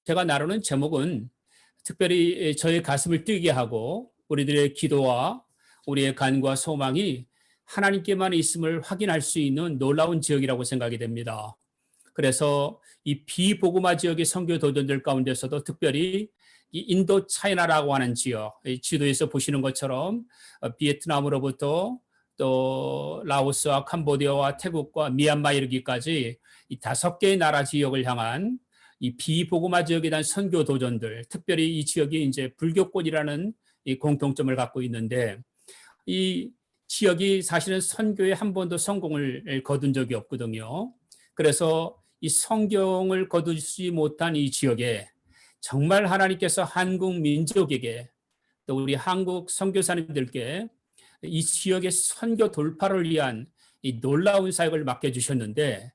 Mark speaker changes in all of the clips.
Speaker 1: 제가 나누는 제목은 특별히 저의 가슴을 뛰게 하고 우리들의 기도와 우리의 간과 소망이 하나님께만 있음을 확인할 수 있는 놀라운 지역이라고 생각이 됩니다. 그래서 이 비복음화 지역의 선교 도전들 가운데서도 특별히 이 인도 차이나라고 하는 지역, 이 지도에서 보시는 것처럼 비에트남으로부터 또 라오스와 캄보디아와 태국과 미얀마 이르기까지 이 5개의 나라 지역을 향한 이 비복음화 지역에 대한 선교 도전들, 특별히 이 지역이 이제 불교권이라는 이 공통점을 갖고 있는데, 이 지역이 사실은 선교에 한 번도 성공을 거둔 적이 없거든요. 그래서 이 성경을 거두지 못한 이 지역에 정말 하나님께서 한국 민족에게 또 우리 한국 선교사님들께 이 지역의 선교 돌파를 위한 이 놀라운 사역을 맡겨주셨는데,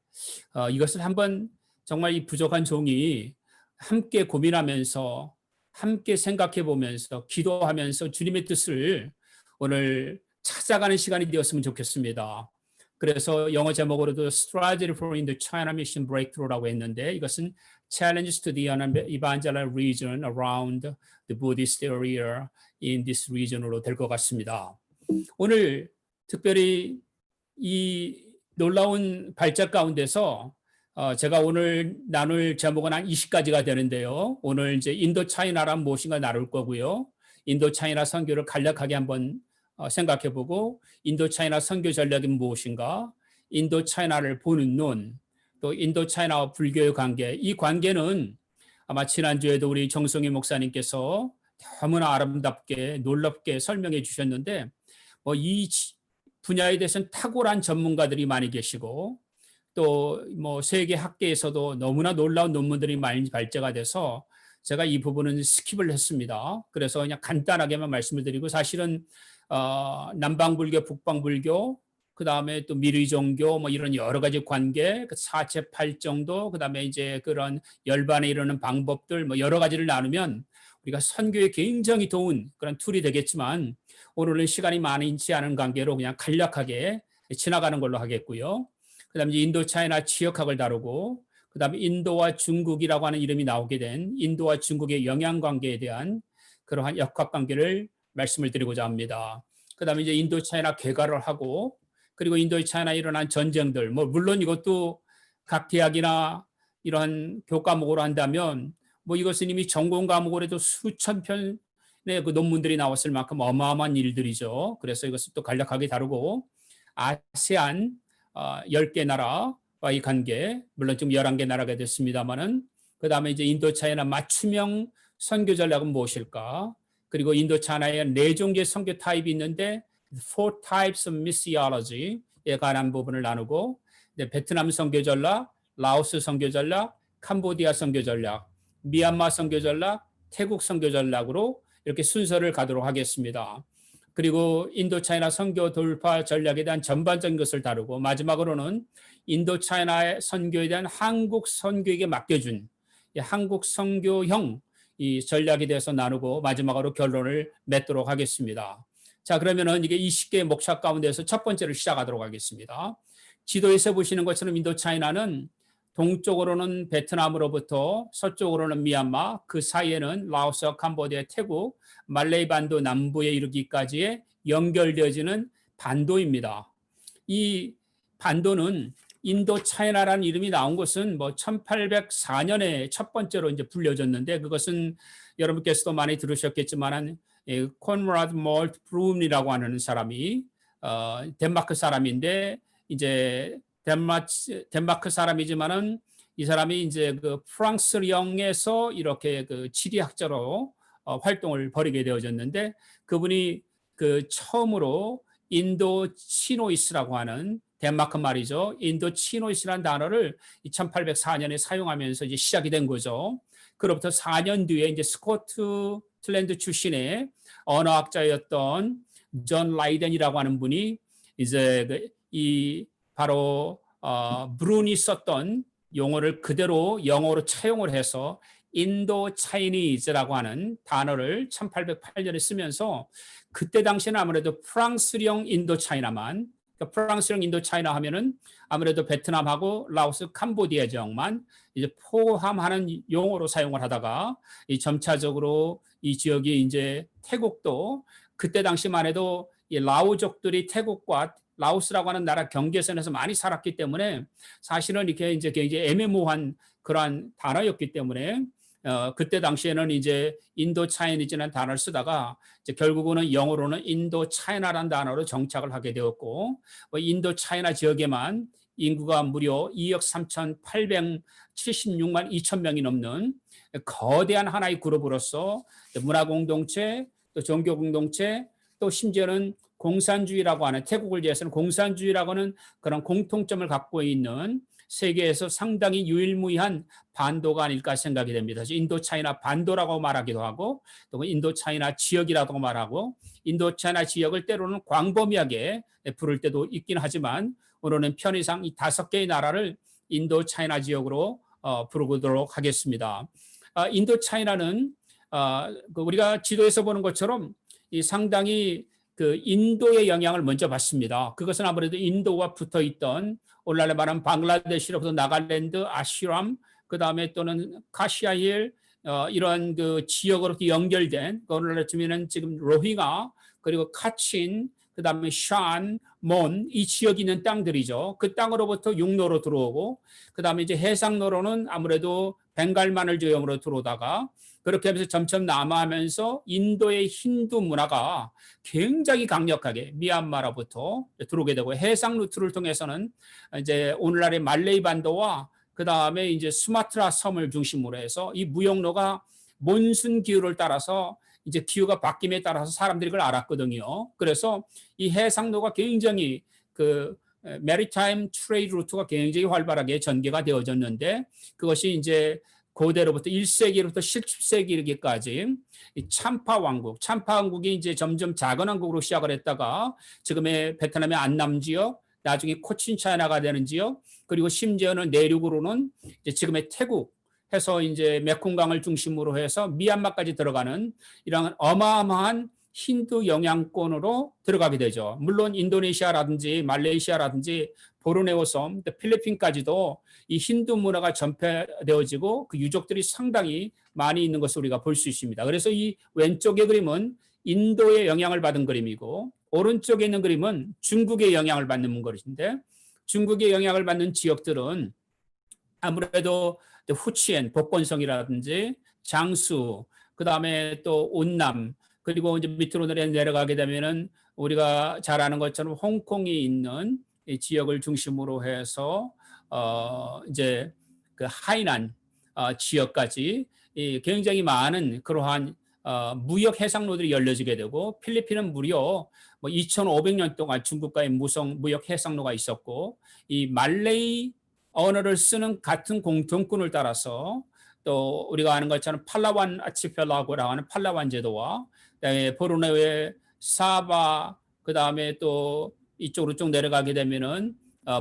Speaker 1: 이것을 한번 정말 이 부족한 종이 함께 고민하면서 함께 생각해 보면서 기도하면서 주님의 뜻을 오늘 찾아가는 시간이 되었으면 좋겠습니다. 그래서 영어 제목으로도 Strategy for Indo-China Mission Breakthrough라고 했는데, 이것은 Challenges to the Evangelical Region Around the Buddhist Area in this Region으로 될 것 같습니다. 오늘 특별히 이 놀라운 발작 가운데서 제가 오늘 나눌 제목은 한 20가지가 되는데요. 오늘 이제 인도 차이나란 무엇인가 나눌 거고요. 인도 차이나 선교를 간략하게 한번 생각해 보고, 인도 차이나 선교 전략이 무엇인가, 인도 차이나를 보는 눈, 또 인도 차이나와 불교의 관계, 이 관계는 아마 지난주에도 우리 정성희 목사님께서 너무나 아름답게 놀랍게 설명해 주셨는데, 이 분야에 대해서는 탁월한 전문가들이 많이 계시고, 또 세계 학계에서도 너무나 놀라운 논문들이 많이 발제가 돼서 제가 이 부분은 스킵을 했습니다. 그래서 그냥 간단하게만 말씀을 드리고, 사실은 남방불교, 북방불교, 그 다음에 또 미르종교, 이런 여러 가지 관계, 사체 팔정도, 그 다음에 이제 그런 열반에 이르는 방법들, 여러 가지를 나누면 우리가 선교에 굉장히 좋은 그런 툴이 되겠지만, 오늘은 시간이 많지 않은 관계로 그냥 간략하게 지나가는 걸로 하겠고요. 그 다음에 인도 차이나 지역학을 다루고, 그 다음에 인도와 중국이라고 하는 이름이 나오게 된 인도와 중국의 영향관계에 대한 그러한 역학관계를 말씀을 드리고자 합니다. 그 다음에 이제 인도 차이나 개괄을 하고, 그리고 인도 차이나에 일어난 전쟁들, 물론 이것도 각 대학이나 이러한 교과목으로 한다면 이것은 이미 전공 과목으로 해도 수천 편의 그 논문들이 나왔을 만큼 어마어마한 일들이죠. 그래서 이것을 또 간략하게 다루고, 아세안 10개 나라와의 관계, 물론 지금 11개 나라가 됐습니다만은, 그 다음에 이제 인도 차이나 맞춤형 선교 전략은 무엇일까? 그리고 인도 차이나에 4종류의 선교 타입이 있는데, Four Types of Missiology에 관한 부분을 나누고, 베트남 선교 전략, 라오스 선교 전략, 캄보디아 선교 전략, 미얀마 선교 전략, 태국 선교 전략으로 이렇게 순서를 가도록 하겠습니다. 그리고 인도 차이나 선교 돌파 전략에 대한 전반적인 것을 다루고, 마지막으로는 인도 차이나의 선교에 대한 한국 선교에게 맡겨준 한국 선교형 이 전략에 대해서 나누고, 마지막으로 결론을 맺도록 하겠습니다. 자, 그러면은 이게 20개의 목차 가운데서 첫 번째를 시작하도록 하겠습니다. 지도에서 보시는 것처럼 인도 차이나는 동쪽으로는 베트남으로부터 서쪽으로는 미얀마, 그 사이에는 라오스, 캄보디아, 태국, 말레이 반도 남부에 이르기까지의 연결되어지는 반도입니다. 이 반도는 인도 차이나라는 이름이 나온 것은 1804년에 첫 번째로 이제 불려졌는데, 그것은 여러분께서도 많이 들으셨겠지만 콘라드 몰트 브룸이라고 하는 사람이 덴마크 사람인데, 이제 덴마크 사람이지만은 이 사람이 이제 그 프랑스령에서 이렇게 그 지리학자로 활동을 벌이게 되어졌는데, 그분이 그 처음으로 인도 치노이스라고 하는 덴마크 말이죠. 인도 치노이스라는 단어를 1804년에 사용하면서 이제 시작이 된 거죠. 그로부터 4년 뒤에 이제 스코틀랜드 출신의 언어학자였던 존 라이덴이라고 하는 분이 이제 이 바로 브룬이 썼던 용어를 그대로 영어로 차용을 해서 인도 차이니즈라고 하는 단어를 1808년에 쓰면서, 그때 당시에는 아무래도 프랑스령 인도 차이나만, 그러니까 프랑스랑 인도 차이나 하면은 아무래도 베트남하고 라오스, 캄보디아 지역만 이제 포함하는 용어로 사용을 하다가 이 점차적으로 이 지역이 이제 태국도 그때 당시만 해도 이 라오족들이 태국과 라오스라고 하는 나라 경계선에서 많이 살았기 때문에 사실은 이렇게 이제 굉장히 애매모호한 그러한 단어였기 때문에 그때 당시에는 이제 인도 차이니즈라는 단어를 쓰다가 이제 결국은 영어로는 인도 차이나라는 단어로 정착을 하게 되었고 인도 차이나 지역에만 인구가 무려 2억 3,876만 2천 명이 넘는 거대한 하나의 그룹으로서 문화 공동체, 또 종교 공동체, 또 심지어는 공산주의라고 하는 태국을 위해서는 공산주의라고 하는 그런 공통점을 갖고 있는 세계에서 상당히 유일무이한 반도가 아닐까 생각이 됩니다. 인도 차이나 반도라고 말하기도 하고 또 인도 차이나 지역이라고 말하고 인도 차이나 지역을 때로는 광범위하게 부를 때도 있긴 하지만 오늘은 편의상 이 5개의 나라를 인도 차이나 지역으로 부르도록 하겠습니다. 인도 차이나는 우리가 지도에서 보는 것처럼 이 상당히 그 인도의 영향을 먼저 받습니다. 그것은 아무래도 인도와 붙어 있던 오늘날에 말하는 방글라데시로부터 나갈랜드, 아시람, 그 다음에 또는 카시아힐 이런 그 지역으로부터 연결된 오늘날에 치면은 지금 로힝아 그리고 카친, 그 다음에 샨, 몬 이 지역이 있는 땅들이죠. 그 땅으로부터 육로로 들어오고 그 다음에 이제 해상로로는 아무래도 벵갈마늘 지역으로 들어오다가 그렇게 하면서 점점 남하하면서 인도의 힌두 문화가 굉장히 강력하게 미얀마로부터 들어오게 되고 해상 루트를 통해서는 이제 오늘날의 말레이 반도와 그 다음에 이제 수마트라 섬을 중심으로 해서 이 무역로가 몬순 기후를 따라서 이제 기후가 바뀜에 따라서 사람들이 그걸 알았거든요. 그래서 이 해상로가 굉장히 그 메리타임 트레이드 루트가 굉장히 활발하게 전개가 되어졌는데 그것이 이제 고대로부터 1세기로부터 17세기 이르기까지 참파 왕국이 이제 점점 작은 왕국으로 시작을 했다가 지금의 베트남의 안남 지역, 나중에 코친 차이나가 되는 지역, 그리고 심지어는 내륙으로는 이제 지금의 태국 해서 이제 메콩강을 중심으로 해서 미얀마까지 들어가는 이런 어마어마한 힌두 영향권으로 들어가게 되죠. 물론 인도네시아라든지 말레이시아라든지 보르네오 섬, 필리핀까지도 이 힌두 문화가 전폐되어지고 그 유족들이 상당히 많이 있는 것을 우리가 볼 수 있습니다. 그래서 이 왼쪽의 그림은 인도의 영향을 받은 그림이고 오른쪽에 있는 그림은 중국의 영향을 받는 그림인데 중국의 영향을 받는 지역들은 아무래도 후치엔, 복건성이라든지 장수, 그 다음에 또 온남, 그리고 이제 밑으로 내려가게 되면은 우리가 잘 아는 것처럼 홍콩이 있는 이 지역을 중심으로 해서 이제 그 하이난 지역까지 이 굉장히 많은 그러한 무역 해상로들이 열려지게 되고 필리핀은 무려 뭐 2,500년 동안 중국과의 무역 해상로가 있었고 이 말레이 언어를 쓰는 같은 공통권을 따라서 또 우리가 아는 것처럼 팔라완 아치펠라고라고 하는 팔라완 제도와 보르네오의 사바 그다음에 또 이쪽으로 쭉 내려가게 되면은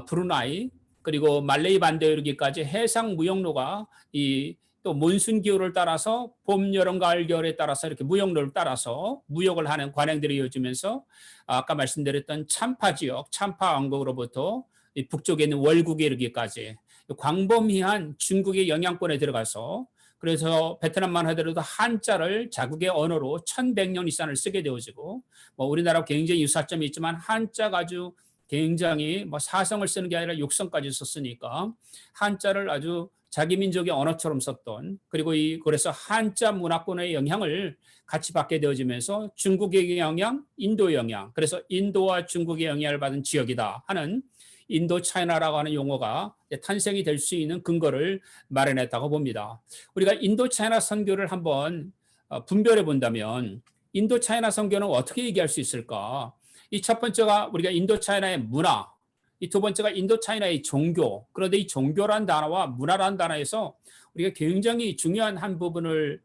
Speaker 1: 브루나이 그리고 말레이 반도에 이르기까지 해상 무역로가 이 또 몬순 기후를 따라서 봄, 여름, 가을, 겨울에 따라서 이렇게 무역로를 따라서 무역을 하는 관행들이 이어지면서 아까 말씀드렸던 참파 지역, 참파 왕국으로부터 북쪽에 있는 월국에 이르기까지 광범위한 중국의 영향권에 들어가서 그래서 베트남만 하더라도 한자를 자국의 언어로 1100년 이상을 쓰게 되어지고 뭐 우리나라 굉장히 유사점이 있지만 한자가 아주 굉장히 뭐 사성을 쓰는 게 아니라 육성까지 썼으니까 한자를 아주 자기 민족의 언어처럼 썼던 그리고 그래서 한자 문화권의 영향을 같이 받게 되어지면서 중국의 영향, 인도의 영향 그래서 인도와 중국의 영향을 받은 지역이다 하는 인도 차이나라고 하는 용어가 탄생이 될 수 있는 근거를 마련했다고 봅니다. 우리가 인도 차이나 선교를 한번 분별해 본다면 인도 차이나 선교는 어떻게 얘기할 수 있을까? 이 첫 번째가 우리가 인도 차이나의 문화, 이 두 번째가 인도 차이나의 종교. 그런데 이 종교란 단어와 문화란 단어에서 우리가 굉장히 중요한 한 부분을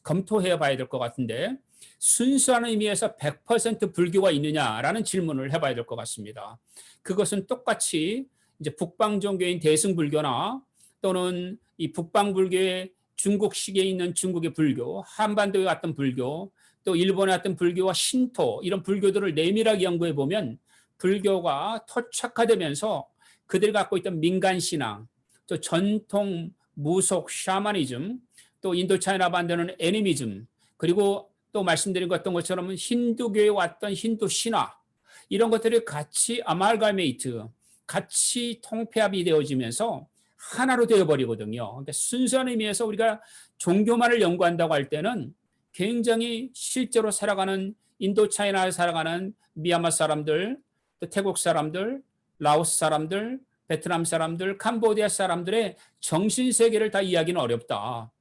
Speaker 1: 검토해 봐야 될 것 같은데 순수한 의미에서 100% 불교가 있느냐라는 질문을 해봐야 될 것 같습니다. 그것은 똑같이 이제 북방 종교인 대승불교나 또는 이 북방 불교의 중국식에 있는 중국의 불교, 한반도에 왔던 불교, 또 일본에 왔던 불교와 신토 이런 불교들을 내밀하게 연구해 보면 불교가 토착화되면서 그들이 갖고 있던 민간신앙, 또 전통 무속 샤머니즘, 또 인도 차이나 반도는 애니미즘, 그리고 또 말씀드린 것처럼 힌두교에 왔던 힌두 신화, 이런 것들이 같이 아말가메이트, 같이 통폐합이 되어지면서 하나로 되어버리거든요. 그러니까 순수한 의미에서 우리가 종교만을 연구한다고 할 때는 굉장히 실제로 살아가는 인도 차이나에 살아가는 미얀마 사람들, 또 태국 사람들, 라오스 사람들, 베트남 사람들, 캄보디아 사람들의 정신세계를 다 이해하기는 어렵다.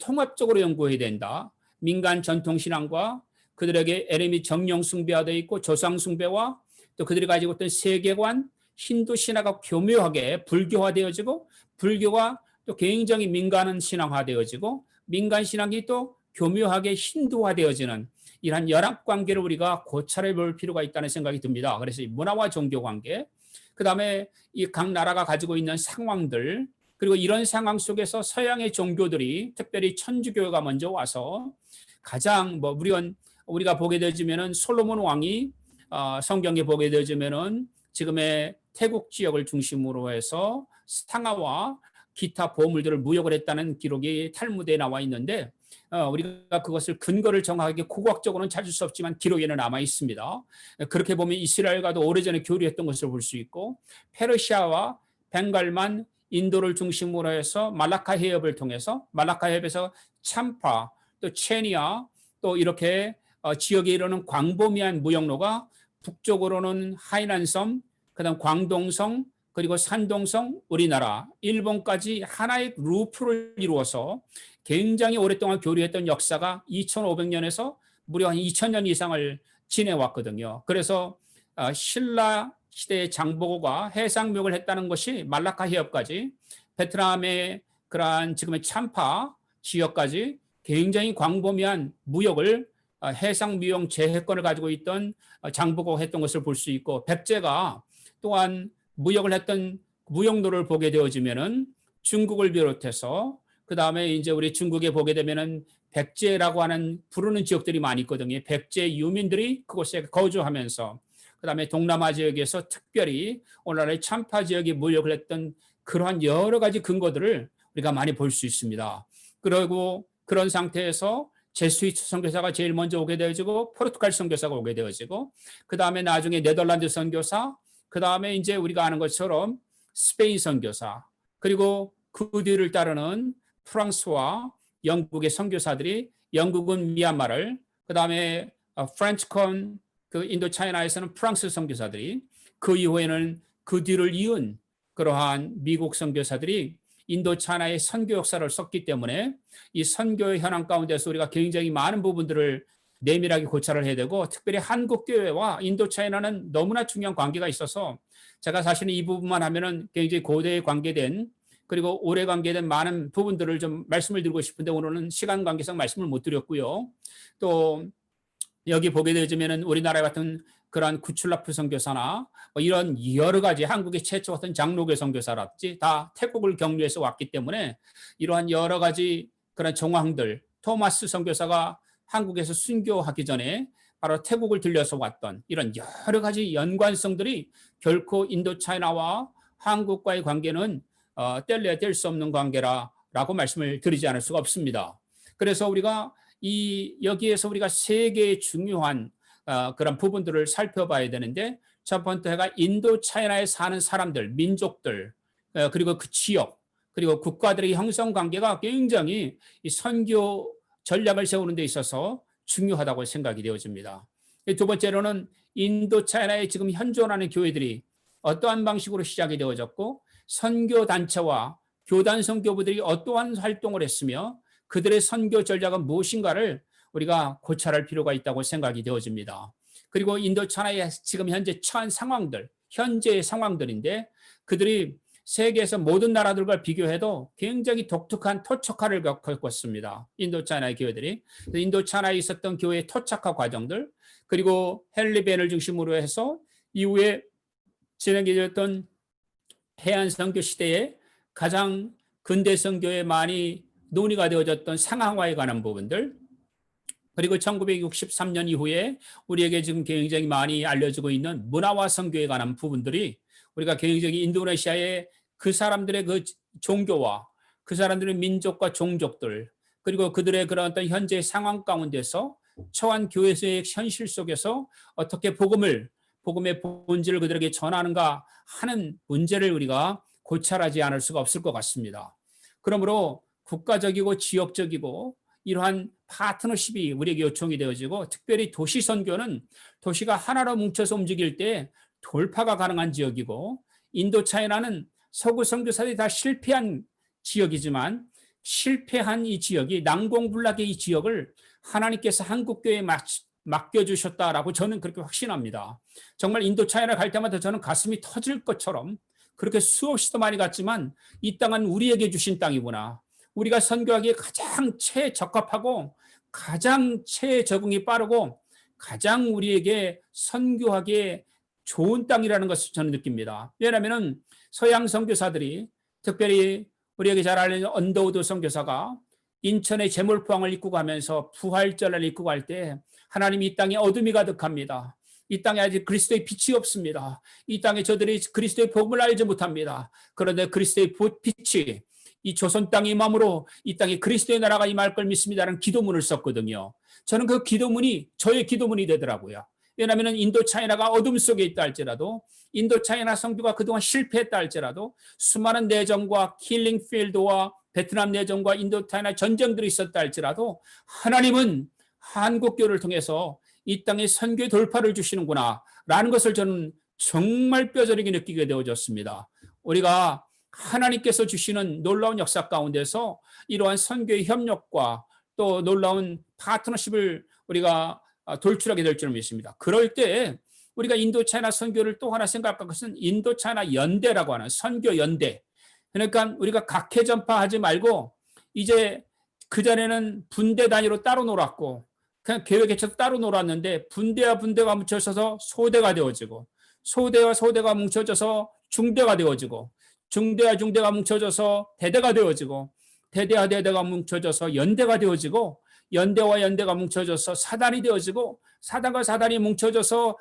Speaker 1: 통합적으로 연구해야 된다. 민간 전통신앙과 그들에게 에레미 정령 숭배화되어 있고 조상 숭배와 또 그들이 가지고 있던 세계관, 힌두 신화가 교묘하게 불교화되어지고 불교가 또 굉장히 민간 신앙화되어지고 민간 신앙이 또 교묘하게 힌두화되어지는 이러한 열악관계를 우리가 고찰해 볼 필요가 있다는 생각이 듭니다. 그래서 이 문화와 종교 관계, 그다음에 이 각 나라가 가지고 있는 상황들, 그리고 이런 상황 속에서 서양의 종교들이 특별히 천주교가 먼저 와서 가장 물론 우리가 보게 되지면은 솔로몬 왕이 성경에 보게 되지면은 지금의 태국 지역을 중심으로 해서 상하와 기타 보물들을 무역을 했다는 기록이 탈무드에 나와 있는데 우리가 그것을 근거를 정확하게 고고학적으로는 찾을 수 없지만 기록에는 남아 있습니다. 그렇게 보면 이스라엘과도 오래전에 교류했던 것을 볼 수 있고 페르시아와 벵갈만 인도를 중심으로 해서 말라카 해협을 통해서 말라카 해협에서 참파 또 체니아 또 이렇게 지역에 이르는 광범위한 무역로가 북쪽으로는 하이난섬, 그다음 광동성, 그리고 산동성, 우리나라, 일본까지 하나의 루프를 이루어서 굉장히 오랫동안 교류했던 역사가 2500년에서 무려 한 2000년 이상을 지내왔거든요. 그래서 신라 시대의 장보고가 해상무역을 했다는 것이 말라카 해협까지 베트남의 그러한 지금의 참파 지역까지 굉장히 광범위한 무역을 해상무역 제해권을 가지고 있던 장보고가 했던 것을 볼 수 있고 백제가 또한 무역을 했던 무역로를 보게 되어지면은 중국을 비롯해서 그 다음에 이제 우리 중국에 보게 되면은 백제라고 하는 부르는 지역들이 많이 있거든요. 백제 유민들이 그곳에 거주하면서 그 다음에 동남아 지역에서 특별히 오늘날의 참파 지역에 무역을 했던 그러한 여러 가지 근거들을 우리가 많이 볼 수 있습니다. 그리고 그런 상태에서 제수이트 선교사가 제일 먼저 오게 되어지고 포르투갈 선교사가 오게 되어지고 그 다음에 나중에 네덜란드 선교사 그 다음에 이제 우리가 아는 것처럼 스페인 선교사 그리고 그 뒤를 따르는 프랑스와 영국의 선교사들이 영국은 미얀마를 그 다음에 프렌치콘 그 인도 차이나에서는 프랑스 선교사들이 그 이후에는 그 뒤를 이은 그러한 미국 선교사들이 인도 차이나의 선교 역사를 썼기 때문에 이 선교의 현황 가운데서 우리가 굉장히 많은 부분들을 내밀하게 고찰을 해야 되고 특별히 한국 교회와 인도 차이나는 너무나 중요한 관계가 있어서 제가 사실은 이 부분만 하면은 굉장히 고대에 관계된 그리고 오래 관계된 많은 부분들을 좀 말씀을 드리고 싶은데 오늘은 시간 관계상 말씀을 못 드렸고요. 또 여기 보게 되면은 우리나라 같은 그러한 구출라프 선교사나 이런 여러 가지 한국의 최초 같은 장로교 선교사랄지 다 태국을 경유해서 왔기 때문에 이러한 여러 가지 그런 정황들 토마스 선교사가 한국에서 순교하기 전에 바로 태국을 들려서 왔던 이런 여러 가지 연관성들이 결코 인도 차이나와 한국과의 관계는 뗄래야 뗄 수 없는 관계라고 말씀을 드리지 않을 수가 없습니다. 그래서 우리가 여기에서 우리가 세 개의 중요한 그런 부분들을 살펴봐야 되는데 첫 번째가 인도 차이나에 사는 사람들, 민족들 그리고 그 지역 그리고 국가들의 형성 관계가 굉장히 이 선교 전략을 세우는 데 있어서 중요하다고 생각이 되어집니다. 두 번째로는 인도 차이나에 지금 현존하는 교회들이 어떠한 방식으로 시작이 되어졌고 선교 단체와 교단 선교부들이 어떠한 활동을 했으며 그들의 선교 전략은 무엇인가를 우리가 고찰할 필요가 있다고 생각이 되어집니다. 그리고 인도 차이나의 지금 현재 처한 상황들, 현재의 상황들인데 그들이 세계에서 모든 나라들과 비교해도 굉장히 독특한 토착화를 겪었습니다. 인도 차이나의 교회들이. 인도 차이나에 있었던 교회의 토착화 과정들, 그리고 헨리 벤을 중심으로 해서 이후에 진행되었던 해안 선교 시대에 가장 근대 선교에 많이 논의가 되어졌던 상황화에 관한 부분들, 그리고 1963년 이후에 우리에게 지금 굉장히 많이 알려지고 있는 문화와 선교에 관한 부분들이 우리가 굉장히 인도네시아의 그 사람들의 그 종교와 그 사람들의 민족과 종족들 그리고 그들의 그런 어떤 현재 상황 가운데서 처한 교회의 현실 속에서 어떻게 복음의 본질을 그들에게 전하는가 하는 문제를 우리가 고찰하지 않을 수가 없을 것 같습니다. 그러므로 국가적이고 지역적이고 이러한 파트너십이 우리에게 요청이 되어지고 특별히 도시 선교는 도시가 하나로 뭉쳐서 움직일 때 돌파가 가능한 지역이고 인도 차이나는 서구 선교사들이 다 실패한 지역이지만 실패한 이 지역이 난공불락의 이 지역을 하나님께서 한국교회에 맡겨주셨다라고 저는 그렇게 확신합니다. 정말 인도 차이나 갈 때마다 저는 가슴이 터질 것처럼 그렇게 수없이도 많이 갔지만 이 땅은 우리에게 주신 땅이구나. 우리가 선교하기에 가장 최적합하고 가장 최적응이 빠르고 가장 우리에게 선교하기에 좋은 땅이라는 것을 저는 느낍니다. 왜냐하면 서양 선교사들이 특별히 우리에게 잘 알려진 언더우드 선교사가 인천의 제몰포항을 입고 가면서 부활절을 입고 갈 때 하나님 이 땅에 어둠이 가득합니다. 이 땅에 아직 그리스도의 빛이 없습니다. 이 땅에 저들이 그리스도의 복음을 알지 못합니다. 그런데 그리스도의 빛이 이 조선 땅의 임함으로 이 땅에 그리스도의 나라가 임할 걸 믿습니다라는 기도문을 썼거든요. 저는 그 기도문이 저의 기도문이 되더라고요. 왜냐하면 인도 차이나가 어둠 속에 있다 할지라도 인도 차이나 선교가 그동안 실패했다 할지라도 수많은 내전과 킬링 필드와 베트남 내전과 인도 차이나 전쟁들이 있었다 할지라도 하나님은 한국교를 통해서 이 땅에 선교 돌파를 주시는구나 라는 것을 저는 정말 뼈저리게 느끼게 되어졌습니다. 우리가 하나님께서 주시는 놀라운 역사 가운데서 이러한 선교의 협력과 또 놀라운 파트너십을 우리가 돌출하게 될 줄 믿습니다. 그럴 때 우리가 인도 차이나 선교를 또 하나 생각할 것은 인도 차이나 연대라고 하는 선교 연대. 그러니까 우리가 각해 전파하지 말고 이제 그전에는 분대 단위로 따로 놀았고 그냥 계획 개최도 따로 놀았는데 분대와 분대가 뭉쳐져서 소대가 되어지고 소대와 소대가 뭉쳐져서 중대가 되어지고 중대와 중대가 뭉쳐져서 대대가 되어지고 대대와 대대가 뭉쳐져서 연대가 되어지고 연대와 연대가 뭉쳐져서 사단이 되어지고 사단과 사단이 뭉쳐져서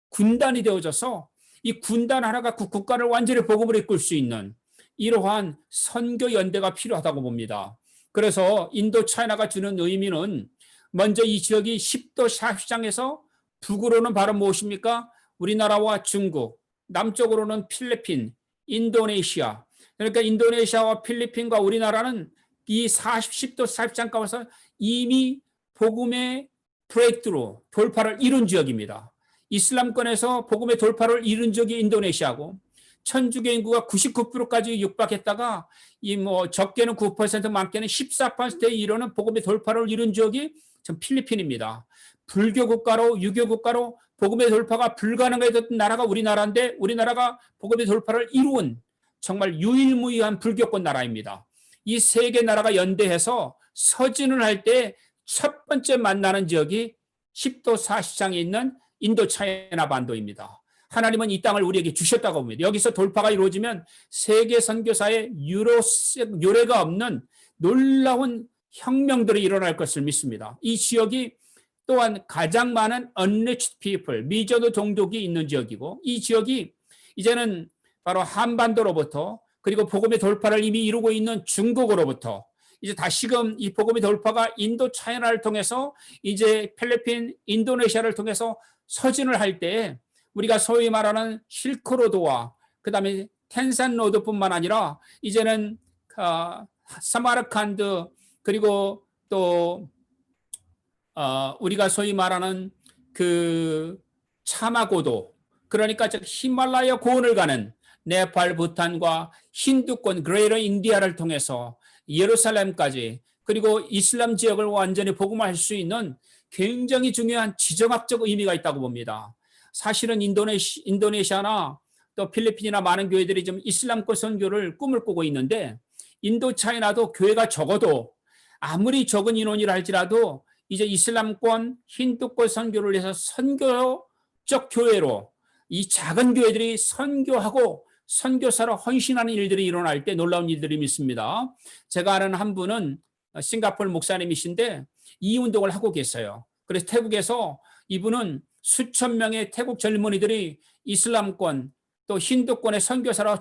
Speaker 1: 군단이 되어져서 이 군단 하나가 국가를 완전히 복음으로 이끌 수 있는 이러한 선교 연대가 필요하다고 봅니다. 그래서 인도 차이나가 주는 의미는 먼저 이 지역이 10도 40장에서 북으로는 바로 무엇입니까? 우리나라와 중국, 남쪽으로는 필리핀, 인도네시아. 그러니까 인도네시아와 필리핀과 우리나라는 이 10도 40장 가운데서 이미 복음의 브레이크트루, 돌파를 이룬 지역입니다. 이슬람권에서 복음의 돌파를 이룬 지역이 인도네시아고 천주교 인구가 99%까지 육박했다가 이 적게는 9% 많게는 14%에 이르는 복음의 돌파를 이룬 지역이 전 필리핀입니다. 불교 국가로 유교 국가로 복음의 돌파가 불가능했던 나라가 우리나라인데 우리나라가 복음의 돌파를 이룬 정말 유일무이한 불교권 나라입니다. 이 세 개 나라가 연대해서 서진을 할 때 첫 번째 만나는 지역이 10도 40장에 있는 인도 차이나 반도입니다. 하나님은 이 땅을 우리에게 주셨다고 봅니다. 여기서 돌파가 이루어지면 세계 선교사의 유례가 없는 놀라운 혁명들이 일어날 것을 믿습니다. 이 지역이 또한 가장 많은 unreached people, 미전도 종족이 있는 지역이고 이 지역이 이제는 바로 한반도로부터 그리고 복음의 돌파를 이미 이루고 있는 중국으로부터 이제 다시금 이 복음의 돌파가 인도 차이나를 통해서 이제 필리핀, 인도네시아를 통해서 서진을 할 때 우리가 소위 말하는 실크로드와 그다음에 텐산로드뿐만 아니라 이제는 사마르칸드 그리고 또 우리가 소위 말하는 그 차마고도 그러니까 즉 히말라야 고원을 가는 네팔, 부탄과 힌두권 그레이터 인디아를 통해서 예루살렘까지 그리고 이슬람 지역을 완전히 복음화할 수 있는 굉장히 중요한 지정학적 의미가 있다고 봅니다. 사실은 인도네시아나 또 필리핀이나 많은 교회들이 좀 이슬람권 선교를 꿈을 꾸고 있는데 인도 차이나도 교회가 적어도 아무리 적은 인원이라 할지라도 이제 이슬람권 힌두권 선교를 위해서 선교적 교회로 이 작은 교회들이 선교하고 선교사로 헌신하는 일들이 일어날 때 놀라운 일들이 있습니다. 제가 아는 한 분은 싱가포르 목사님이신데 이 운동을 하고 계세요. 그래서 태국에서 이분은 수천 명의 태국 젊은이들이 이슬람권 또 힌두권의 선교사로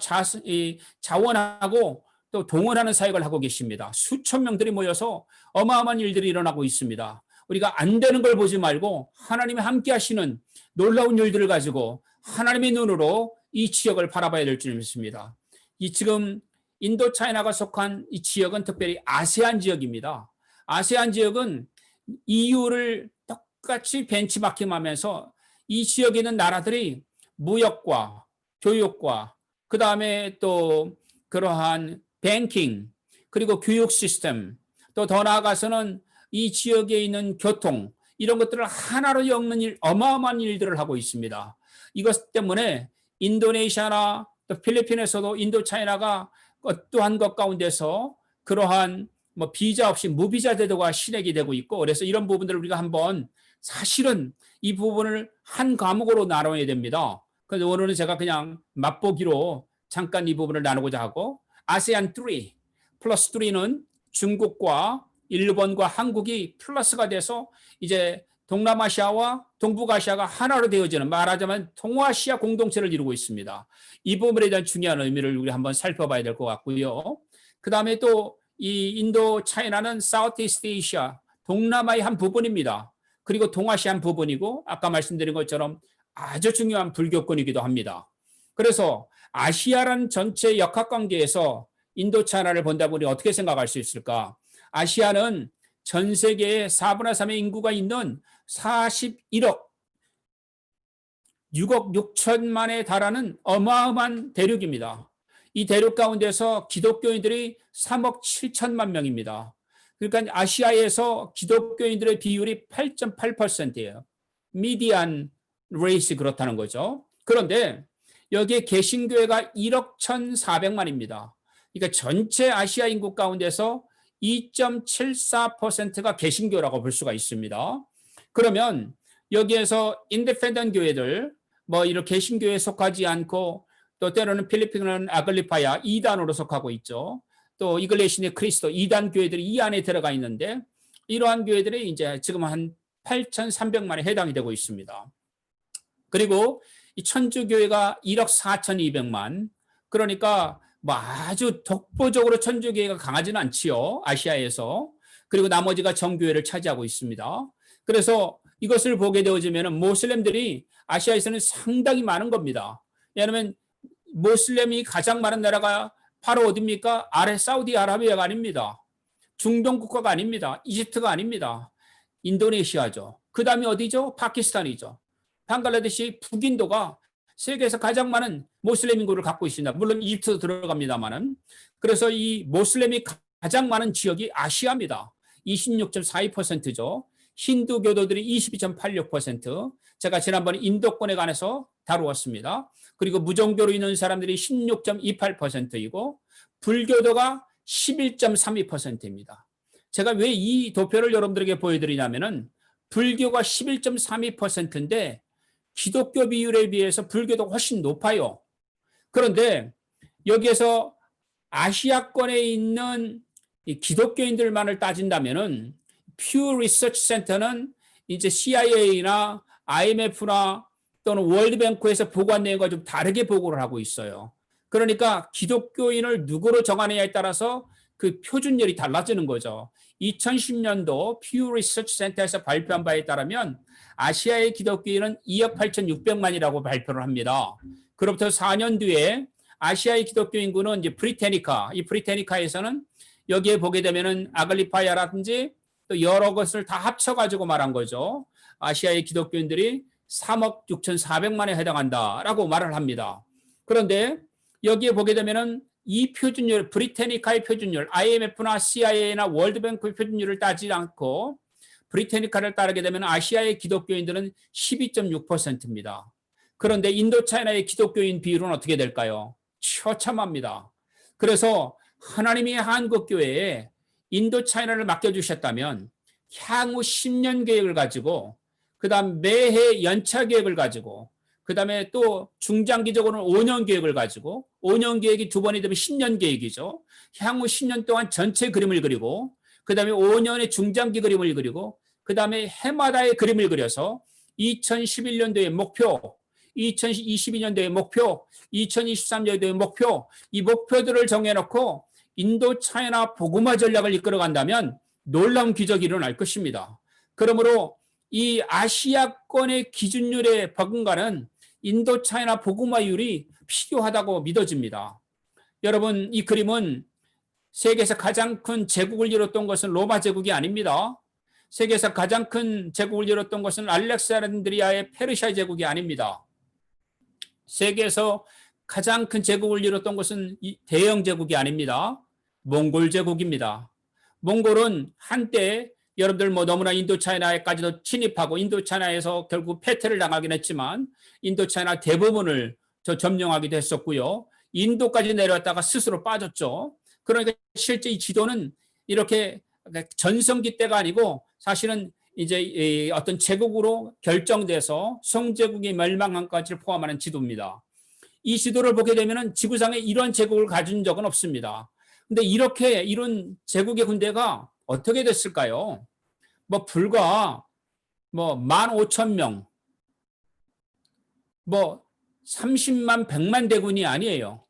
Speaker 1: 자원하고 또 동원하는 사역을 하고 계십니다. 수천 명들이 모여서 어마어마한 일들이 일어나고 있습니다. 우리가 안 되는 걸 보지 말고 하나님이 함께 하시는 놀라운 일들을 가지고 하나님의 눈으로 이 지역을 바라봐야 될 줄 믿습니다. 이 지금 인도 차이나가 속한 이 지역은 특별히 아세안 지역입니다. 아세안 지역은 EU를 똑같이 벤치마킹하면서 이 지역에 있는 나라들이 무역과 교육과 그 다음에 또 그러한 뱅킹 그리고 교육 시스템 또 더 나아가서는 이 지역에 있는 교통 이런 것들을 하나로 엮는 일, 어마어마한 일들을 하고 있습니다. 이것 때문에 인도네시아나 또 필리핀에서도 인도 차이나가 어떠한 것 가운데서 그러한 뭐 비자 없이 무비자 제도가 실행이 되고 있고 그래서 이런 부분들을 우리가 한번 사실은 이 부분을 한 과목으로 나눠야 됩니다. 그래서 오늘은 제가 그냥 맛보기로 잠깐 이 부분을 나누고자 하고 아세안 3 플러스 3는 중국과 일본과 한국이 플러스가 돼서 이제 동남아시아와 동북아시아가 하나로 되어지는 말하자면 동아시아 공동체를 이루고 있습니다. 이 부분에 대한 중요한 의미를 우리 한번 살펴봐야 될 것 같고요. 그 다음에 또 이 인도 차이나는 사우스이스트 아시아 동남아의 한 부분입니다. 그리고 동아시아 한 부분이고 아까 말씀드린 것처럼 아주 중요한 불교권이기도 합니다. 그래서 아시아라는 전체 역학관계에서 인도 차이나를 본다 보니 어떻게 생각할 수 있을까? 아시아는 전 세계의 4분의 3의 인구가 있는 41억 6억 6천만에 달하는 어마어마한 대륙입니다. 이 대륙 가운데서 기독교인들이 3억 7천만 명입니다. 그러니까 아시아에서 기독교인들의 비율이 8.8%예요. 미디안 레이스 그렇다는 거죠. 그런데 여기에 개신교회가 1억 1,400만입니다. 그러니까 전체 아시아 인구 가운데서 2.74%가 개신교라고 볼 수가 있습니다. 그러면 여기에서 인디펜던트 교회들 뭐 이렇게 개신교회에 속하지 않고 또 때로는 필리핀은 아글리파야 2단으로 속하고 있죠. 또 이글레시네 크리스도 2단 교회들이 이 안에 들어가 있는데 이러한 교회들이 이제 지금 한 8,300만에 해당이 되고 있습니다. 그리고 이 천주교회가 1억 4,200만 그러니까 뭐 아주 독보적으로 천주교회가 강하지는 않지요. 아시아에서. 그리고 나머지가 정교회를 차지하고 있습니다. 그래서 이것을 보게 되어지면 모슬렘들이 아시아에서는 상당히 많은 겁니다. 왜냐하면 모슬렘이 가장 많은 나라가 바로 어디입니까? 아래 사우디아라비아가 아닙니다. 중동 국가가 아닙니다. 이집트가 아닙니다. 인도네시아죠. 그 다음에 어디죠? 파키스탄이죠. 방글라데시 북인도가 세계에서 가장 많은 모슬렘 인구를 갖고 있습니다. 물론 이집트도 들어갑니다만은. 그래서 이 모슬렘이 가장 많은 지역이 아시아입니다. 26.42%죠. 힌두교도들이 22.86%. 제가 지난번에 인도권에 관해서 다루었습니다. 그리고 무종교로 있는 사람들이 16.28%이고 불교도가 11.32%입니다. 제가 왜 이 도표를 여러분들에게 보여드리냐면은 불교가 11.32%인데 기독교 비율에 비해서 불교도가 훨씬 높아요. 그런데 여기에서 아시아권에 있는 기독교인들만을 따진다면은 퓨 리서치 센터는 이제 CIA나 IMF나 또는 월드뱅크에서 보고한 내용과 좀 다르게 보고를 하고 있어요. 그러니까 기독교인을 누구로 정하느냐에 따라서 그 표준열이 달라지는 거죠. 2010년도 퓨 리서치 센터에서 발표한 바에 따르면 아시아의 기독교인은 2억 8,600만이라고 발표를 합니다. 그로부터 4년 뒤에 아시아의 기독교 인구는 이제 브리테니카, 이 브리테니카에서는 여기에 보게 되면은 아글리파야라든지 또 여러 것을 다 합쳐가지고 말한 거죠. 아시아의 기독교인들이 3억 6,400만에 해당한다라고 말을 합니다. 그런데 여기에 보게 되면은 이 표준율, 브리테니카의 표준율, IMF나 CIA나 월드뱅크의 표준율을 따지지 않고 브리테니카를 따르게 되면 아시아의 기독교인들은 12.6%입니다. 그런데 인도 차이나의 기독교인 비율은 어떻게 될까요? 처참합니다. 그래서 하나님이 한국교회에 인도 차이나를 맡겨주셨다면 향후 10년 계획을 가지고 그다음 매해 연차 계획을 가지고 그다음에 또 중장기적으로는 5년 계획을 가지고 5년 계획이 두 번이 되면 10년 계획이죠. 향후 10년 동안 전체 그림을 그리고 그다음에 5년의 중장기 그림을 그리고 그다음에 해마다의 그림을 그려서 2011년도의 목표, 2022년도의 목표, 2023년도의 목표, 이 목표들을 정해놓고 인도 차이나 복음화 전략을 이끌어간다면 놀라운 기적이 일어날 것입니다. 그러므로 이 아시아권의 기준율에 버금가는 인도 차이나 복음화율이 필요하다고 믿어집니다. 여러분, 이 그림은 세계에서 가장 큰 제국을 이뤘던 것은 로마 제국이 아닙니다. 세계에서 가장 큰 제국을 이뤘던 것은 알렉산드리아의 페르시아 제국이 아닙니다. 세계에서 가장 큰 제국을 이뤘던 것은 대영 제국이 아닙니다. 몽골 제국입니다. 몽골은 한때 여러분들 너무나 인도차이나에까지도 침입하고 인도차이나에서 결국 패퇴를 당하긴 했지만 인도차이나 대부분을 점령하기도 했었고요. 인도까지 내려왔다가 스스로 빠졌죠. 그러니까 실제 이 지도는 이렇게 전성기 때가 아니고 사실은 이제 어떤 제국으로 결정돼서 성제국이 멸망한까지를 포함하는 지도입니다. 이 지도를 보게 되면 지구상에 이런 제국을 가진 적은 없습니다. 근데 이렇게 이런 제국의 군대가 어떻게 됐을까요? 불과 15,000명, 30만, 100만 대군이 아니에요.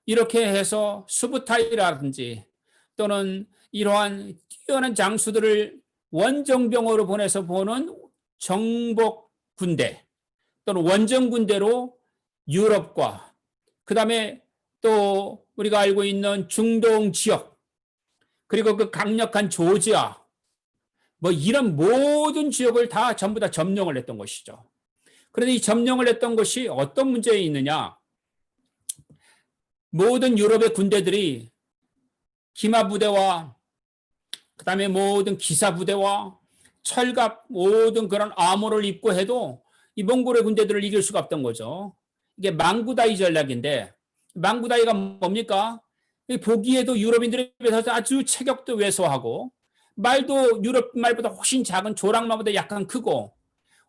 Speaker 1: 이렇게 해서 수부타이라든지 또는 이러한 뛰어난 장수들을 원정병으로 보내서 보는 정복 군대 또는 원정 군대로 유럽과 그다음에 또 우리가 알고 있는 중동 지역 그리고 그 강력한 조지아 이런 모든 지역을 전부 다 점령을 했던 것이죠. 그런데 이 점령을 했던 것이 어떤 문제에 있느냐? 모든 유럽의 군대들이 기마 부대와 그다음에 모든 기사 부대와 철갑 모든 그런 아모를 입고 해도 이 몽골의 군대들을 이길 수가 없던 거죠. 이게 망구다이 전략인데 망구다이가 뭡니까? 보기에도 유럽인들에 비해서 아주 체격도 왜소하고 말도 유럽 말보다 훨씬 작은 조랑말보다 약간 크고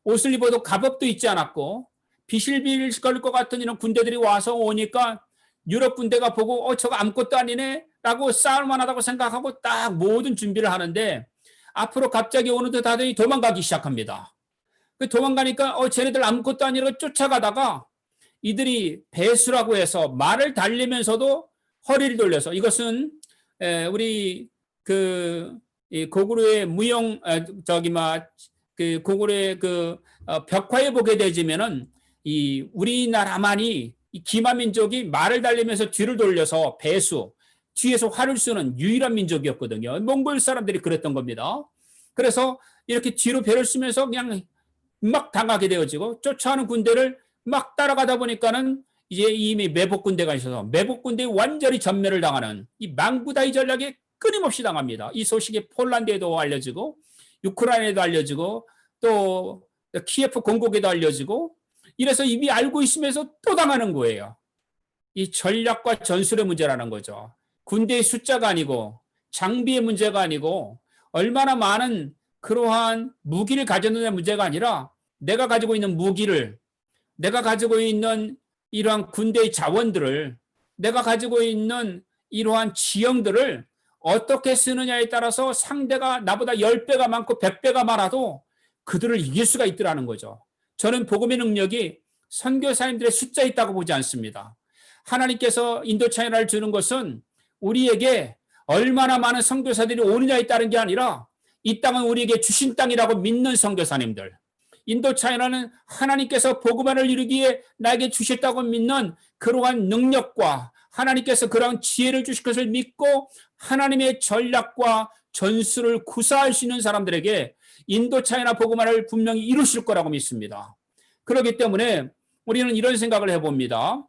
Speaker 1: 옷을 입어도 갑옷도 있지 않았고 비실비실 거릴 것 같은 이런 군대들이 와서 오니까 유럽 군대가 보고 저거 아무것도 아니네 라고 싸울만 하다고 생각하고 딱 모든 준비를 하는데 앞으로 갑자기 오는 듯 하더니 도망가기 시작합니다. 도망가니까 쟤네들 아무것도 아니라고 쫓아가다가 이들이 배수라고 해서 말을 달리면서도 허리를 돌려서 이것은 우리 고구려의 무용 고구려의 벽화에 보게 되지면은 이 우리나라만이 이 기마 민족이 말을 달리면서 뒤를 돌려서 배수 뒤에서 활을 쏘는 유일한 민족이었거든요. 몽골 사람들이 그랬던 겁니다. 그래서 이렇게 뒤로 배를 쓰면서 그냥 막 당하게 되어지고 쫓아오는 군대를 막 따라가다 보니까는 이제 이미 매복 군대가 있어서 매복 군대에 완전히 전멸을 당하는 이 망구다이 전략에 끊임없이 당합니다. 이 소식이 폴란드에도 알려지고 우크라이나에도 알려지고 또 키예프 공국에도 알려지고 이래서 이미 알고 있으면서 또 당하는 거예요. 이 전략과 전술의 문제라는 거죠. 군대의 숫자가 아니고 장비의 문제가 아니고 얼마나 많은 그러한 무기를 가졌느냐의 문제가 아니라 내가 가지고 있는 무기를 내가 가지고 있는 이러한 군대의 자원들을 내가 가지고 있는 이러한 지형들을 어떻게 쓰느냐에 따라서 상대가 나보다 10배가 많고 100배가 많아도 그들을 이길 수가 있더라는 거죠. 저는 복음의 능력이 선교사님들의 숫자에 있다고 보지 않습니다. 하나님께서 인도차이나를 주는 것은 우리에게 얼마나 많은 선교사들이 오느냐에 따른 게 아니라 이 땅은 우리에게 주신 땅이라고 믿는 선교사님들. 인도차이나는 하나님께서 복음화를 이루기에 나에게 주셨다고 믿는 그러한 능력과 하나님께서 그러한 지혜를 주실 것을 믿고 하나님의 전략과 전술을 구사할 수 있는 사람들에게 인도차이나 복음화를 분명히 이루실 거라고 믿습니다. 그렇기 때문에 우리는 이런 생각을 해봅니다.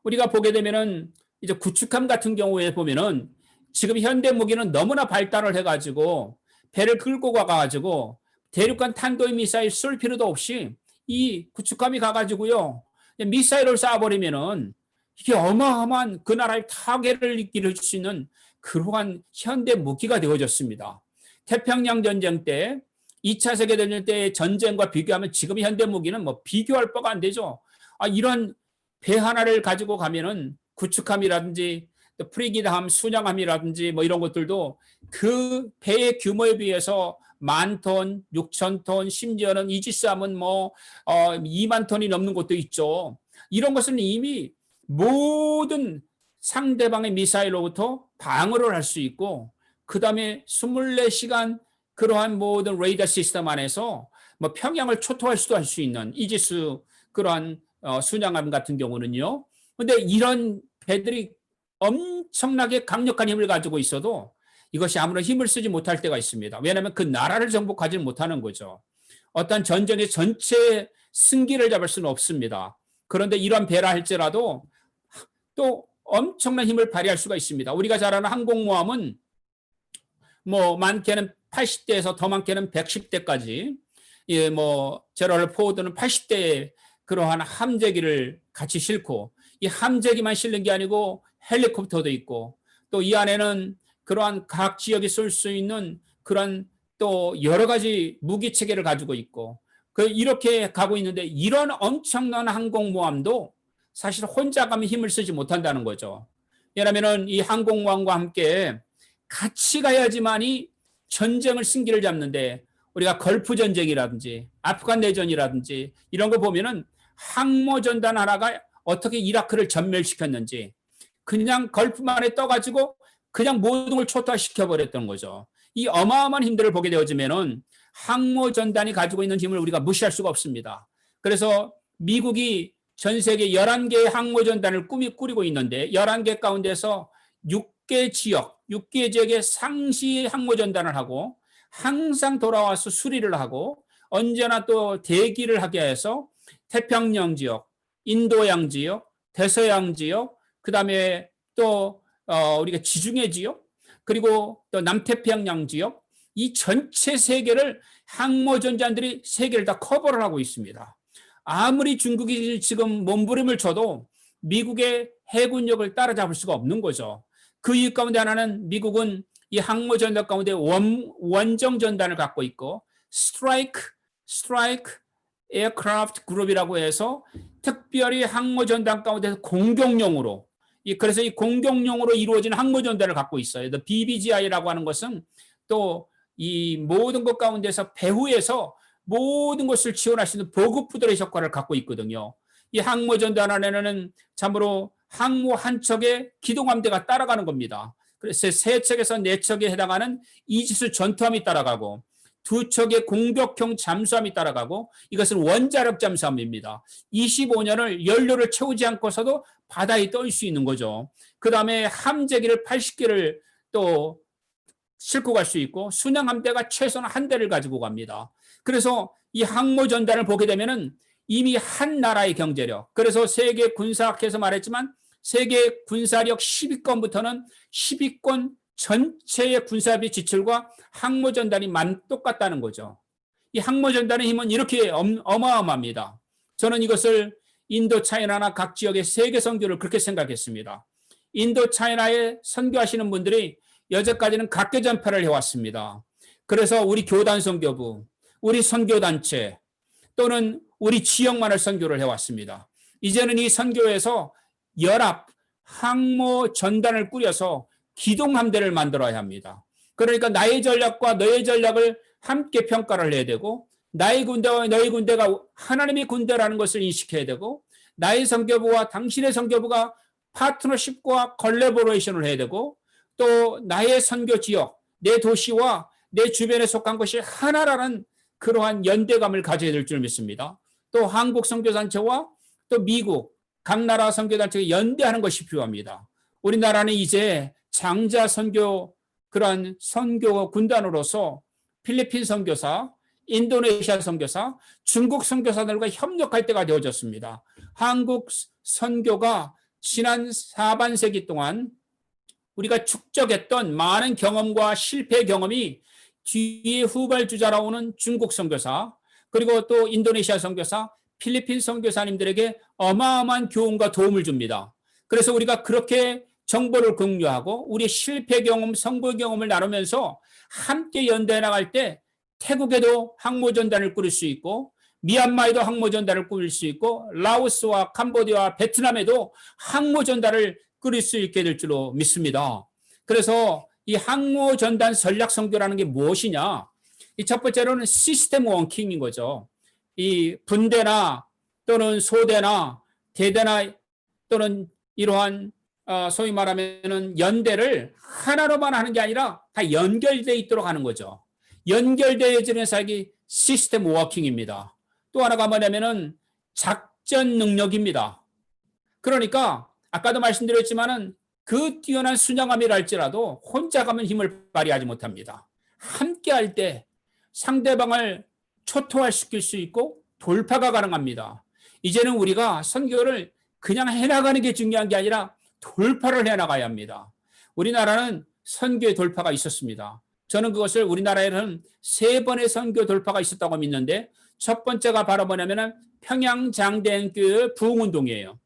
Speaker 1: 우리가 보게 되면은 이제 구축함 같은 경우에 보면은 지금 현대 무기는 너무나 발달을 해가지고 배를 끌고 가가지고 대륙간 탄도의 미사일 쏠 필요도 없이 이 구축함이 가가지고요 미사일을 쏴버리면은 이게 어마어마한 그 나라의 타격을 일으킬 수 있는 그러한 현대 무기가 되어졌습니다. 태평양 전쟁 때 2차 세계대전 때의 전쟁과 비교하면 지금 현대 무기는 비교할 바가 안 되죠. 이런 배 하나를 가지고 가면은 구축함이라든지 또 프리기드함, 순양함이라든지 뭐 이런 것들도 그 배의 규모에 비해서 10,000톤, 6,000톤, 심지어는 이지스함은 뭐 2만 톤이 넘는 것도 있죠. 이런 것은 이미 모든 상대방의 미사일로부터 방어를 할 수 있고, 그 다음에 24시간 그러한 모든 레이더 시스템 안에서 뭐 평양을 초토할 수도 할 수 있는 이지스 그러한 순양함 같은 경우는요. 근데 이런 배들이 엄청나게 강력한 힘을 가지고 있어도 이것이 아무런 힘을 쓰지 못할 때가 있습니다. 왜냐하면 그 나라를 정복하지 못하는 거죠. 어떤 전쟁의 전체 승기를 잡을 수는 없습니다. 그런데 이런 배라 할지라도 또 엄청난 힘을 발휘할 수가 있습니다. 우리가 잘 아는 항공모함은 뭐 많게는 80대에서 더 많게는 110대까지, 예, 뭐 제러럴 포워드는 80대의 그러한 함재기를 같이 싣고, 이 함재기만 실는 게 아니고 헬리콥터도 있고, 또 이 안에는 그러한 각 지역에 쏠 수 있는 그런 또 여러 가지 무기 체계를 가지고 있고, 이렇게 가고 있는데, 이런 엄청난 항공모함도 사실 혼자 가면 힘을 쓰지 못한다는 거죠. 왜냐하면 이 항공모함과 함께 같이 가야지만이 전쟁을 승기를 잡는데, 우리가 걸프 전쟁이라든지 아프간 내전이라든지 이런 거 보면은 항모전단 하나가 어떻게 이라크를 전멸시켰는지, 그냥 걸프만에 떠가지고 그냥 모든 걸 초토화시켜 버렸던 거죠. 이 어마어마한 힘들을 보게 되어지면은 항모전단이 가지고 있는 힘을 우리가 무시할 수가 없습니다. 그래서 미국이 전 세계 11개의 항모전단을 꾸리고 있는데, 11개 가운데서 6개 지역에 상시 항모전단을 하고 항상 돌아와서 수리를 하고 언제나 또 대기를 하게 해서 태평양 지역, 인도양 지역, 대서양 지역, 그 다음에 또 우리가 지중해 지역, 그리고 또 남태평양 지역, 이 전체 세계를 항모전단들이 세계를 다 커버를 하고 있습니다. 아무리 중국이 지금 몸부림을 쳐도 미국의 해군력을 따라잡을 수가 없는 거죠. 그 이유 가운데 하나는 미국은 이 항모전단 가운데 원정전단을 갖고 있고, 스트라이크 에어크래프트 그룹이라고 해서 특별히 항모전단 가운데서 공격용으로, 그래서 이 공격용으로 이루어진 항모전단을 갖고 있어요. BBGI라고 하는 것은 또 이 모든 것 가운데서 배후에서 모든 것을 지원할 수 있는 보급부들의 효과를 갖고 있거든요. 이 항모전단 안에는 참으로 항모 한 척의 기동함대가 따라가는 겁니다. 그래서 3척에서 4척에 해당하는 이지스 전투함이 따라가고, 2척의 공격형 잠수함이 따라가고, 이것은 원자력 잠수함입니다. 25년을 연료를 채우지 않고서도 바다에 떠올 수 있는 거죠. 그 다음에 함재기를 80개를 또 싣고 갈 수 있고, 순양함대가 최소한 1대를 가지고 갑니다. 그래서 이 항모전단을 보게 되면은 이미 한 나라의 경제력, 그래서 세계 군사학회에서 말했지만 세계 군사력 10위권부터는 10위권 전체의 군사비 지출과 항모전단이 똑같다는 거죠. 이 항모전단의 힘은 이렇게 어마어마합니다. 저는 이것을 인도 차이나나 각 지역의 세계 선교를 그렇게 생각했습니다. 인도 차이나에 선교하시는 분들이 여태까지는 각계 전파를 해왔습니다. 그래서 우리 교단 선교부, 우리 선교단체 또는 우리 지역만을 선교를 해왔습니다. 이제는 이 선교에서 연합 항모 전단을 꾸려서 기동함대를 만들어야 합니다. 그러니까 나의 전략과 너의 전략을 함께 평가를 해야 되고, 나의 군대와 너의 군대가 하나님의 군대라는 것을 인식해야 되고, 나의 선교부와 당신의 선교부가 파트너십과 컬래보레이션을 해야 되고, 또 나의 선교 지역, 내 도시와 내 주변에 속한 것이 하나라는 그러한 연대감을 가져야 될 줄 믿습니다. 또 한국 선교단체와 또 미국 각 나라 선교단체가 연대하는 것이 필요합니다. 우리나라는 이제 장자 선교 그러한 선교 군단으로서 필리핀 선교사, 인도네시아 선교사, 중국 선교사들과 협력할 때가 되어졌습니다. 한국 선교가 지난 하반세기 동안 우리가 축적했던 많은 경험과 실패 경험이 뒤에 후발주자로 오는 중국 선교사, 그리고 또 인도네시아 선교사, 필리핀 선교사님들에게 어마어마한 교훈과 도움을 줍니다. 그래서 우리가 그렇게 정보를 공유하고 우리의 실패 경험, 성공 경험을 나누면서 함께 연대해 나갈 때 태국에도 항모전단을 꾸릴 수 있고, 미얀마에도 항모전단을 꾸릴 수 있고, 라오스와 캄보디아와 베트남에도 항모전단을 끓일 수 있게 될 줄로 믿습니다. 그래서 이 항모 전단 전략 선교라는 게 무엇이냐? 이 첫 번째로는 시스템 워킹인 거죠. 이 분대나 또는 소대나 대대나 또는 이러한 소위 말하면은 연대를 하나로만 하는 게 아니라 다 연결되어 있도록 하는 거죠. 연결되어지는 사역이 시스템 워킹입니다. 또 하나가 뭐냐면은 작전 능력입니다. 그러니까 아까도 말씀드렸지만은 그 뛰어난 순양함이라 할지라도 혼자 가면 힘을 발휘하지 못합니다. 함께 할 때 상대방을 초토화시킬 수 있고 돌파가 가능합니다. 이제는 우리가 선교를 그냥 해나가는 게 중요한 게 아니라 돌파를 해나가야 합니다. 우리나라는 선교의 돌파가 있었습니다. 저는 그것을 우리나라에는 3번의 선교 돌파가 있었다고 믿는데 첫 번째가 바로 뭐냐면은 평양장대교회 부흥운동이에요.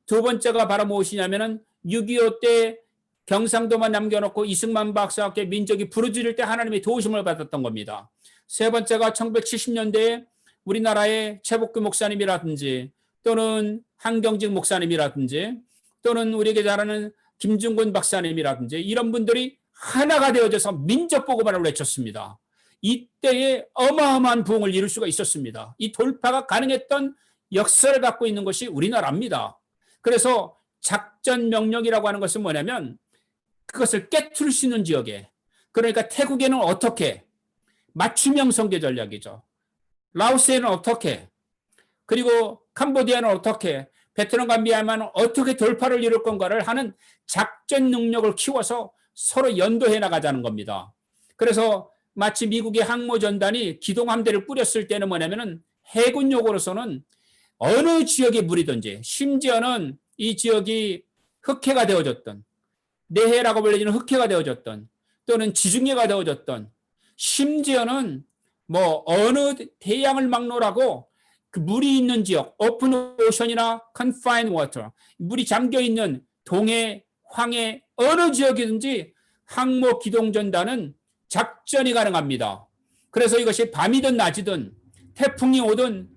Speaker 1: 두 번째가 바로 무엇이냐면은 6.25 때 경상도만 남겨놓고 이승만 박사와 함께 민족이 부르짖을 때 하나님의 도우심을 받았던 겁니다. 세 번째가 1970년대에 우리나라의 최복규 목사님이라든지 또는 한경직 목사님이라든지 또는 우리에게 잘 아는 김중근 박사님이라든지 이런 분들이 하나가 되어져서 민족보고만을 외쳤습니다. 이때에 어마어마한 부흥을 이룰 수가 있었습니다. 이 돌파가 가능했던 역사를 갖고 있는 것이 우리나라입니다. 그래서 작전 명령이라고 하는 것은 뭐냐면 그것을 깨트릴 수 있는 지역에, 그러니까 태국에는 어떻게, 맞춤형 선교 전략이죠. 라오스에는 어떻게, 그리고 캄보디아는 어떻게, 베트남과 미얀마는 어떻게 돌파를 이룰 건가를 하는 작전 능력을 키워서 서로 연도해 나가자는 겁니다. 그래서 마치 미국의 항모전단이 기동함대를 꾸렸을 때는 뭐냐면은 해군 용어로서는 어느 지역의 물이든지 심지어는 이 지역이 흑해가 되어졌던, 내해라고 불리는 흑해가 되어졌던 또는 지중해가 되어졌던, 심지어는 뭐 어느 대양을 막론하고 그 물이 있는 지역, 오픈 오션이나 컨파인 워터, 물이 잠겨 있는 동해, 황해 어느 지역이든지 항모 기동전단은 작전이 가능합니다. 그래서 이것이 밤이든 낮이든 태풍이 오든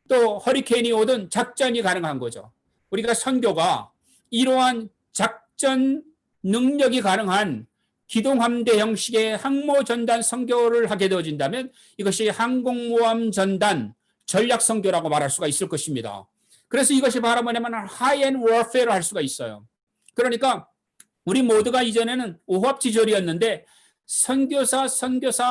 Speaker 1: 또 허리케인이 오든 작전이 가능한 거죠. 우리가 선교가 이러한 작전 능력이 가능한 기동함대 형식의 항모전단 선교를 하게 되어진다면 이것이 항공모함 전단 전략 선교라고 말할 수가 있을 것입니다. 그래서 이것이 바로 뭐냐면 하이엔드 워페어를 할 수가 있어요. 그러니까 우리 모두가 이전에는 오합지졸이었는데 선교사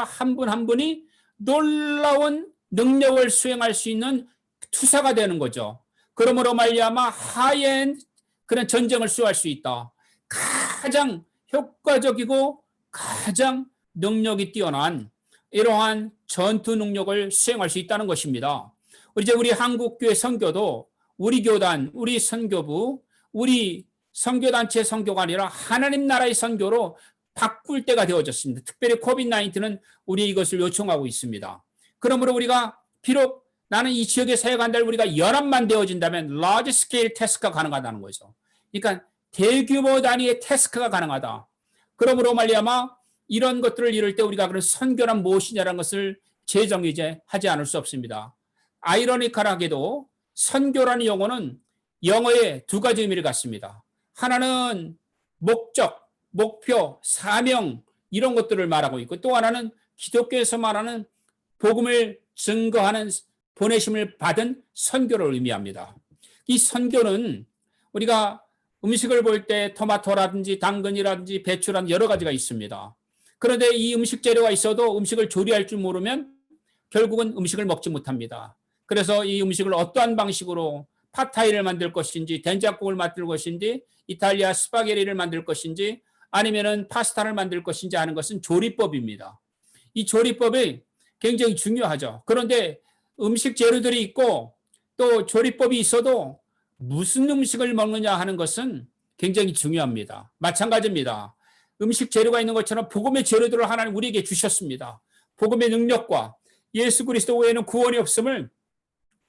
Speaker 1: 한 분 한 분이 놀라운 능력을 수행할 수 있는 투사가 되는 거죠. 그러므로 말미암아 하이엔드 그런 전쟁을 수행할 수 있다. 가장 효과적이고 가장 능력이 뛰어난 이러한 전투 능력을 수행할 수 있다는 것입니다. 이제 우리 한국교회 선교도 우리 교단, 우리 선교부, 우리 선교단체 선교가 아니라 하나님 나라의 선교로 바꿀 때가 되어졌습니다. 특별히 코비드-19는 우리 이것을 요청하고 있습니다. 그러므로 우리가 비록 나는 이 지역에 사역한다면 우리가 연합만 되어진다면 large scale 태스크가 가능하다는 거죠. 그러니까 대규모 단위의 태스크가 가능하다. 그러므로 말미암아 이런 것들을 이룰 때 우리가 그런 선교란 무엇이냐라는 것을 재정의하지 않을 수 없습니다. 아이러니컬하게도 선교라는 용어는 영어에 두 가지 의미를 갖습니다. 하나는 목적, 목표, 사명 이런 것들을 말하고 있고 또 하나는 기독교에서 말하는 복음을 증거하는 보내심을 받은 선교를 의미합니다. 이 선교는 우리가 음식을 볼 때 토마토라든지 당근이라든지 배추라든지 여러 가지가 있습니다. 그런데 이 음식 재료가 있어도 음식을 조리할 줄 모르면 결국은 음식을 먹지 못합니다. 그래서 이 음식을 어떠한 방식으로 팟타이를 만들 것인지 된장국을 만들 것인지 이탈리아 스파게티를 만들 것인지 아니면은 파스타를 만들 것인지 하는 것은 조리법입니다. 이 조리법이 굉장히 중요하죠. 그런데 음식 재료들이 있고 또 조리법이 있어도 무슨 음식을 먹느냐 하는 것은 굉장히 중요합니다. 마찬가지입니다. 음식 재료가 있는 것처럼 복음의 재료들을 하나님 우리에게 주셨습니다. 복음의 능력과 예수 그리스도 외에는 구원이 없음을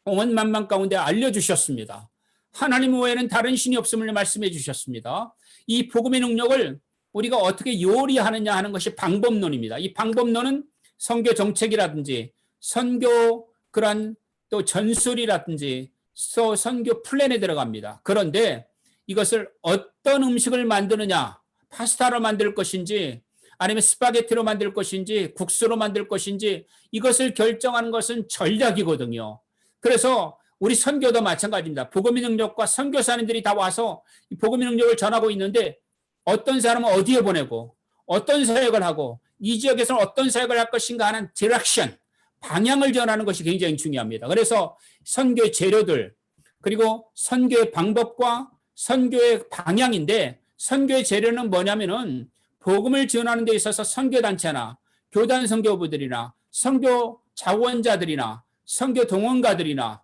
Speaker 1: 온 만방 가운데 알려주셨습니다. 하나님 외에는 다른 신이 없음을 말씀해 주셨습니다. 이 복음의 능력을 우리가 어떻게 요리하느냐 하는 것이 방법론입니다. 이 방법론은 선교 정책이라든지 선교 그런 또 전술이라든지 선교 플랜에 들어갑니다. 그런데 이것을 어떤 음식을 만드느냐, 파스타로 만들 것인지 아니면 스파게티로 만들 것인지 국수로 만들 것인지 이것을 결정하는 것은 전략이거든요. 그래서 우리 선교도 마찬가지입니다. 복음의 능력과 선교사님들이 다 와서 복음의 능력을 전하고 있는데 어떤 사람은 어디에 보내고 어떤 사역을 하고 이 지역에서는 어떤 사역을 할 것인가 하는 디렉션, 방향을 전하는 것이 굉장히 중요합니다. 그래서 선교의 재료들 그리고 선교의 방법과 선교의 방향인데 선교의 재료는 뭐냐면은 복음을 전하는 데 있어서 선교단체나 교단 선교부들이나 선교 자원자들이나 선교 동원가들이나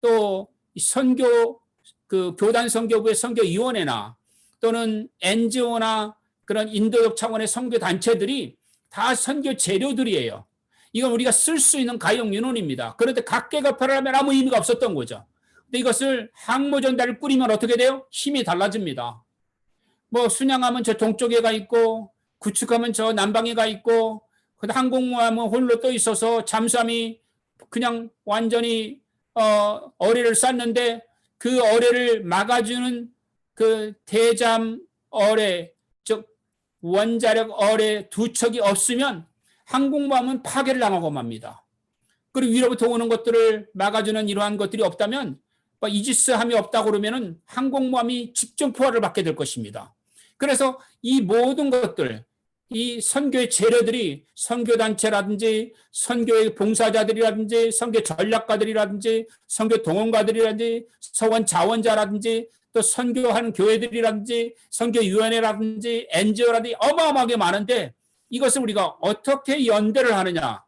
Speaker 1: 또 선교 그 교단 선교부의 선교위원회나 또는 NGO나 그런 인도적 차원의 선교 단체들이 다 선교 재료들이에요. 이건 우리가 쓸 수 있는 가용 윤원입니다. 그런데 각계각파를 하면 아무 의미가 없었던 거죠. 근데 이것을 항모 전달을 꾸리면 어떻게 돼요? 힘이 달라집니다. 뭐 순양하면 저 동쪽에가 있고 구축하면 저 남방에가 있고 항공모함은 홀로 떠 있어서 잠수함이 그냥 완전히 어뢰를 쐈는데 그 어뢰를 막아주는 그 대잠 어뢰 즉 원자력 어뢰 두 척이 없으면 항공모함은 파괴를 당하고 맙니다. 그리고 위로부터 오는 것들을 막아주는 이러한 것들이 없다면 이지스함이 없다고 그러면은 항공모함이 집중 포화를 받게 될 것입니다. 그래서 이 모든 것들, 이 선교의 재료들이 선교단체라든지 선교의 봉사자들이라든지 선교 전략가들이라든지 선교 동원가들이라든지 서원 자원자라든지 또 선교하는 교회들이라든지 선교위원회라든지 NGO라든지 어마어마하게 많은데 이것을 우리가 어떻게 연대를 하느냐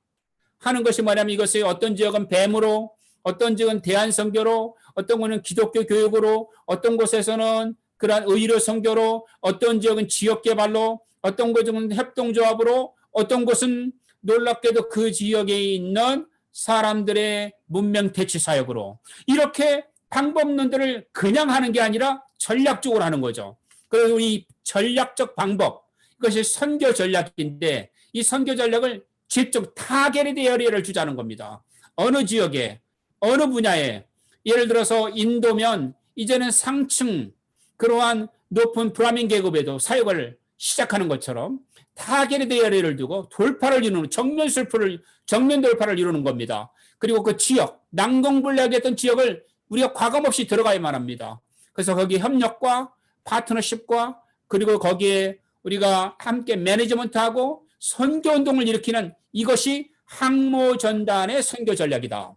Speaker 1: 하는 것이 뭐냐면 이것이 어떤 지역은 뱀으로 어떤 지역은 대한선교로 어떤 곳은 기독교 교육으로 어떤 곳에서는 그러한 의료 선교로 어떤 지역은 지역개발로 어떤 곳은 협동조합으로 어떤 곳은 놀랍게도 그 지역에 있는 사람들의 문명 대치 사역으로 이렇게 방법론들을 그냥 하는 게 아니라 전략적으로 하는 거죠. 그래서 이 전략적 방법 이것이 선교 전략인데 이 선교 전략을 직접 타겟에 열의를 주자는 겁니다. 어느 지역에 어느 분야에 예를 들어서 인도면 이제는 상층 그러한 높은 브라민 계급에도 사역을 시작하는 것처럼 타겟에 열의를 두고 돌파를 이루는 정면 돌파를 이루는 겁니다. 그리고 그 지역 난공불락했던 지역을 우리가 과감없이 들어가야만 합니다. 그래서 거기 협력과 파트너십과 그리고 거기에 우리가 함께 매니지먼트하고 선교운동을 일으키는 이것이 항모전단의 선교 전략이다.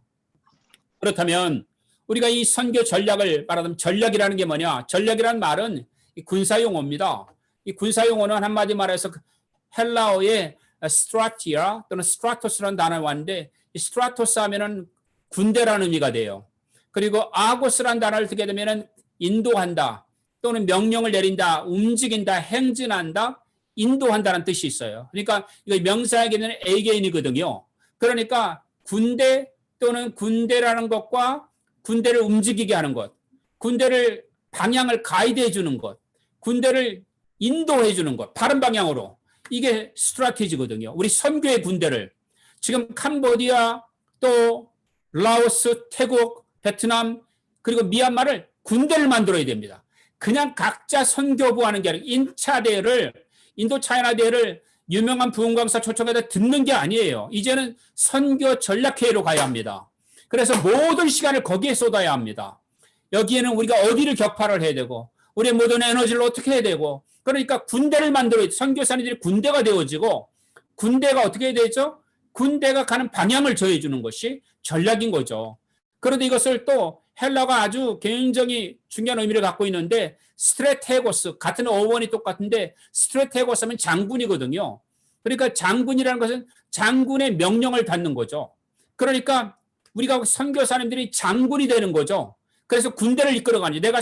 Speaker 1: 그렇다면 우리가 이 선교 전략을 말하면 전략이라는 게 뭐냐? 전략이라는 말은 군사용어입니다. 이 군사용어는 한마디 말해서 헬라어의 스트라티아 또는 스트라토스라는 단어가 왔는데 이 스트라토스 하면은 군대라는 의미가 돼요. 그리고 아고스라는 단어를 쓰게 되면은 인도한다 또는 명령을 내린다, 움직인다, 행진한다, 인도한다는 뜻이 있어요. 그러니까 이거 명사에게는 에게인이거든요. 그러니까 군대 또는 군대라는 것과 군대를 움직이게 하는 것, 군대를 방향을 가이드해 주는 것, 군대를 인도해 주는 것, 바른 방향으로. 이게 스트라테지거든요. 우리 선교의 군대를 지금 캄보디아 또 라오스, 태국, 베트남 그리고 미얀마를 군대를 만들어야 됩니다. 그냥 각자 선교부 하는 게 아니라 인차대를 인도 차이나 대를 유명한 부흥 강사 초청해서 듣는 게 아니에요. 이제는 선교 전략회의로 가야 합니다. 그래서 모든 시간을 거기에 쏟아야 합니다. 여기에는 우리가 어디를 격파를 해야 되고 우리의 모든 에너지를 어떻게 해야 되고 그러니까 군대를 만들어야 돼. 선교사님들이 군대가 되어지고 군대가 어떻게 해야 되죠? 군대가 가는 방향을 정해주는 것이 전략인 거죠. 그런데 이것을 또 헬라가 아주 굉장히 중요한 의미를 갖고 있는데 스트레테고스 같은 어원이 똑같은데 스트레테고스 하면 장군이거든요. 그러니까 장군이라는 것은 장군의 명령을 받는 거죠. 그러니까 우리가 선교사님들이 장군이 되는 거죠. 그래서 군대를 이끌어가니 내가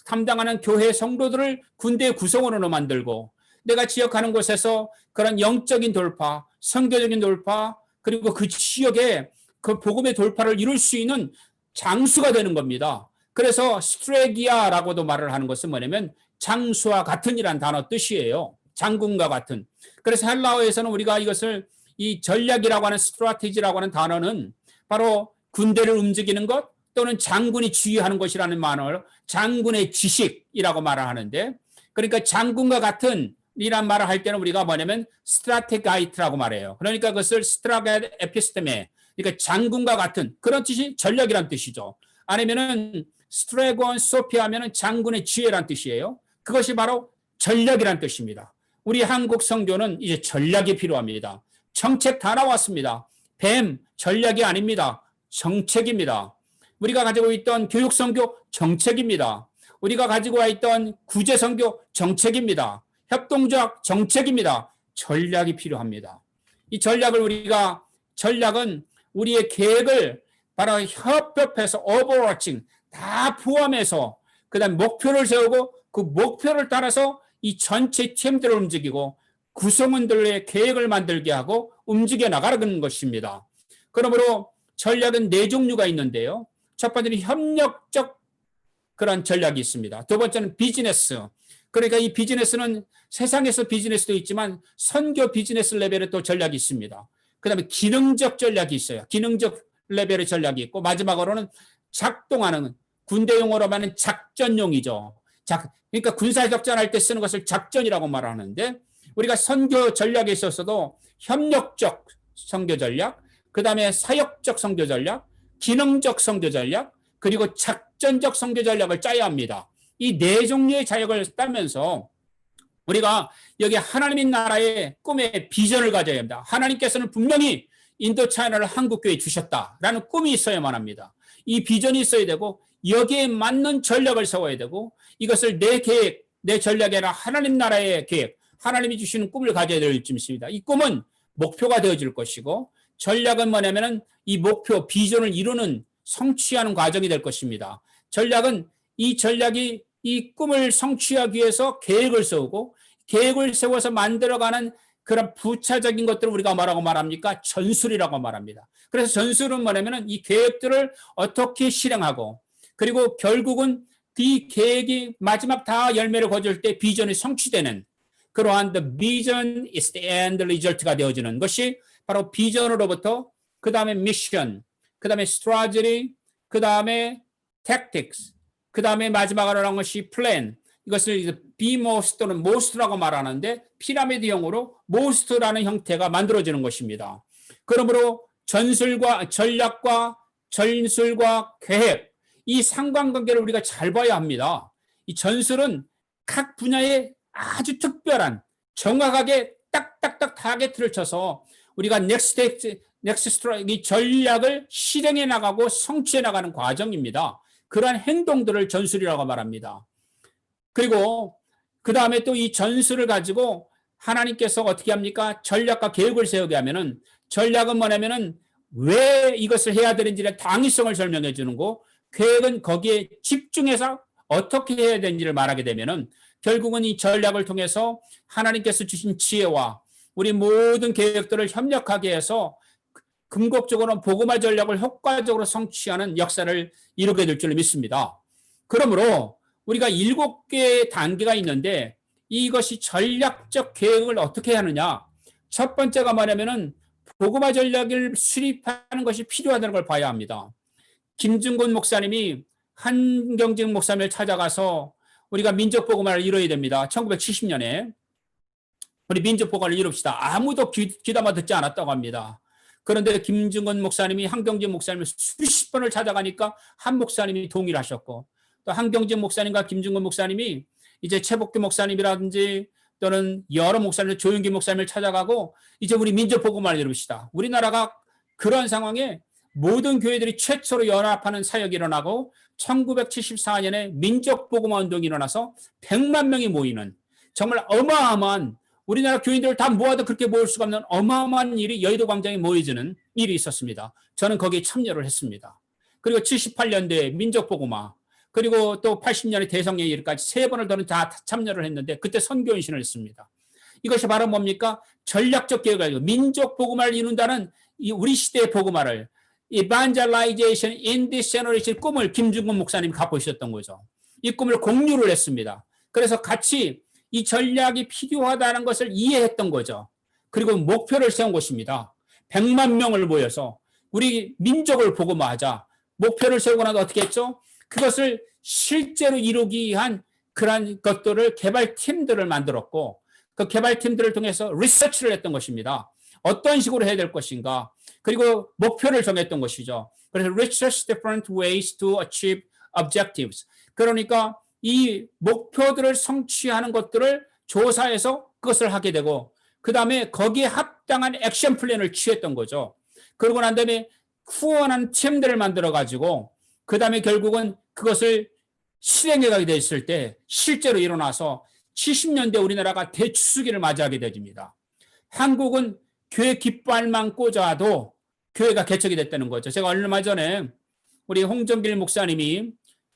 Speaker 1: 감당하는 교회 성도들을 군대의 구성원으로 만들고 내가 지역하는 곳에서 그런 영적인 돌파, 선교적인 돌파 그리고 그 지역에 그 복음의 돌파를 이룰 수 있는 장수가 되는 겁니다. 그래서 스트레기아라고도 말을 하는 것은 뭐냐면 장수와 같은이란 단어 뜻이에요. 장군과 같은. 그래서 헬라어에서는 우리가 이것을 이 전략이라고 하는 스트라테지라고 하는 단어는 바로 군대를 움직이는 것 또는 장군이 지휘하는 것이라는 말을 장군의 지식이라고 말을 하는데, 그러니까 장군과 같은 이란 말을 할 때는 우리가 뭐냐면 스트라테가이트라고 말해요. 그러니까 그것을 스트라게 에피스테메, 그러니까 장군과 같은 그런 뜻이 전략이란 뜻이죠. 아니면은 스트레곤 소피아 하면은 장군의 지혜란 뜻이에요. 그것이 바로 전략이란 뜻입니다. 우리 한국 성교는 이제 전략이 필요합니다. 정책 다 나왔습니다. 뱀 전략이 아닙니다. 정책입니다. 우리가 가지고 있던 교육 선교 정책입니다. 우리가 가지고 있던 구제 선교 정책입니다. 협동조합 정책입니다. 전략이 필요합니다. 이 전략은 우리의 계획을 바로 협업해서 오버워칭 다 포함해서 그다음 목표를 세우고 그 목표를 따라서 이 전체 팀들을 움직이고 구성원들의 계획을 만들게 하고 움직여 나가는 것입니다. 그러므로 전략은 네 종류가 있는데요. 첫 번째는 협력적 그런 전략이 있습니다. 두 번째는 비즈니스. 그러니까 이 비즈니스는 세상에서 비즈니스도 있지만 선교 비즈니스 레벨의 또 전략이 있습니다. 그다음에 기능적 전략이 있어요. 기능적 레벨의 전략이 있고 마지막으로는 작동하는 군대 용어로 말하는 작전용이죠. 그러니까 군사작전할 때 쓰는 것을 작전이라고 말하는데 우리가 선교 전략에 있어서도 협력적 선교 전략, 그다음에 사역적 선교 전략, 기능적 선교 전략, 그리고 작전적 선교 전략을 짜야 합니다. 이 네 종류의 자격을 따면서 우리가 여기 하나님의 나라의 꿈의 비전을 가져야 합니다. 하나님께서는 분명히 인도차이나를 한국교회에 주셨다라는 꿈이 있어야만 합니다. 이 비전이 있어야 되고 여기에 맞는 전략을 세워야 되고 이것을 내 계획, 내 전략이 아니라 하나님 나라의 계획, 하나님이 주시는 꿈을 가져야 될 점입니다. 이 꿈은 목표가 되어질 것이고 전략은 뭐냐면은 이 목표, 비전을 이루는 성취하는 과정이 될 것입니다. 전략이 이 꿈을 성취하기 위해서 계획을 세우고 계획을 세워서 만들어가는 그런 부차적인 것들을 우리가 뭐라고 말합니까? 전술이라고 말합니다. 그래서 전술은 뭐냐면은 이 계획들을 어떻게 실행하고 그리고 결국은 이 계획이 마지막 다 열매를 거둘 때 비전이 성취되는 그러한 the vision is the end result가 되어지는 것이 바로 비전으로부터 그 다음에 미션, 그 다음에 strategy, 그 다음에 tactics, 그 다음에 마지막으로 하는 것이 plan. 이것을 be most 또는 most라고 말하는데 피라미드형으로 most라는 형태가 만들어지는 것입니다. 그러므로 전술과 전략과 전술과 계획 이 상관관계를 우리가 잘 봐야 합니다. 이 전술은 각 분야에 아주 특별한 정확하게 딱딱딱 타겟을 쳐서 우리가 이 전략을 실행해 나가고 성취해 나가는 과정입니다. 그러한 행동들을 전술이라고 말합니다. 그리고 그 다음에 또 이 전술을 가지고 하나님께서 어떻게 합니까? 전략과 계획을 세우게 하면은 전략은 뭐냐면은 왜 이것을 해야 되는지의 당위성을 설명해 주는 거, 계획은 거기에 집중해서 어떻게 해야 되는지를 말하게 되면은 결국은 이 전략을 통해서 하나님께서 주신 지혜와 우리 모든 계획들을 협력하게 해서 궁극적으로 복음화 전략을 효과적으로 성취하는 역사를 이루게 될 줄 믿습니다. 그러므로 우리가 7개의 단계가 있는데 이것이 전략적 계획을 어떻게 하느냐. 첫 번째가 뭐냐면은 복음화 전략을 수립하는 것이 필요하다는 걸 봐야 합니다. 김중곤 목사님이 한경직 목사님을 찾아가서 우리가 민족복음화를 이뤄야 됩니다. 1970년에 우리 민족복음화를 이룹시다. 아무도 귀담아 듣지 않았다고 합니다. 그런데 김중건 목사님이 한경직 목사님을 수십 번을 찾아가니까 한 목사님이 동의를 하셨고 또 한경직 목사님과 김중건 목사님이 이제 최복규 목사님이라든지 또는 여러 목사님, 조윤기 목사님을 찾아가고 이제 우리 민족복음화를 이룹시다. 우리나라가 그런 상황에 모든 교회들이 최초로 연합하는 사역이 일어나고 1974년에 민족복음화 운동이 일어나서 100만 명이 모이는 정말 어마어마한 우리나라 교인들을 다 모아도 그렇게 모을 수가 없는 어마어마한 일이 여의도 광장에 모여지는 일이 있었습니다. 저는 거기에 참여를 했습니다. 그리고 78년도에 민족복음화 그리고 또 80년에 대성예일까지 3번을 더는 다 참여를 했는데 그때 선교연신을 했습니다. 이것이 바로 뭡니까? 전략적 계획을 가지고 민족복음화를 이룬다는 이 우리 시대의 복음화를 Evangelization in this generation 꿈을 김중근 목사님이 갖고 있었던 거죠. 이 꿈을 공유를 했습니다. 그래서 같이 이 전략이 필요하다는 것을 이해했던 거죠. 그리고 목표를 세운 것입니다. 100만 명을 모여서 우리 민족을 복음화하자. 목표를 세우고 나서 어떻게 했죠? 그것을 실제로 이루기 위한 그러한 것들을 개발팀들을 만들었고 그 개발팀들을 통해서 리서치를 했던 것입니다. 어떤 식으로 해야 될 것인가. 그리고 목표를 정했던 것이죠. 그래서 research different ways to achieve objectives. 그러니까 이 목표들을 성취하는 것들을 조사해서 그것을 하게 되고 그 다음에 거기에 합당한 액션 플랜을 취했던 거죠. 그러고 난 다음에 후원한 팀들을 만들어 가지고 그 다음에 결국은 그것을 실행해 가게 됐을 때 실제로 일어나서 70년대 우리나라가 대추수기를 맞이하게 됩니다. 한국은 교회 깃발만 꽂아도 교회가 개척이 됐다는 거죠. 제가 얼마 전에 우리 홍정길 목사님이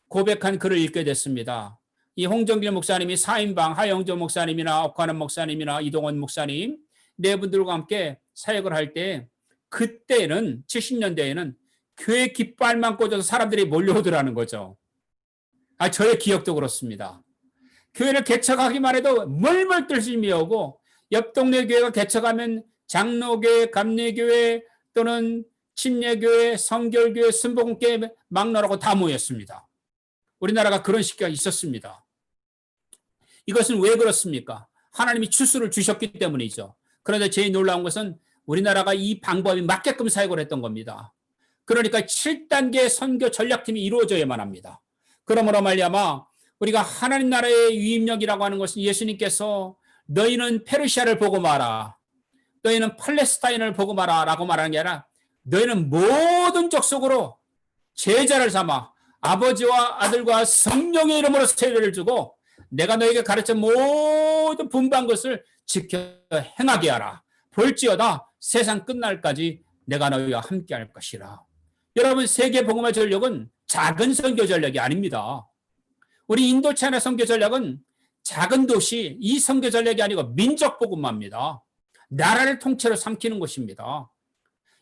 Speaker 1: 고백한 글을 읽게 됐습니다. 이 홍정길 목사님이 4인방 하영조 목사님이나 옥환원 목사님이나 이동원 목사님 네 분들과 함께 사역을 할 때 그때는 70년대에는 교회 깃발만 꽂아서 사람들이 몰려오더라는 거죠. 저의 기억도 그렇습니다. 교회를 개척하기만 해도 멀멀 떨심이 오고 옆 동네 교회가 개척하면 장로교회, 감리교회 또는 침례교회, 성결교회, 순복음교회 막론하고 다 모였습니다. 우리나라가 그런 시기가 있었습니다. 이것은 왜 그렇습니까? 하나님이 추수를 주셨기 때문이죠. 그런데 제일 놀라운 것은 우리나라가 이 방법이 맞게끔 사역을 했던 겁니다. 그러니까 7단계 선교 전략팀이 이루어져야만 합니다. 그러므로 말미암아 우리가 하나님 나라의 유입력이라고 하는 것은 예수님께서 너희는 페르시아를 보고 마라. 너희는 팔레스타인을 보고 마라 라고 말하는 게 아니라 너희는 모든 족속으로 제자를 삼아 아버지와 아들과 성령의 이름으로 세례를 주고 내가 너에게 가르쳐 모든 분부한 것을 지켜 행하게 하라. 볼지어다 세상 끝날까지 내가 너희와 함께할 것이라. 여러분 세계 복음화 전략은 작은 선교 전략이 아닙니다. 우리 인도 차이나 선교 전략은 작은 도시 이 선교 전략이 아니고 민족 복음화입니다. 나라를 통째로 삼키는 것입니다.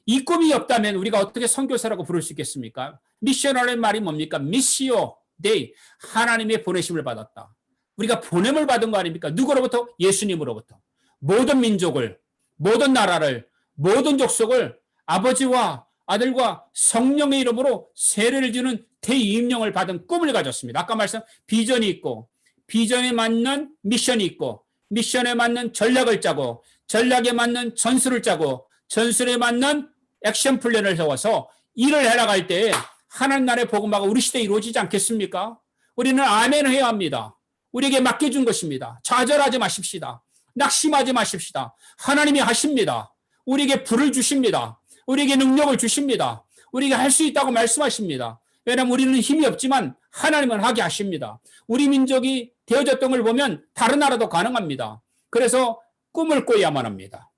Speaker 1: 이 꿈이 없다면 우리가 어떻게 선교사라고 부를 수 있겠습니까? 미셔널의 말이 뭡니까? 미시오 데이 하나님의 보내심을 받았다. 우리가 보냄을 받은 거 아닙니까? 누구로부터? 예수님으로부터. 모든 민족을, 모든 나라를, 모든 족속을 아버지와 아들과 성령의 이름으로 세례를 주는 대임령을 받은 꿈을 가졌습니다. 아까 말씀 비전이 있고 비전에 맞는 미션이 있고 미션에 맞는 전략을 짜고 전략에 맞는 전술을 짜고 전술에 맞는 액션 플랜을 세워서 일을 해나갈 때 하나님 나라의 복음화가 우리 시대에 이루어지지 않겠습니까? 우리는 아멘 해야 합니다. 우리에게 맡겨준 것입니다. 좌절하지 마십시다. 낙심하지 마십시다. 하나님이 하십니다. 우리에게 불을 주십니다. 우리에게 능력을 주십니다. 우리에게 할 수 있다고 말씀하십니다. 왜냐하면 우리는 힘이 없지만 하나님은 하게 하십니다. 우리 민족이 되어졌던 걸 보면 다른 나라도 가능합니다. 그래서 꿈을 꿔야만 합니다.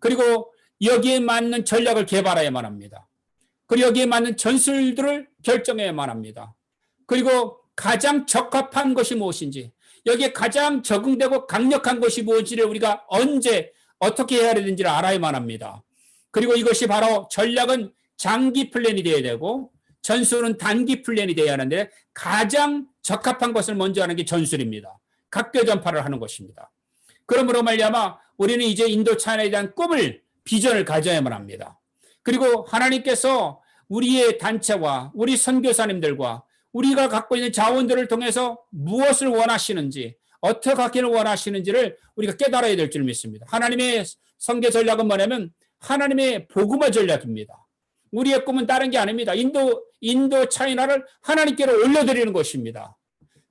Speaker 1: 그리고 여기에 맞는 전략을 개발해야만 합니다. 그리고 여기에 맞는 전술들을 결정해야만 합니다. 그리고 가장 적합한 것이 무엇인지 여기에 가장 적응되고 강력한 것이 무엇인지를 우리가 언제 어떻게 해야 되는지를 알아야만 합니다. 그리고 이것이 바로 전략은 장기 플랜이 되어야 되고 전술은 단기 플랜이 되어야 하는데 가장 적합한 것을 먼저 하는 게 전술입니다. 각교 전파를 하는 것입니다. 그러므로 말미암아 우리는 이제 인도 차이나에 대한 꿈을 비전을 가져야만 합니다. 그리고 하나님께서 우리의 단체와 우리 선교사님들과 우리가 갖고 있는 자원들을 통해서 무엇을 원하시는지 어떻게 하기를 원하시는지를 우리가 깨달아야 될 줄 믿습니다. 하나님의 선교 전략은 뭐냐면 하나님의 복음화 전략입니다. 우리의 꿈은 다른 게 아닙니다. 인도 차이나를 하나님께로 올려드리는 것입니다.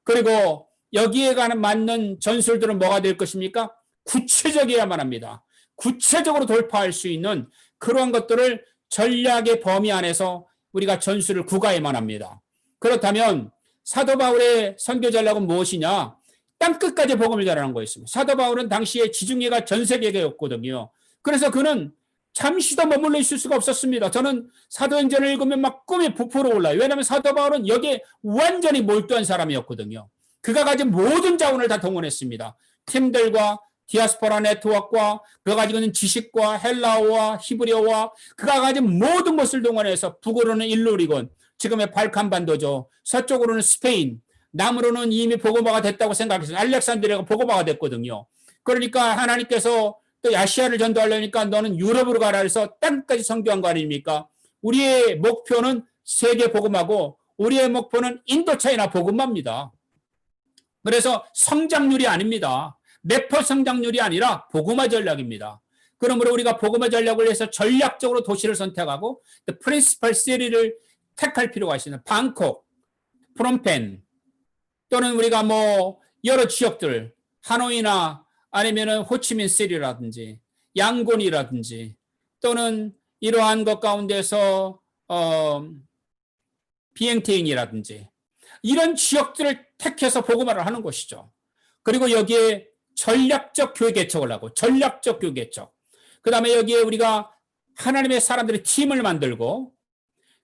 Speaker 1: 그리고 여기에 가는 맞는 전술들은 뭐가 될 것입니까? 구체적이어야만 합니다. 구체적으로 돌파할 수 있는 그러한 것들을 전략의 범위 안에서 우리가 전술을 구가해야만 합니다. 그렇다면 사도 바울의 선교 전략은 무엇이냐? 땅끝까지 복음을 전하는 거였습니다. 사도 바울은 당시에 지중해가 전 세계였거든요. 그래서 그는 잠시도 머물러 있을 수가 없었습니다. 저는 사도행전을 읽으면 막 꿈이 부풀어 올라요. 왜냐하면 사도 바울은 여기에 완전히 몰두한 사람이었거든요. 그가 가진 모든 자원을 다 동원했습니다. 팀들과 디아스포라 네트워크와 그가 가지고 있는 지식과 헬라어와 히브리어와 그가 가진 모든 것을 동원해서 북으로는 일루리곤, 지금의 발칸반도죠. 서쪽으로는 스페인, 남으로는 이미 복음화가 됐다고 생각했어요. 알렉산드리아가 복음화가 됐거든요. 그러니까 하나님께서 또 아시아를 전도하려니까 너는 유럽으로 가라 해서 땅까지 선교한 거 아닙니까? 우리의 목표는 세계 복음하고 우리의 목표는 인도차이나 복음화입니다. 그래서 성장률이 아닙니다. 매퍼 성장률이 아니라 복음화 전략입니다. 그러므로 우리가 복음화 전략을 위해서 전략적으로 도시를 선택하고 프린시펄 시티를 택할 필요가 있습니다. 방콕, 프놈펜 또는 우리가 뭐 여러 지역들 하노이나 아니면은 호치민 시리라든지 양곤이라든지 또는 이러한 것 가운데서 비행태인이라든지 이런 지역들을 택해서 복음화를 하는 것이죠. 그리고 여기에 전략적 교회 개척을 하고 전략적 교회 개척. 그 다음에 여기에 우리가 하나님의 사람들이 팀을 만들고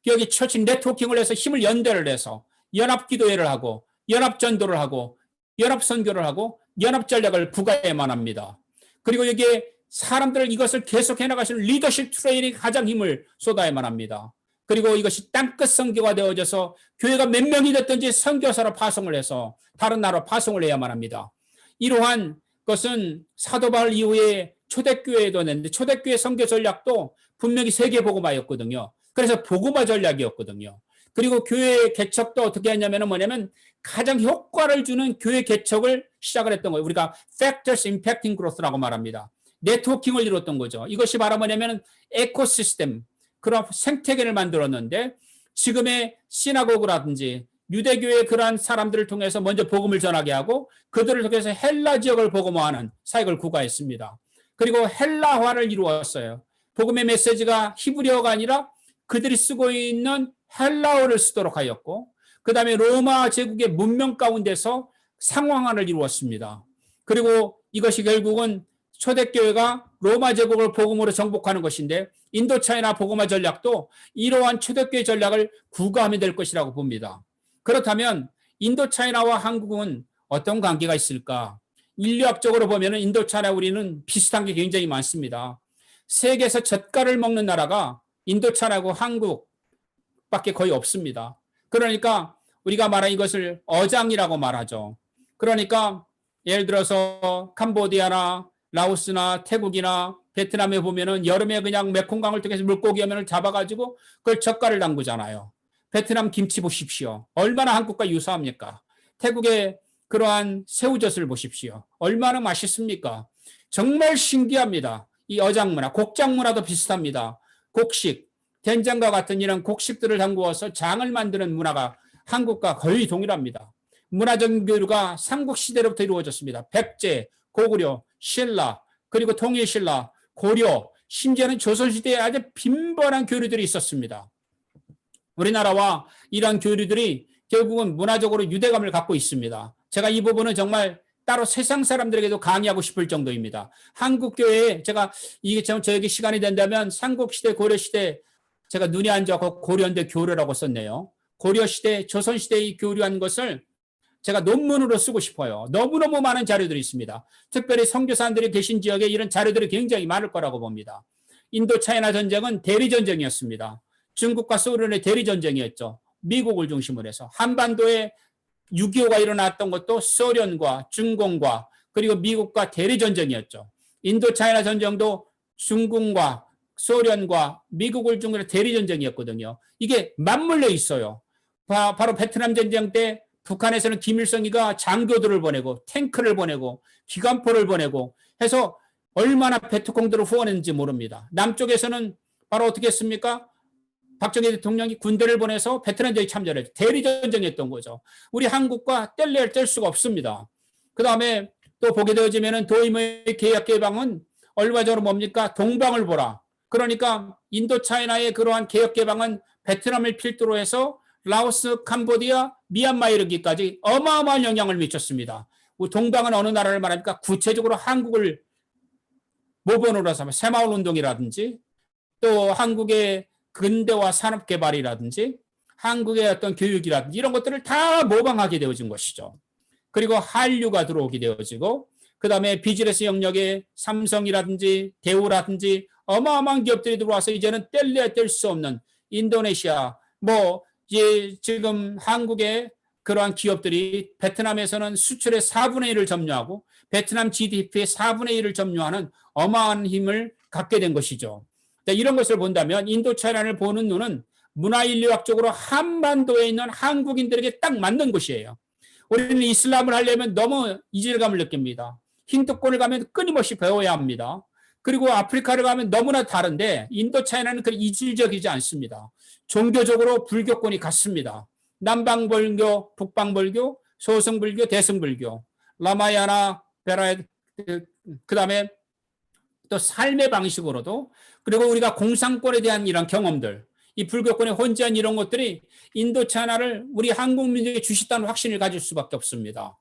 Speaker 1: 여기 처치 네트워킹을 해서 힘을 연대를 해서 연합기도회를 하고 연합전도를 하고 연합선교를 하고 연합전략을 부과해야만 합니다. 그리고 여기에 사람들 이것을 계속해 나가시는 리더십 트레이닝에 가장 힘을 쏟아야만 합니다. 그리고 이것이 땅끝 선교가 되어져서 교회가 몇 명이 됐든지 선교사로 파송을 해서 다른 나라로 파송을 해야만 합니다. 이러한 것은 사도 바울 이후에 초대교회에도 냈는데 초대교회 선교 전략도 분명히 세계복음화였거든요. 그래서 복음화 전략이었거든요. 그리고 교회 개척도 어떻게 했냐면 뭐냐면 가장 효과를 주는 교회 개척을 시작을 했던 거예요. 우리가 Factors Impacting Growth라고 말합니다. 네트워킹을 이뤘던 거죠. 이것이 바로 뭐냐면 에코시스템, 그런 생태계를 만들었는데 지금의 시나고그라든지 유대교의 그러한 사람들을 통해서 먼저 복음을 전하게 하고 그들을 통해서 헬라 지역을 복음화하는 사역을 구가했습니다. 그리고 헬라화를 이루었어요. 복음의 메시지가 히브리어가 아니라 그들이 쓰고 있는 헬라어를 쓰도록 하였고 그 다음에 로마 제국의 문명 가운데서 상황화를 이루었습니다. 그리고 이것이 결국은 초대교회가 로마 제국을 복음으로 정복하는 것인데 인도차이나 복음화 전략도 이러한 초대교회 전략을 구가하면 될 것이라고 봅니다. 그렇다면 인도차이나와 한국은 어떤 관계가 있을까? 인류학적으로 보면 인도차이나 우리는 비슷한 게 굉장히 많습니다. 세계에서 젓갈을 먹는 나라가 인도차이나하고 한국밖에 거의 없습니다. 그러니까 우리가 말한 이것을 어장이라고 말하죠. 그러니까 예를 들어서 캄보디아나 라오스나 태국이나 베트남에 보면은 여름에 그냥 메콩강을 통해서 물고기 오면을 잡아가지고 그걸 젓갈을 담그잖아요. 베트남 김치 보십시오. 얼마나 한국과 유사합니까? 태국의 그러한 새우젓을 보십시오. 얼마나 맛있습니까? 정말 신기합니다. 이 어장 문화, 곡장 문화도 비슷합니다. 곡식, 된장과 같은 이런 곡식들을 담그어서 장을 만드는 문화가 한국과 거의 동일합니다. 문화적 교류가 삼국시대로부터 이루어졌습니다. 백제, 고구려, 신라, 그리고 통일신라, 고려, 심지어는 조선시대에 아주 빈번한 교류들이 있었습니다. 우리나라와 이러한 교류들이 결국은 문화적으로 유대감을 갖고 있습니다. 제가 이 부분은 정말 따로 세상 사람들에게도 강의하고 싶을 정도입니다. 한국교회에 제가 이게 저에게 시간이 된다면 삼국시대, 고려시대 제가 눈이 안 좋고 고려인데 교류라고 썼네요. 고려시대, 조선시대의 교류한 것을 제가 논문으로 쓰고 싶어요. 너무너무 많은 자료들이 있습니다. 특별히 선교사님들이 계신 지역에 이런 자료들이 굉장히 많을 거라고 봅니다. 인도 차이나 전쟁은 대리전쟁이었습니다. 중국과 소련의 대리전쟁이었죠. 미국을 중심으로 해서. 한반도에 6.25가 일어났던 것도 소련과 중공과 그리고 미국과 대리전쟁이었죠. 인도 차이나 전쟁도 중국과 소련과 미국을 중심으로 대리전쟁이었거든요. 이게 맞물려 있어요. 바로 베트남 전쟁 때 북한에서는 김일성이가 장교들을 보내고 탱크를 보내고 기관포를 보내고 해서 얼마나 베트콩들을 후원했는지 모릅니다. 남쪽에서는 바로 어떻게 했습니까? 박정희 대통령이 군대를 보내서 베트남전에 참전했죠. 대리전쟁이었던 거죠. 우리 한국과 뗄래야 뗄 수가 없습니다. 그 다음에 또 보게 되어지면 도임의 계약 개방은 얼마 전으로 뭡니까? 동방을 보라. 그러니까 인도 차이나의 그러한 개혁 개방은 베트남을 필두로 해서 라오스, 캄보디아, 미얀마에 이르기까지 어마어마한 영향을 미쳤습니다. 동방은 어느 나라를 말합니까? 구체적으로 한국을 모범으로 삼아 새마을 운동이라든지 또 한국의 근대화 산업개발이라든지 한국의 어떤 교육이라든지 이런 것들을 다 모방하게 되어진 것이죠. 그리고 한류가 들어오게 되어지고 그 다음에 비즈니스 영역에 삼성이라든지 대우라든지 어마어마한 기업들이 들어와서 이제는 뗄래야 뗄 수 없는 인도네시아 이제 지금 한국의 그러한 기업들이 베트남에서는 수출의 4분의 1을 점유하고 베트남 GDP의 4분의 1을 점유하는 어마어마한 힘을 갖게 된 것이죠. 이런 것을 본다면 인도 차이나를 보는 눈은 문화인류학적으로 한반도에 있는 한국인들에게 딱 맞는 곳이에요. 우리는 이슬람을 하려면 너무 이질감을 느낍니다. 힌두권을 가면 끊임없이 배워야 합니다. 그리고 아프리카를 가면 너무나 다른데 인도 차이나는 그 이질적이지 않습니다. 종교적으로 불교권이 같습니다. 남방불교, 북방불교, 소승불교, 대승불교, 라마야나, 베라, 그 다음에 또 삶의 방식으로도, 그리고 우리가 공산권에 대한 이런 경험들, 이 불교권의 혼재한 이런 것들이 인도차이나를 우리 한국 민족에 주셨다는 확신을 가질 수밖에 없습니다.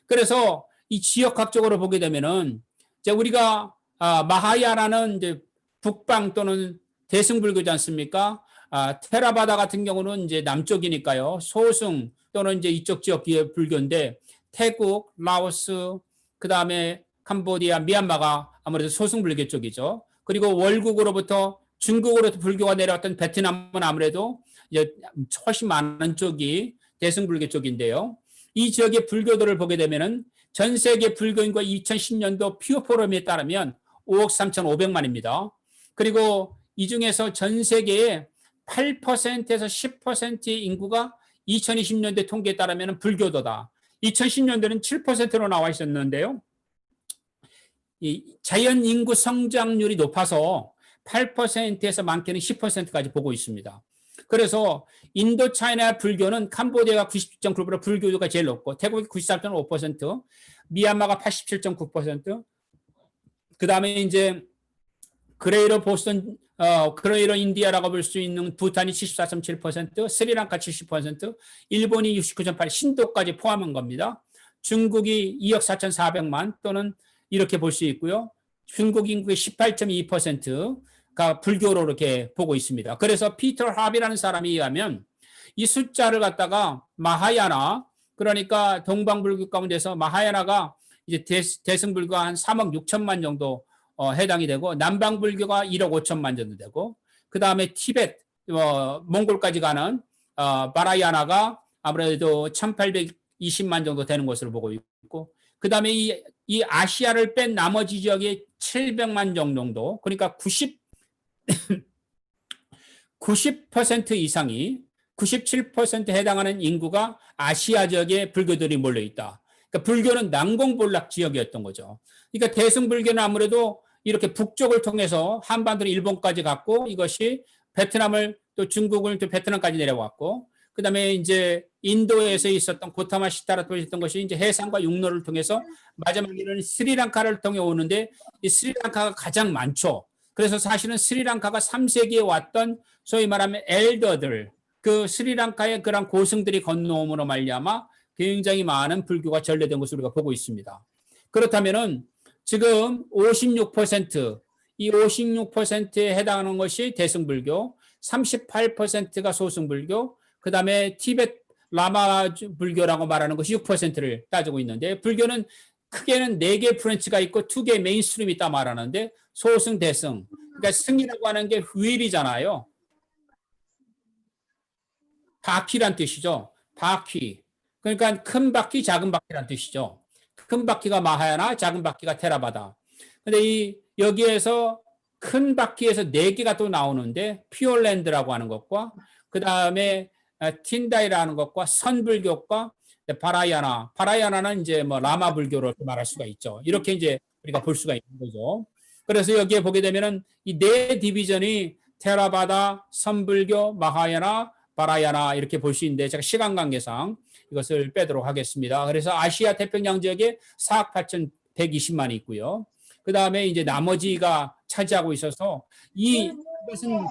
Speaker 1: 그래서 이 지역학적으로 보게 되면은 이제 우리가 마하야나는 이제 북방 또는 대승불교지 않습니까? 테라바다 같은 경우는 이제 남쪽이니까요. 소승 또는 이제 이쪽 지역 불교인데 태국, 라오스, 그 다음에 캄보디아, 미얀마가 아무래도 소승불교 쪽이죠. 그리고 월국으로부터 중국으로부터 불교가 내려왔던 베트남은 아무래도 이제 훨씬 많은 쪽이 대승불교 쪽인데요. 이 지역의 불교도를 보게 되면은 전 세계 불교인과 2010년도 퓨어 포럼에 따르면 5억 3,500만입니다. 그리고 이 중에서 전 세계의 8%에서 10%의 인구가 2020년대 통계에 따르면 불교도다. 2010년도는 7%로 나와 있었는데요. 이 자연 인구 성장률이 높아서 8%에서 많게는 10%까지 보고 있습니다. 그래서 인도 차이나 불교는 캄보디아가 90.9%, 불교도가 제일 높고 태국이 94.5%, 미얀마가 87.9%, 그 다음에 이제 그레이터 보스턴, 그레이터 인디아라고 볼 수 있는 부탄이 74.7%, 스리랑카 70%, 일본이 69.8%, 신도까지 포함한 겁니다. 중국이 2억 4,400만 또는 이렇게 볼 수 있고요. 중국 인구의 18.2%가 불교로 이렇게 보고 있습니다. 그래서 피터 합이라는 사람이 의하면 이 숫자를 갖다가 마하야나, 그러니까 동방불교 가운데서 마하야나가 이제 대승불교가 한 3억 6천만 정도 해당이 되고, 남방불교가 1억 5천만 정도 되고, 그 다음에 티벳, 몽골까지 가는 바라야나가 아무래도 1820만 정도 되는 것으로 보고 있고, 그 다음에 이 아시아를 뺀 나머지 지역이 700만 정도, 그러니까 90% 이상이 97%에 해당하는 인구가 아시아 지역에 불교들이 몰려있다. 그러니까 불교는 난공불락 지역이었던 거죠. 그러니까 대승불교는 아무래도 이렇게 북쪽을 통해서 한반도를 일본까지 갔고, 이것이 베트남을 또 중국을 또 베트남까지 내려왔고, 그 다음에 이제 인도에서 있었던 고타마 시타라도 있었던 것이 이제 해상과 육로를 통해서 마지막에는 스리랑카를 통해 오는데, 이 스리랑카가 가장 많죠. 그래서 사실은 스리랑카가 3세기에 왔던 소위 말하면 엘더들, 그 스리랑카의 그런 고승들이 건너옴으로 말미암아 굉장히 많은 불교가 전래된 것으로 우리가 보고 있습니다. 그렇다면은 지금 56%, 이 56%에 해당하는 것이 대승불교, 38%가 소승불교, 그 다음에 티베트 라마 불교라고 말하는 것이 6%를 따지고 있는데, 불교는 크게는 4개 브랜치가 있고 2개 메인스트림이 있다 말하는데, 소승, 대승. 그러니까 승이라고 하는 게 휠이잖아요. 바퀴란 뜻이죠. 바퀴. 그러니까 큰 바퀴, 작은 바퀴란 뜻이죠. 큰 바퀴가 마하야나, 작은 바퀴가 테라바다. 근데 여기에서 큰 바퀴에서 4개가 또 나오는데, 퓨어랜드라고 하는 것과, 그 다음에 틴다이라는 것과 선불교과 바라야나는 이제 뭐 라마 불교로 말할 수가 있죠. 이렇게 이제 우리가 볼 수가 있는 거죠. 그래서 여기에 보게 되면은 이 4디비전이 테라바다, 선불교, 마하야나, 바라야나 이렇게 볼 수 있는데, 제가 시간 관계상 이것을 빼도록 하겠습니다. 그래서 아시아 태평양 지역에 4억 8,120만이 있고요. 그 다음에 이제 나머지가 차지하고 있어서 이것은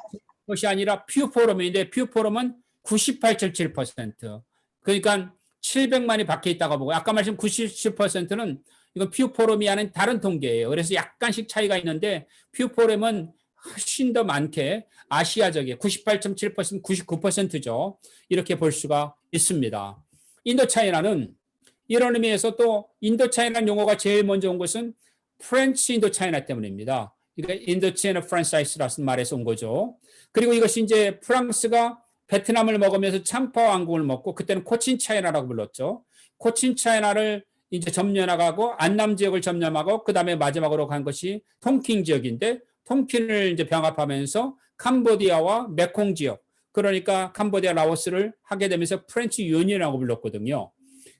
Speaker 1: 것이 아니라 퓨포럼인데, 퓨포럼은 98.7%. 그러니까 700만이 박혀 있다고 보고, 아까 말씀 97%는 이건 퓨포럼이 아닌 다른 통계예요. 그래서 약간씩 차이가 있는데, 퓨포럼은 훨씬 더 많게 아시아적이에요. 98.7%, 99%죠. 이렇게 볼 수가 있습니다. 인도차이나는 이런 의미에서 또 인도차이나 용어가 제일 먼저 온 것은 프렌치 인도차이나 때문입니다. 그러니까 인도차이나 프란사이스라는 말에서 온 거죠. 그리고 이것이 이제 프랑스가 베트남을 먹으면서 참파 왕국을 먹고, 그때는 코친 차이나라고 불렀죠. 코친 차이나를 이제 점령하고 안남 지역을 점령하고, 그 다음에 마지막으로 간 것이 통킹 지역인데, 통킹을 이제 병합하면서 캄보디아와 메콩 지역, 그러니까 캄보디아, 라오스를 하게 되면서 프렌치 유니언이라고 불렀거든요.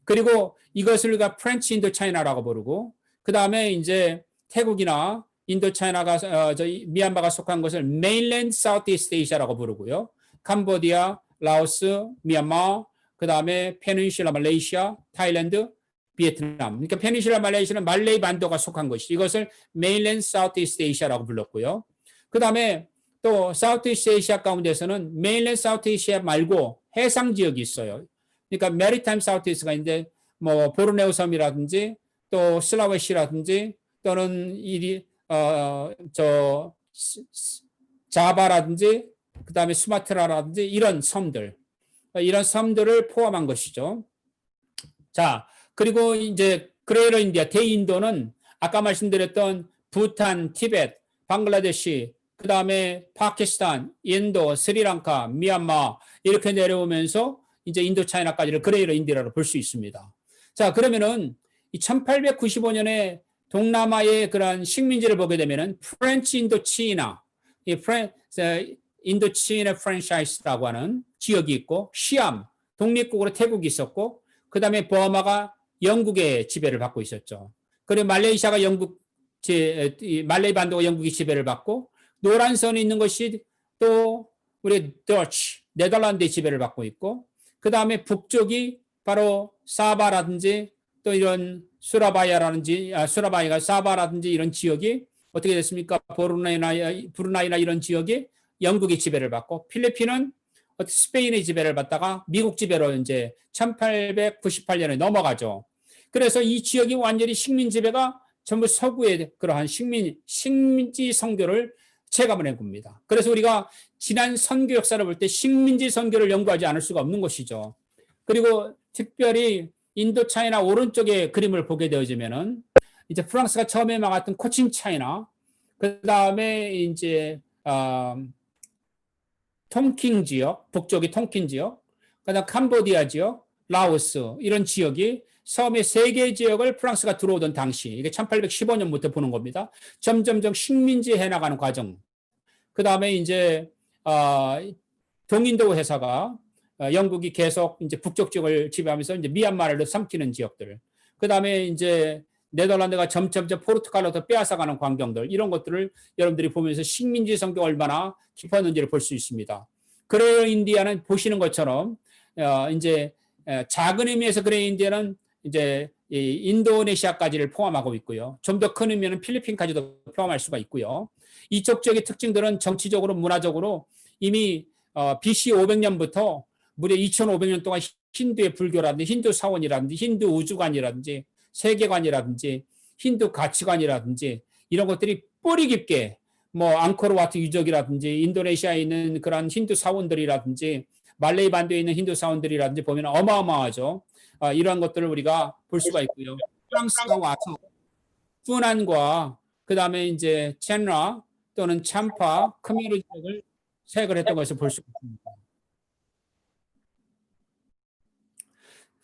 Speaker 1: 그리고 이것을 우리가 프렌치 인도 차이나라고 부르고, 그 다음에 이제 태국이나 인도 차이나가 미얀마가 속한 것을 메인랜드 사우스이스트 아시아라고 부르고요. 캄보디아, 라오스, 미얀마, 그 다음에 페닌슐라 말레이시아, 타일랜드, 베트남. 그러니까 페닌슐라 말레이시아는 말레이 반도가 속한 것이 이것을 메인랜드 사우스이스트 아시아라고 불렀고요. 그 다음에 또 사우스이스트 아시아 가운데서는 메인랜드 사우스이스트 아시아 말고 해상 지역이 있어요. 그러니까 메리타임 사우스이스트가 있는데 뭐 보르네오 섬이라든지 또 슬라웨시라든지 또는 자바라든지 그 다음에 수마트라라든지 이런 섬들을 포함한 것이죠. 자, 그리고 이제 그레이터 인디아, 대인도는 아까 말씀드렸던 부탄, 티벳, 방글라데시, 그 다음에 파키스탄, 인도, 스리랑카, 미얀마 이렇게 내려오면서 이제 인도 차이나까지를 그레이터 인디아로 볼 수 있습니다. 자, 그러면은 1895년에 동남아의 그런 식민지를 보게 되면은 프렌치 인도치나, 인도치나 프랜차이즈라고 하는 지역이 있고, 시암, 독립국으로 태국이 있었고, 그 다음에 버마가 영국의 지배를 받고 있었죠. 그리고 말레이시아가 말레이 반도가 영국의 지배를 받고, 노란 선이 있는 것이 또 우리 더치, 네덜란드의 지배를 받고 있고, 그 다음에 북쪽이 바로 사바라든지 또 이런 수라바이가 사바라든지 이런 지역이 어떻게 됐습니까? 브루나이나 이런 지역이 영국의 지배를 받고, 필리핀은 스페인의 지배를 받다가 미국 지배로 이제 1898년에 넘어가죠. 그래서 이 지역이 완전히 식민 지배가 전부 서구의 그러한 식민지 선교를 체감을 한 겁니다. 그래서 우리가 지난 선교 역사를 볼 때 식민지 선교를 연구하지 않을 수가 없는 것이죠. 그리고 특별히 인도 차이나 오른쪽의 그림을 보게 되어지면은 이제 프랑스가 처음에 막았던 코친 차이나, 그 다음에 이제 통킹 지역, 북쪽이 통킹 지역, 그다음 캄보디아 지역, 라오스 이런 지역이 처음에 세 개 지역을 프랑스가 들어오던 당시, 이게 1815년부터 보는 겁니다. 점점점 식민지 해나가는 과정. 그 다음에 이제 동인도 회사가 영국이 계속 이제 북쪽 지역을 지배하면서 이제 미얀마를 삼키는 지역들. 그 다음에 이제 네덜란드가 점점 포르투갈로부터 빼앗아가는 광경들, 이런 것들을 여러분들이 보면서 식민지 성격이 얼마나 깊었는지를 볼 수 있습니다. 그레이터 인디아는 보시는 것처럼 이제 작은 의미에서 그레이터 인디아는 이제 인도네시아까지를 포함하고 있고요. 좀 더 큰 의미는 필리핀까지도 포함할 수가 있고요. 이쪽 지역의 특징들은 정치적으로, 문화적으로 이미 BC 500년부터 무려 2500년 동안 힌두의 불교라든지 힌두 사원이라든지 힌두 우주관이라든지 세계관이라든지 힌두 가치관이라든지 이런 것들이 뿌리 깊게 뭐 앙코르와트 유적이라든지 인도네시아에 있는 그런 힌두 사원들이라든지 말레이 반도에 있는 힌두 사원들이라든지 보면 어마어마하죠. 이러한 것들을 우리가 볼 수가 있고요. 프랑스가 와서 푸난과 그 다음에 이제 첸라 또는 참파, 크메르 지역을 세획을 했던 것을 볼 수가 있습니다.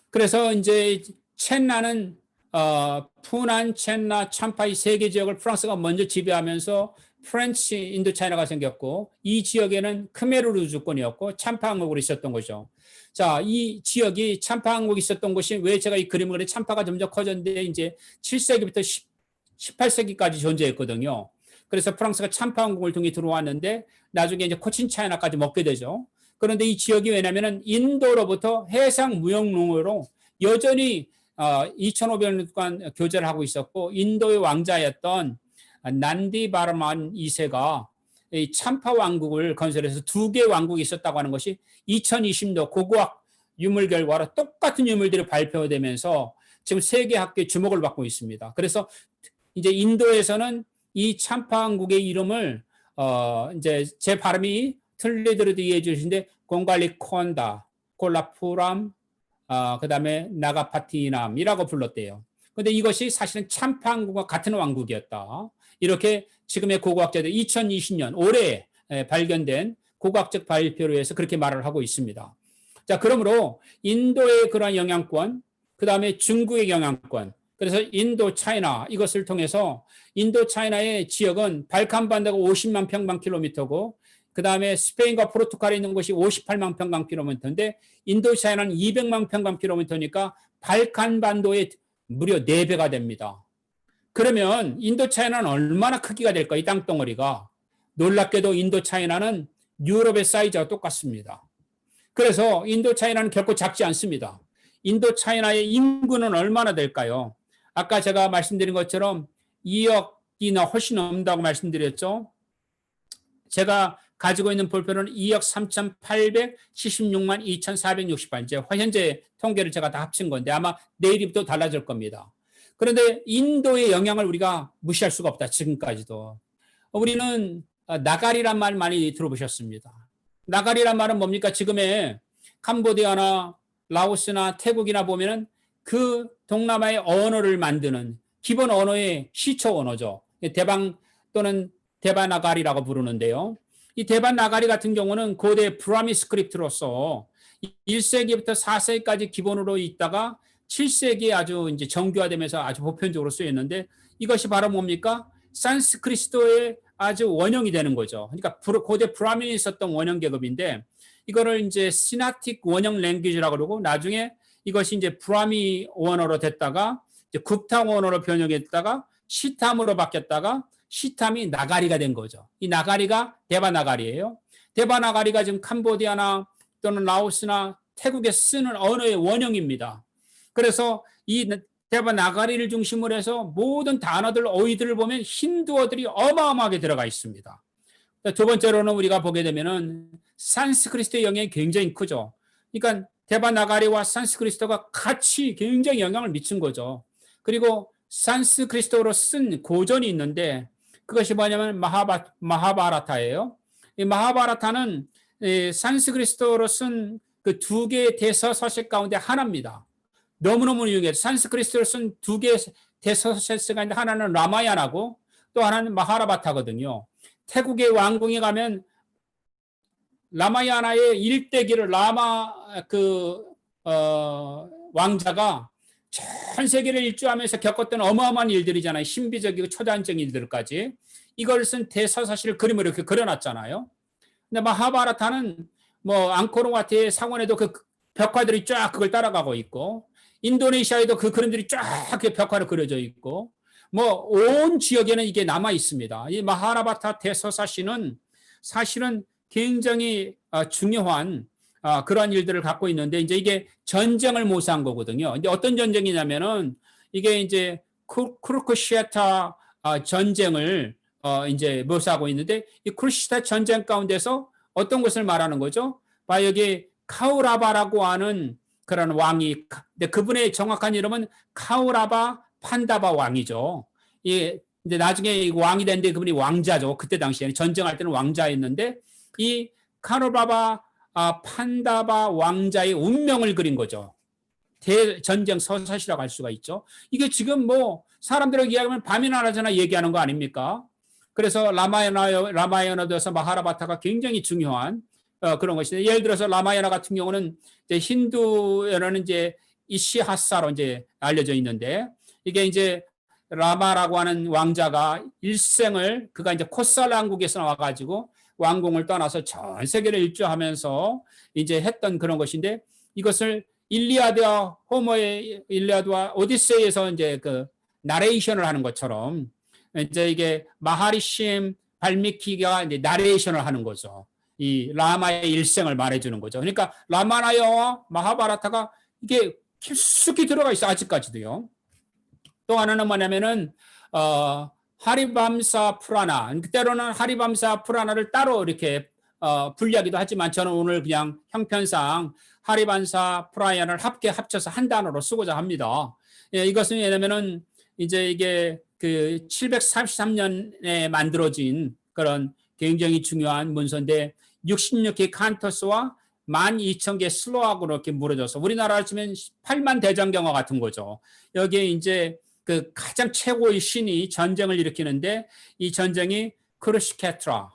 Speaker 1: 그래서 이제 첸라는 푸난, 첸라, 참파 이 세 개 지역을 프랑스가 먼저 지배하면서 프렌치 인도차이나가 생겼고, 이 지역에는 크메르 주권이었고 참파 왕국으로 있었던 거죠. 자, 이 지역이 참파 왕국이 있었던 곳이 왜 제가 이 그림을 그래 참파가 점점 커졌는데 이제 7세기부터 18세기까지 존재했거든요. 그래서 프랑스가 참파 왕국을 통해 들어왔는데 나중에 이제 코친 차이나까지 먹게 되죠. 그런데 이 지역이 왜냐면은 인도로부터 해상 무역로로 여전히 2500년간 교제를 하고 있었고, 인도의 왕자였던 난디 바르만 2세가 이 참파 왕국을 건설해서 두 개의 왕국이 있었다고 하는 것이 2020년 고고학 유물 결과로 똑같은 유물들이 발표되면서 지금 세계 학계의 주목을 받고 있습니다. 그래서 이제 인도에서는 이 참파 왕국의 이름을 이제 제 발음이 틀리더라도 이해해 주시는데 공갈리 콘다, 콜라푸람, 그 다음에 나가파티남이라고 불렀대요. 근데 이것이 사실은 참파 왕국과 같은 왕국이었다. 이렇게 지금의 고고학자들 2020년 올해 발견된 고고학적 발표로 해서 그렇게 말을 하고 있습니다. 자, 그러므로 인도의 그러한 영향권, 그 다음에 중국의 영향권, 그래서 인도 차이나 이것을 통해서 인도 차이나의 지역은 발칸반도가 50만 평방킬로미터고 그 다음에 스페인과 포르투갈에 있는 곳이 58만 평방킬로미터인데 인도차이나는 200만 평방킬로미터니까 발칸 반도의 무려 4배가 됩니다. 그러면 인도차이나는 얼마나 크기가 될까? 이 땅덩어리가. 놀랍게도 인도차이나는 유럽의 사이즈와 똑같습니다. 그래서 인도차이나는 결코 작지 않습니다. 인도차이나의 인구는 얼마나 될까요? 아까 제가 말씀드린 것처럼 2억이나 훨씬 넘는다고 말씀드렸죠. 제가 가지고 있는 볼표는 2억 3,876만 2,468. 이제 현재 통계를 제가 다 합친 건데 아마 내일부터 달라질 겁니다. 그런데 인도의 영향을 우리가 무시할 수가 없다. 지금까지도. 우리는 나가리란 말 많이 들어보셨습니다. 나가리란 말은 뭡니까? 지금의 캄보디아나 라오스나 태국이나 보면은 그 동남아의 언어를 만드는 기본 언어의 시초 언어죠. 대방 또는 데바나가리라고 부르는데요. 이 데바나가리 같은 경우는 고대 브라미 스크립트로서 1세기부터 4세기까지 기본으로 있다가 7세기에 아주 이제 정교화되면서 아주 보편적으로 쓰였는데 이것이 바로 뭡니까? 산스크리트의 아주 원형이 되는 거죠. 그러니까 고대 브라민이 썼던 원형 계급인데 이거를 이제 시나틱 원형 랭귀지라고 그러고 나중에 이것이 이제 브라미 원어로 됐다가 이제 굽탕 원어로 변형했다가 시탐으로 바뀌었다가 시탐이 나가리가 된 거죠. 이 나가리가 데바나가리예요. 데바나가리가 지금 캄보디아나 또는 라오스나 태국에 쓰는 언어의 원형입니다. 그래서 이 데바나가리를 중심으로 해서 모든 단어들, 어휘들을 보면 힌두어들이 어마어마하게 들어가 있습니다. 두 번째로는 우리가 보게 되면은 산스크리트의 영향이 굉장히 크죠. 그러니까 데바나가리와 산스크리트가 같이 굉장히 영향을 미친 거죠. 그리고 산스크리트로 쓴 고전이 있는데 그것이 뭐냐면 마하바라타예요. 이 마하바라타는 산스크리트로 쓴 그 두 개의 대서서식 가운데 하나입니다. 너무너무 유용해요. 산스크리트로 쓴 두 개의 대서서식 가운데 하나는 라마야나고 또 하나는 마하라바타거든요. 태국의 왕궁에 가면 라마야나의 일대기를 왕자가 전 세계를 일주하면서 겪었던 어마어마한 일들이잖아요. 신비적이고 초자연적인 일들까지. 이걸 쓴 대서사시를 그림으로 이렇게 그려놨잖아요. 근데 마하바라타는 뭐 앙코르와트의 상원에도 그 벽화들이 쫙 그걸 따라가고 있고 인도네시아에도 그 그림들이 쫙 벽화로 그려져 있고 뭐 온 지역에는 이게 남아 있습니다. 이 마하라바타 대서사시는 사실은 굉장히 중요한 그러한 일들을 갖고 있는데 이제 이게 전쟁을 모사한 거거든요. 근데 어떤 전쟁이냐면은 이게 이제 크루크시에타 전쟁을 이제 묘사하고 있는데 이 크루시에타 전쟁 가운데서 어떤 것을 말하는 거죠? 여기 카우라바라고 하는 그런 왕이 근데 그분의 정확한 이름은 카우라바 판다바 왕이죠. 이 이제 나중에 왕이 됐는데 그분이 왕자죠. 그때 당시에는 전쟁할 때는 왕자였는데 이 카우라바 판다바 왕자의 운명을 그린 거죠. 대전쟁 서사시라고 할 수가 있죠. 이게 지금 뭐 사람들에게 이야기하면 밤이나 낮이나 얘기하는 거 아닙니까? 그래서 라마야나에서 마하라바타가 굉장히 중요한 그런 것인데 예를 들어서 라마야나 같은 경우는 이제 힌두에는 이제 이시하사로 이제 알려져 있는데 이게 이제 라마라고 하는 왕자가 일생을 그가 이제 코살 왕국에서 나와가지고 왕궁을 떠나서 전 세계를 일주하면서 이제 했던 그런 것인데 이것을 일리아드와 호모의 일리아드와 오디세이에서 이제 그 나레이션을 하는 것처럼 이제 이게 마하리심 발미키가 이제 나레이션을 하는 거죠. 이 라마의 일생을 말해주는 거죠. 그러니까 라마나야와 마하바라타가 이게 깊숙이 들어가 있어 아직까지도요. 또 하나는 뭐냐면은 하리밤사 프라나 때로는 하리밤사 프라나를 따로 이렇게 분리하기도 하지만 저는 오늘 그냥 형편상 하리밤사 프라야를 합쳐서 한 단어로 쓰고자 합니다. 예, 이것은 왜냐면은 이제 이게 그 743년에 만들어진 그런 굉장히 중요한 문서인데 66개 칸토스와 12,000개 슬로악으로 이렇게 무너져서 우리나라로 치면 8만 대장경화 같은 거죠. 여기에 이제 그 가장 최고의 신이 전쟁을 일으키는데 이 전쟁이 크루시케트라,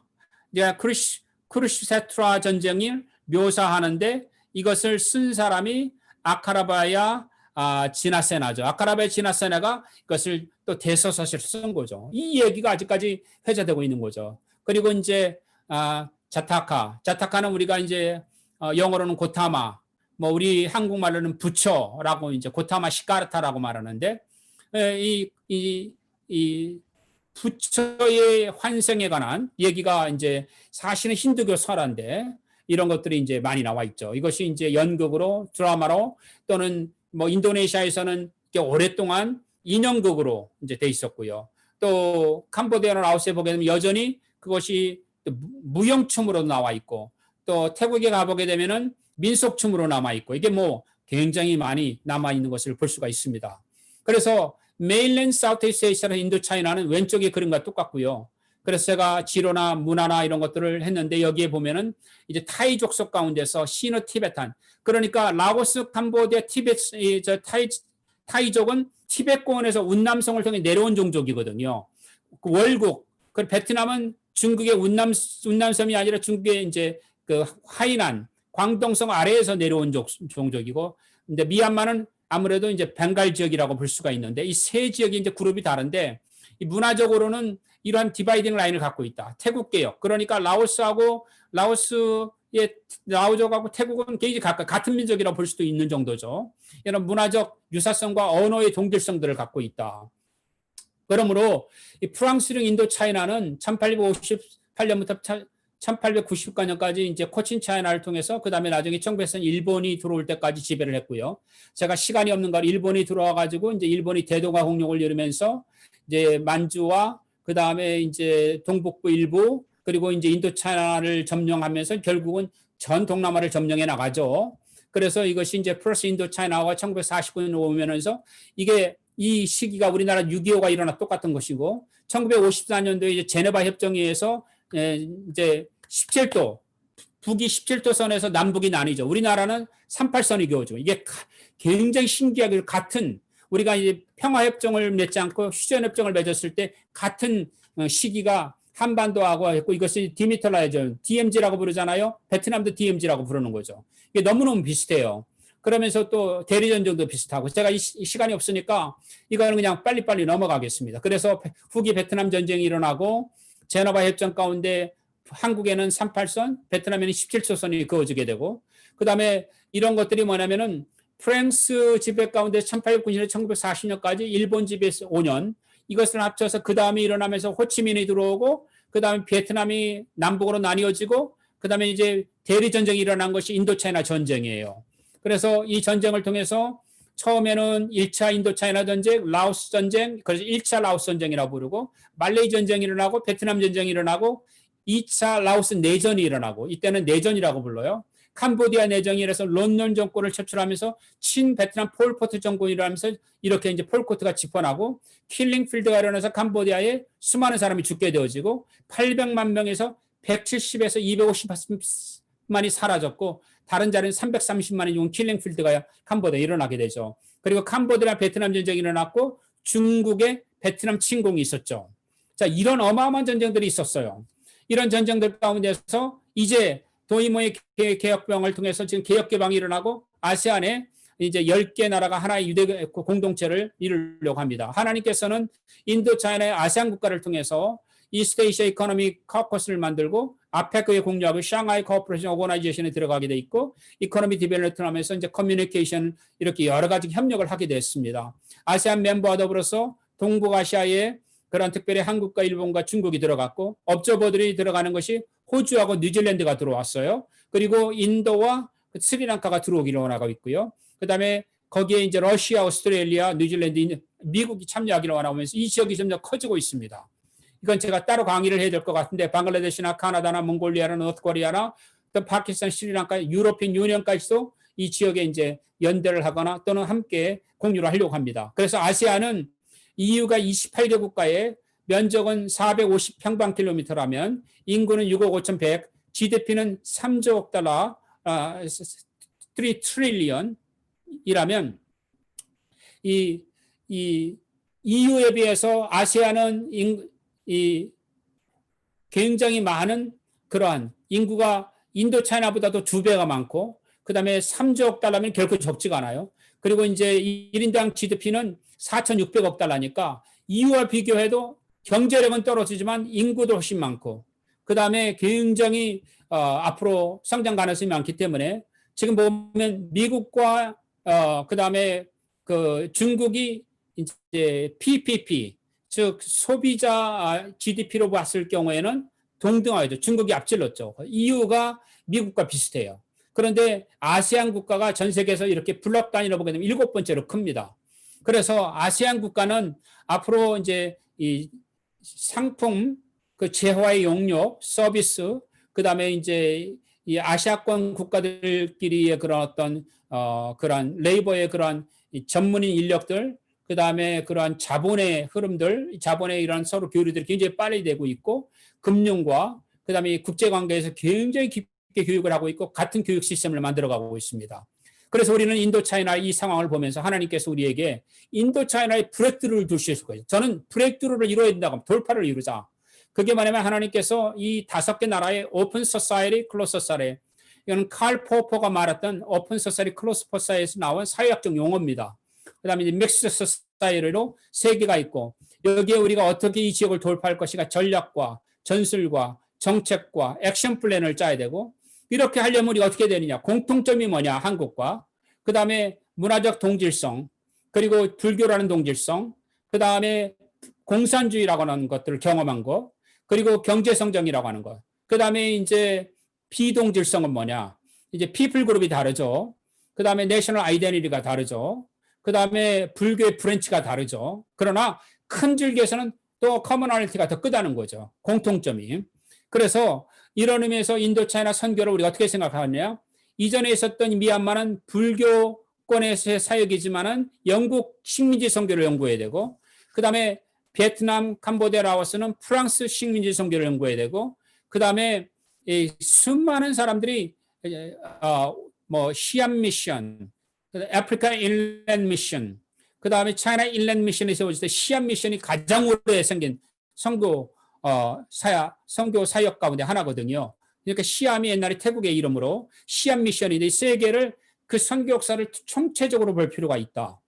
Speaker 1: 크루시케트라 전쟁을 묘사하는데 이것을 쓴 사람이 아카라바야 지나세나죠. 아카라바야 지나세나가 이것을 또 대서사시로 쓴 거죠. 이 얘기가 아직까지 회자되고 있는 거죠. 그리고 이제 자타카는 우리가 이제 영어로는 고타마, 뭐 우리 한국말로는 부처라고 이제 고타마 시카르타라고 말하는데 이 부처의 환생에 관한 얘기가 이제 사실은 힌두교 설화인데 이런 것들이 이제 많이 나와 있죠. 이것이 이제 연극으로 드라마로 또는 뭐 인도네시아에서는 오랫동안 인형극으로 이제 돼 있었고요. 또 캄보디아나 라오스에 보게 되면 여전히 그것이 무용춤으로 나와 있고 또 태국에 가보게 되면은 민속춤으로 남아 있고 이게 뭐 굉장히 많이 남아 있는 것을 볼 수가 있습니다. 그래서 메일랜드 사우스이스트 에이시아나 인도차이나는 왼쪽의 그림과 똑같고요. 그래서 제가 지로나 문화나 이런 것들을 했는데 여기에 보면은 이제 타이 족속 가운데서 시노 티베탄 그러니까 라오스, 캄보디아, 티베트 타이족은 티베트 공원에서 운남성을 통해 내려온 종족이거든요. 그 월국 그 베트남은 중국의 운남섬이 아니라 중국의 이제 그 하이난 광동성 아래에서 내려온 종족이고 근데 미얀마는 아무래도 이제 벵갈 지역이라고 볼 수가 있는데 이 세 지역이 이제 그룹이 다른데 이 문화적으로는 이러한 디바이딩 라인을 갖고 있다. 태국 개혁. 그러니까 라오스의 라오족하고 태국은 굉장히 같은 민족이라고 볼 수도 있는 정도죠. 이런 문화적 유사성과 언어의 동질성들을 갖고 있다. 그러므로 이 프랑스령 인도 차이나는 1858년부터 1890년까지 이제 코친 차이나를 통해서 그 다음에 나중에 1900년 일본이 들어올 때까지 지배를 했고요. 제가 시간이 없는 걸 일본이 들어와 가지고 이제 일본이 대동아 공룡을 이루면서 이제 만주와 그 다음에 이제 동북부 일부 그리고 이제 인도 차이나를 점령하면서 결국은 전 동남아를 점령해 나가죠. 그래서 이것이 이제 프랑스 인도 차이나와 1949년 오면서 이게 이 시기가 우리나라 6.25가 일어나 똑같은 것이고 1954년도에 이제 제네바 협정에 의해서 이제 17도 북이 17도 선에서 남북이 나뉘죠. 우리나라는 38선이 그어죠. 이게 굉장히 신기하게 같은 우리가 이제 평화협정을 맺지 않고 휴전협정을 맺었을 때 같은 시기가 한반도하고 했고 이것이 디미털라이전 DMZ라고 부르잖아요. 베트남도 DMZ라고 부르는 거죠. 이게 너무너무 비슷해요. 그러면서 또 대리전쟁도 비슷하고 제가 이 시간이 없으니까 이거는 그냥 빨리빨리 넘어가겠습니다. 그래서 후기 베트남 전쟁이 일어나고 제네바 협정 가운데 한국에는 38선, 베트남에는 17초선이 그어지게 되고 그다음에 이런 것들이 뭐냐면은 프랑스 지배 가운데 1890년에서 1940년까지 일본 지배에서 5년 이것을 합쳐서 그 다음에 일어나면서 호치민이 들어오고 그 다음에 베트남이 남북으로 나뉘어지고 그 다음에 이제 대리전쟁이 일어난 것이 인도차이나 전쟁이에요. 그래서 이 전쟁을 통해서 처음에는 1차 인도차이나 전쟁, 라오스 전쟁, 그래서 1차 라오스 전쟁이라고 부르고 말레이 전쟁이 일어나고 베트남 전쟁이 일어나고 2차 라오스 내전이 일어나고 이때는 내전이라고 불러요. 캄보디아 내전이 일어나서 론론 정권을 철출하면서 친베트남 폴포트 정권이 일어나면서 이렇게 이제 폴포트가 집권하고 킬링필드가 일어나서 캄보디아에 수많은 사람이 죽게 되어지고 800만 명에서 170에서 250만이 사라졌고 다른 자리는 330만이 죽은 킬링필드가 캄보디아에 일어나게 되죠. 그리고 캄보디아 베트남 전쟁이 일어났고 중국의 베트남 침공이 있었죠. 자, 이런 어마어마한 전쟁들이 있었어요. 이런 전쟁들 가운데서 이제 도이모의 개혁병을 통해서 지금 개혁개방이 일어나고 아세안에 이제 10개 나라가 하나의 유대 공동체를 이루려고 합니다. 하나님께서는 인도 차이나의 아세안 국가를 통해서 이스트 에이시아 이코노믹 커커스를 만들고 아페크에 공유하고 샹하이 코퍼레이션 오거나이제이션에 들어가게 돼 있고 이코노미 디벨롭먼트 하면서 이제 커뮤니케이션 이렇게 여러 가지 협력을 하게 됐습니다. 아세안 멤버와 더불어서 동북아시아에 그런 특별히 한국과 일본과 중국이 들어갔고 업저버들이 들어가는 것이 호주하고 뉴질랜드가 들어왔어요. 그리고 인도와 스리랑카가 들어오기로 원하고 있고요. 그다음에 거기에 이제 러시아, 오스트레일리아, 뉴질랜드, 미국이 참여하기로 원하면서 이 지역이 점점 커지고 있습니다. 이건 제가 따로 강의를 해야 될 것 같은데 방글라데시나 카나다나 몽골리아나 노스코리아나 또 파키스탄, 스리랑카, 유로피안 유니언까지도 이 지역에 이제 연대를 하거나 또는 함께 공유를 하려고 합니다. 그래서 아세안은 EU가 28개 국가에 면적은 450평방킬로미터라면 인구는 6억 5,100, GDP는 3조억 달러, 3 트릴리언이라면 이 EU에 비해서 아세안은 굉장히 많은 그러한 인구가 인도 차이나보다도 2배가 많고 그다음에 3조억 달러면 결코 적지가 않아요. 그리고 이제 1인당 GDP는 4,600억 달러니까 EU와 비교해도 경제력은 떨어지지만 인구도 훨씬 많고 그다음에 굉장히 앞으로 성장 가능성이 많기 때문에 지금 보면 미국과 그다음에 그 중국이 이제 PPP 즉 소비자 GDP로 봤을 경우에는 동등하죠. 중국이 앞질렀죠. 이유가 미국과 비슷해요. 그런데 아세안 국가가 전 세계에서 이렇게 블록 단위로 보게 되면 7번째로 큽니다. 그래서 아세안 국가는 앞으로 이제 이 상품, 그 재화의 용역, 서비스, 그 다음에 이제 이 아시아권 국가들끼리의 그런 어떤, 그런 레이버의 그런 전문인 인력들, 그 다음에 그러한 자본의 흐름들, 자본의 이런 서로 교류들이 굉장히 빨리 되고 있고, 금융과 그 다음에 국제관계에서 굉장히 깊게 교육을 하고 있고, 같은 교육 시스템을 만들어가고 있습니다. 그래서 우리는 인도 차이나 이 상황을 보면서 하나님께서 우리에게 인도 차이나의 브레이크를 주실 거예요. 저는 브레이크를 이루어야 된다고, 돌파를 이루자. 그게 뭐냐면 하나님께서 이 5개 나라의 오픈 소사이티, 클로스 소사이티, 이거는 칼 포퍼가 말했던 오픈 소사이티, 클로스 소사이티에서 나온 사회학적 용어입니다. 그 다음에 이제 믹스 소사이티로 3개가 있고, 여기에 우리가 어떻게 이 지역을 돌파할 것인가 전략과 전술과 정책과 액션 플랜을 짜야 되고, 이렇게 하려면 우리가 어떻게 되느냐. 공통점이 뭐냐, 한국과. 그 다음에 문화적 동질성, 그리고 불교라는 동질성, 그 다음에 공산주의라고 하는 것들을 경험한 것, 그리고 경제성장이라고 하는 것. 그 다음에 이제 비동질성은 뭐냐. 이제 피플 그룹이 다르죠. 그 다음에 내셔널 아이덴티티가 다르죠. 그 다음에 불교의 브랜치가 다르죠. 그러나 큰 줄기에서는 또 커머널리티가 더 크다는 거죠. 공통점이. 그래서 이런 의미에서 인도 차이나 선교를 우리가 어떻게 생각하느냐. 이전에 있었던 미얀마는 불교권에서의 사역이지만은 영국 식민지 선교를 연구해야 되고, 그 다음에 베트남, 캄보디아, 라오스는 프랑스 식민지 선교를 연구해야 되고, 그 다음에 수많은 사람들이 뭐 시암 미션, 아프리카 인랜드 미션, 그 다음에 차이나 인랜드 미션이 세워질 때 시암 미션이 가장 오래 생긴 선교 사역 가운데 하나거든요. 그러니까 시암이 옛날에 태국의 이름으로 시암 미션인데 세계를 그 선교 역사를 총체적으로 볼 필요가 있다.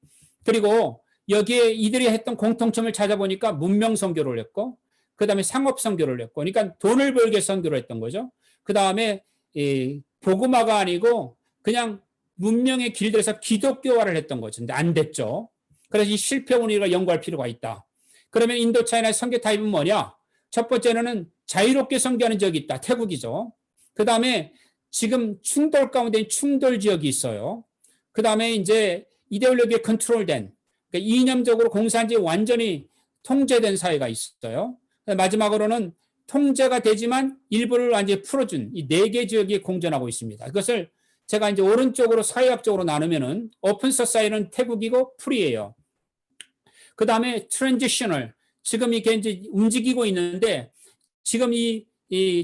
Speaker 1: 그리고 여기에 이들이 했던 공통점을 찾아보니까 문명 선교를 했고, 그 다음에 상업 선교를 했고, 그러니까 돈을 벌게 선교를 했던 거죠. 그 다음에 복음화가 아니고 그냥 문명의 길들여서 기독교화를 했던 거죠. 근데 안 됐죠. 그래서 이 실패ውን 우리가 연구할 필요가 있다. 그러면 인도 차이나의 선교 타입은 뭐냐? 첫 번째는 자유롭게 선교하는 지역이 있다. 태국이죠. 그 다음에 지금 충돌 가운데 충돌 지역이 있어요. 그 다음에 이제 이데올로기에 컨트롤된, 그러니까 이념적으로 공산주의 완전히 통제된 사회가 있어요. 마지막으로는 통제가 되지만 일부를 완전히 풀어준 이 4개 지역이 공존하고 있습니다. 이것을 제가 이제 오른쪽으로 사회학적으로 나누면은 오픈 소사이티는 태국이고 프리예요. 그 다음에 트랜지셔널, 지금 이게 이제 움직이고 있는데 지금 이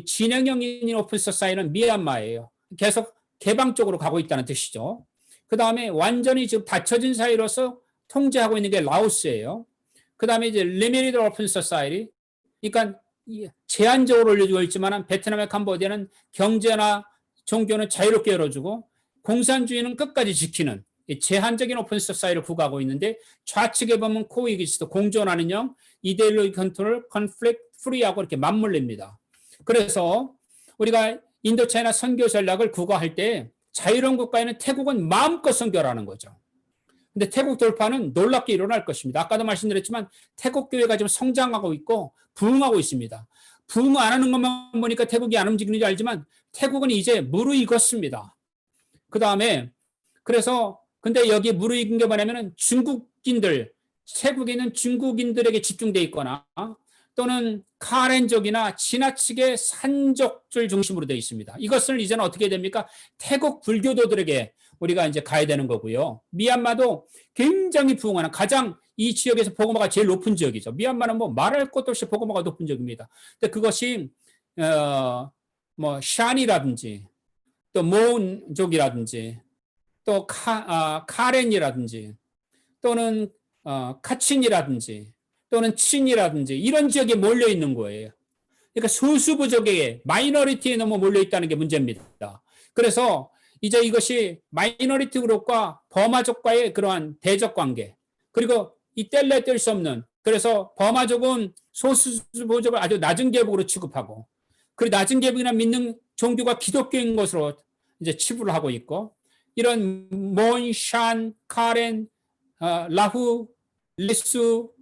Speaker 1: 진행형인 오픈 소사이티는 미얀마예요. 계속 개방 쪽으로 가고 있다는 뜻이죠. 그 다음에 완전히 지금 닫혀진 사회로서 통제하고 있는 게 라오스예요. 그 다음에 이제 리미티드 오픈 소사이티, 그러니까 제한적으로 올려주고 있지만 베트남의 캄보디아는 경제나 종교는 자유롭게 열어주고 공산주의는 끝까지 지키는 제한적인 오픈 소사이티를 구가하고 있는데, 좌측에 보면 코익이스트 공존하는 형, 이데올로기 컨트롤, 컨플릭트 프리하고 이렇게 맞물립니다. 그래서 우리가 인도 차이나 선교 전략을 구가할 때 자유로운 국가에는 태국은 마음껏 선교하는 거죠. 근데 태국 돌파는 놀랍게 일어날 것입니다. 아까도 말씀드렸지만 태국 교회가 지금 성장하고 있고 부흥하고 있습니다. 부흥 안 하는 것만 보니까 태국이 안 움직이는지 알지만 태국은 이제 무르익었습니다. 그 다음에 그래서 근데 여기 무르익은 게 뭐냐면은 중국인들, 태국에 있는 중국인들에게 집중돼 있거나 또는 카렌족이나 지나치게 산족들 중심으로 되어 있습니다. 이것을 이제는 어떻게 됩니까? 태국 불교도들에게 우리가 이제 가야 되는 거고요. 미얀마도 굉장히 부흥하는, 가장 이 지역에서 복음화가 제일 높은 지역이죠. 미얀마는 뭐 말할 것도 없이 복음화가 높은 지역입니다. 근데 그것이 뭐 샨이라든지 또 모은족이라든지 또 카렌이라든지 또는 카친이라든지 또는 친이라든지 이런 지역에 몰려 있는 거예요. 그러니까 소수 부족에 마이너리티에 너무 몰려 있다는 게 문제입니다. 그래서 이제 이것이 마이너리티 그룹과 버마족과의 그러한 대적 관계, 그리고 이 뗄래 뗄 수 없는, 그래서 버마족은 소수 부족을 아주 낮은 계급으로 취급하고, 그 낮은 계급이나 믿는 종교가 기독교인 것으로 이제 치부를 하고 있고, 이런 몬, 샨, 카렌, 라후, 리수,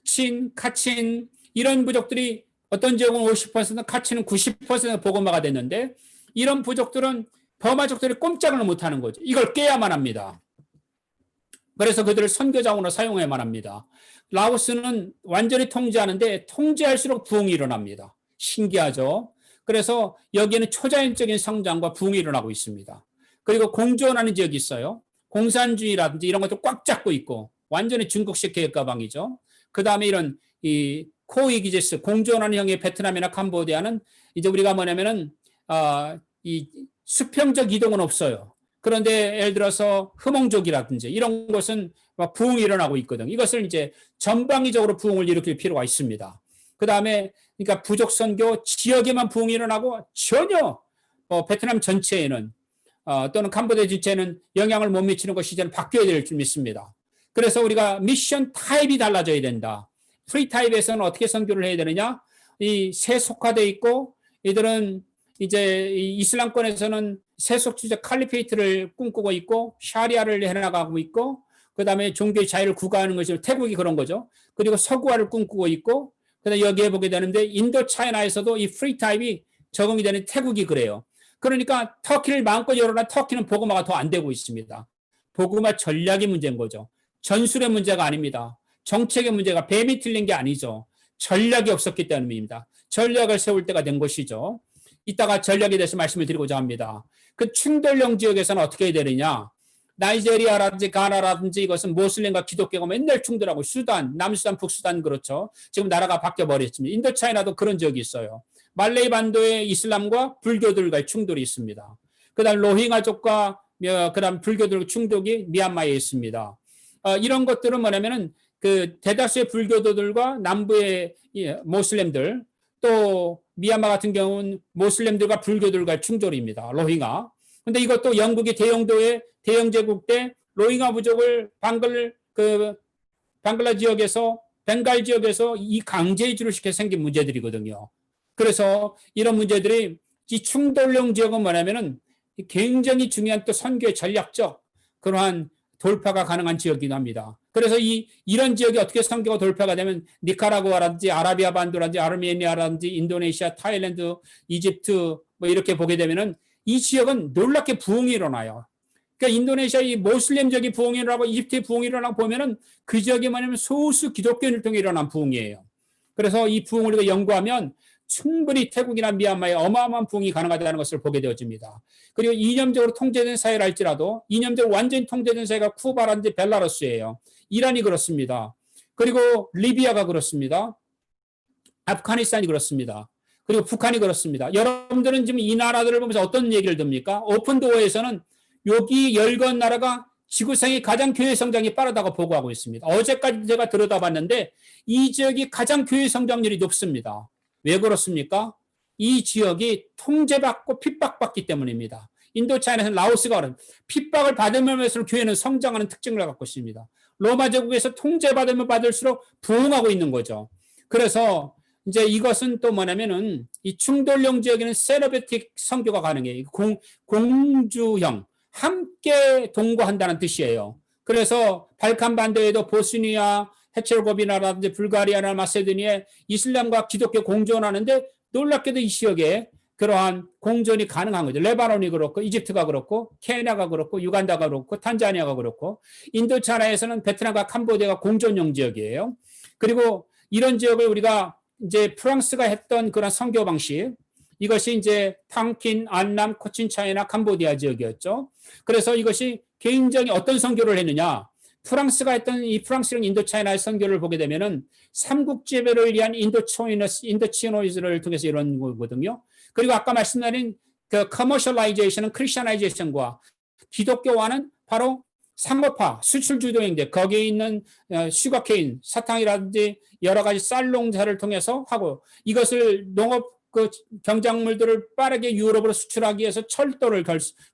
Speaker 1: 친, 카친 이런 부족들이 어떤 지역은 50%, 카친은 90% 복음화가 됐는데, 이런 부족들은 버마족들이 꼼짝을 못하는 거죠. 이걸 깨야만 합니다. 그래서 그들을 선교자원으로 사용해야만 합니다. 라오스는 완전히 통제하는데 통제할수록 부흥이 일어납니다. 신기하죠? 그래서 여기에는 초자연적인 성장과 부흥이 일어나고 있습니다. 그리고 공존하는 지역이 있어요. 공산주의라든지 이런 것도 꽉 잡고 있고 완전히 중국식 계획 가방이죠. 그 다음에 이런 이 코이기제스 공존하는 형의 베트남이나 캄보디아는 이제 우리가 뭐냐면은 이 수평적 이동은 없어요. 그런데 예를 들어서 흐몽족이라든지 이런 것은 막 부흥이 일어나고 있거든. 이것을 이제 전방위적으로 부흥을 일으킬 필요가 있습니다. 그 다음에 그러니까 부족 선교 지역에만 부흥이 일어나고 전혀 베트남 전체에는 또는 캄보디아 전체에는 영향을 못 미치는 것이 이제는 바뀌어야 될 줄 믿습니다. 그래서 우리가 미션 타입이 달라져야 된다. 프리 타입에서는 어떻게 선교를 해야 되느냐? 이 세속화돼 있고 이들은 이제 이슬람권에서는 세속주의적 칼리페이트를 꿈꾸고 있고 샤리아를 해나가고 있고 그다음에 종교의 자유를 구가하는 것이 태국이 그런 거죠. 그리고 서구화를 꿈꾸고 있고 그다음에 여기에 보게 되는데 인도 차이나에서도 이 프리 타입이 적응이 되는 태국이 그래요. 그러니까 터키를 마음껏 열어놔 터키는 복음화가 더 안 되고 있습니다. 복음화 전략이 문제인 거죠. 전술의 문제가 아닙니다. 정책의 문제가 뱀이 틀린 게 아니죠. 전략이 없었기 때문입니다. 전략을 세울 때가 된 것이죠. 이따가 전략에 대해서 말씀을 드리고자 합니다. 그 충돌령 지역에서는 어떻게 해야 되느냐? 나이제리아라든지 가나라든지 이것은 모슬림과 기독교가 맨날 충돌하고 수단, 남수단, 북수단 그렇죠. 지금 나라가 바뀌어버렸습니다. 인도차이나도 그런 지역이 있어요. 말레이 반도의 이슬람과 불교들과의 충돌이 있습니다. 그다음 로힝아족과 그다음 불교들 충돌이 미얀마에 있습니다. 이런 것들은 뭐냐면은 그 대다수의 불교도들과 남부의 모슬렘들 또 미얀마 같은 경우는 모슬렘들과 불교들과의 충돌입니다. 로힝아. 근데 이것도 영국이 대영도의 대영 제국 때 로힝아 부족을 방글라 지역에서 벵갈 지역에서 이 강제 이주를 시켜 생긴 문제들이거든요. 그래서 이런 문제들이 이 충돌령 지역은 뭐냐면은 굉장히 중요한 또 선교의 전략적 그러한 돌파가 가능한 지역이기도 합니다. 그래서 이런 지역이 어떻게 선교가 돌파가 되면 니카라구아라든지 아라비아 반도라든지 아르메니아라든지 인도네시아, 타일랜드, 이집트 뭐 이렇게 보게 되면은 이 지역은 놀랍게 부흥이 일어나요. 그러니까 인도네시아 이 모슬렘 지역이 부흥이 일어나고 이집트의 부흥이 일어나고 보면은 그 지역이 뭐냐면 소수 기독교인을 통해 일어난 부흥이에요. 그래서 이 부흥을 우리가 연구하면 충분히 태국이나 미얀마에 어마어마한 부흥이 가능하다는 것을 보게 되어집니다. 그리고 이념적으로 통제된 사회를 할지라도 이념적으로 완전히 통제된 사회가 쿠바라든지 벨라루스예요. 이란이 그렇습니다. 그리고 리비아가 그렇습니다. 아프가니스탄이 그렇습니다. 그리고 북한이 그렇습니다. 여러분들은 지금 이 나라들을 보면서 어떤 얘기를 듭니까? 오픈도어에서는 여기 열건 나라가 지구상의 가장 교회 성장이 빠르다고 보고하고 있습니다. 어제까지 제가 들여다봤는데 이 지역이 가장 교회 성장률이 높습니다. 왜 그렇습니까? 이 지역이 통제받고 핍박받기 때문입니다. 인도차이나에서는 라오스가 그런 핍박을 받으면 할수록 교회는 성장하는 특징을 갖고 있습니다. 로마 제국에서 통제받으면 받을수록 부흥하고 있는 거죠. 그래서 이제 이것은 또 뭐냐면은 이 충돌령 지역에는 세러베틱 선교가 가능해요. 공주형 함께 동거한다는 뜻이에요. 그래서 발칸 반도에도 보스니아, 헤체르고비나라든지 불가리아나 마세도니아에 이슬람과 기독교 공존하는데 놀랍게도 이 지역에 그러한 공존이 가능한 거죠. 레바논이 그렇고 이집트가 그렇고 케냐가 그렇고 유간다가 그렇고 탄자니아가 그렇고 인도차이나에서는 베트남과 캄보디아가 공존형 지역이에요. 그리고 이런 지역을 우리가 이제 프랑스가 했던 그런 선교 방식 이것이 이제 탕킨, 안남, 코친차이나 캄보디아 지역이었죠. 그래서 이것이 굉장히 어떤 선교를 했느냐? 프랑스가 했던 이 프랑스랑 인도차이나의 선교를 보게 되면은 삼국지배를 위한 인도치노이즈를 통해서 이런 거거든요. 그리고 아까 말씀드린 그 커머셜라이제이션은 크리스천라이제이션과 기독교와는 바로 상업화, 수출 주도형제 거기에 있는 슈거케인, 사탕이라든지 여러 가지 쌀 농사를 통해서 하고 이것을 농업 그 경작물들을 빠르게 유럽으로 수출하기 위해서 철도를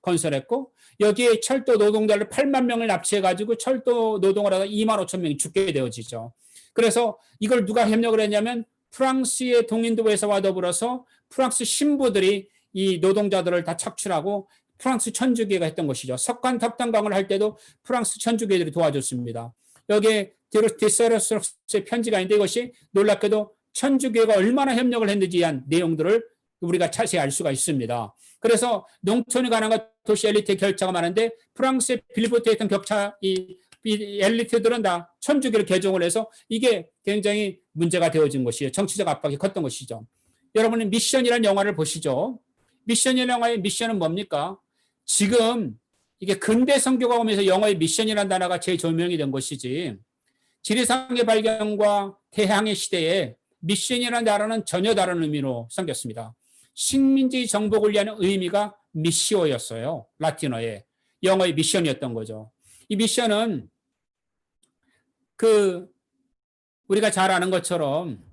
Speaker 1: 건설했고 여기에 철도 노동자를 8만 명을 납치해가지고 철도 노동을 하다 2만 5천 명이 죽게 되어지죠. 그래서 이걸 누가 협력을 했냐면 프랑스의 동인도회사와 더불어서 프랑스 신부들이 이 노동자들을 다 착출하고 프랑스 천주교가 했던 것이죠. 석관 탑단강을 할 때도 프랑스 천주교들이 도와줬습니다. 여기에 디서러스의 편지가 있는데 이것이 놀랍게도 천주교가 얼마나 협력을 했는지에 대한 내용들을 우리가 자세히 알 수가 있습니다. 그래서 농촌에 관한 것, 도시 엘리트의 결자가 많은데 프랑스의 빌보트에 있던 격차, 이 엘리트들은 다 천주교를 개종을 해서 이게 굉장히 문제가 되어진 것이에요. 정치적 압박이 컸던 것이죠. 여러분은 미션이라는 영화를 보시죠. 미션이라는 영화의 미션은 뭡니까? 지금 이게 근대 선교가 오면서 영어의 미션이라는 단어가 재조명이 된 것이지 지리상의 발견과 태양의 시대에 미션이라는 단어는 전혀 다른 의미로 생겼습니다. 식민지 정복을 위한 의미가 미시오였어요. 라틴어에. 영어의 미션이었던 거죠. 이 미션은 우리가 잘 아는 것처럼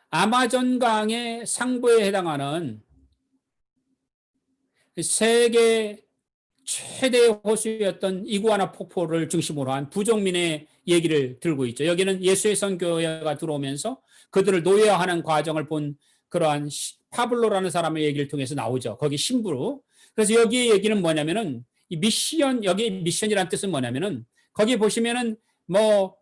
Speaker 1: 아마존강의 상부에 해당하는 세계 최대 호수였던 이구아나 폭포를 중심으로 한 부족민의 얘기를 들고 있죠. 여기는 예수의 선교회가 들어오면서 그들을 노예화하는 과정을 본 그러한 파블로라는 사람의 얘기를 통해서 나오죠. 거기 신부로. 그래서 여기의 얘기는 뭐냐면은 이 미션, 여기 미션이라는 뜻은 뭐냐면은 거기 보시면은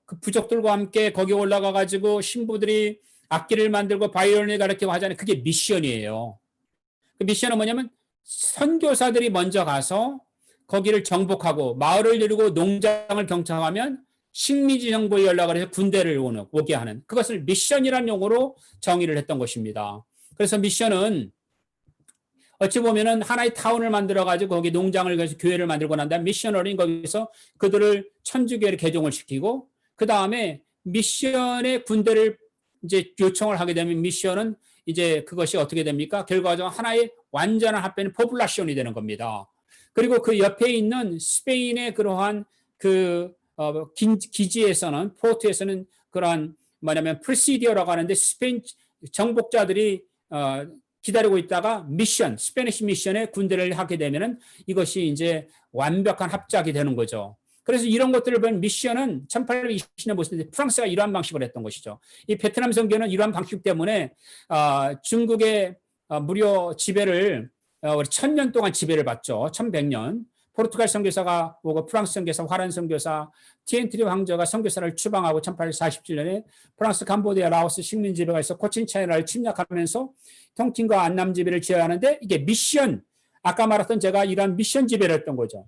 Speaker 1: 그 부족들과 함께 거기 올라가 가지고 신부들이 악기를 만들고 바이올린을 가르치고 하잖아요. 그게 미션이에요. 그 미션은 뭐냐면 선교사들이 먼저 가서 거기를 정복하고 마을을 이루고 농장을 경청하면 식민지 정부에 연락을 해서 군대를 오게 하는 그것을 미션이라는 용어로 정의를 했던 것입니다. 그래서 미션은 어찌 보면은 하나의 타운을 만들어가지고 거기 농장을 가서 교회를 만들고 난 다음에 미셔너리인 거기서 그들을 천주교를 개종을 시키고 그 다음에 미션의 군대를 이제 요청을 하게 되면 미션은 이제 그것이 어떻게 됩니까? 결과적으로 하나의 완전한 합변의 포퓰라션이 되는 겁니다. 그리고 그 옆에 있는 스페인의 그러한 기지에서는 포트에서는 그러한 뭐냐면 프리시디어라고 하는데 스페인 정복자들이 기다리고 있다가 미션, 스페니시 미션에 군대를 하게 되면은 이것이 이제 완벽한 합작이 되는 거죠. 그래서 이런 것들을 보면 미션은 1820년 보실 때 프랑스가 이러한 방식으로 했던 것이죠. 이 베트남 선교는 이러한 방식 때문에 중국의 무료 지배를 1000년 동안 지배를 받죠. 1100년. 포르투갈 선교사가 오고 프랑스 선교사, 화란 선교사, 티엔트리 황제가 선교사를 추방하고 1847년에 프랑스 캄보디아, 라오스 식민 지배가 있어 코친 차이나를 침략하면서 통칭과 안남 지배를 지어야 하는데 이게 미션, 아까 말했던 제가 이런 미션 지배를 했던 거죠.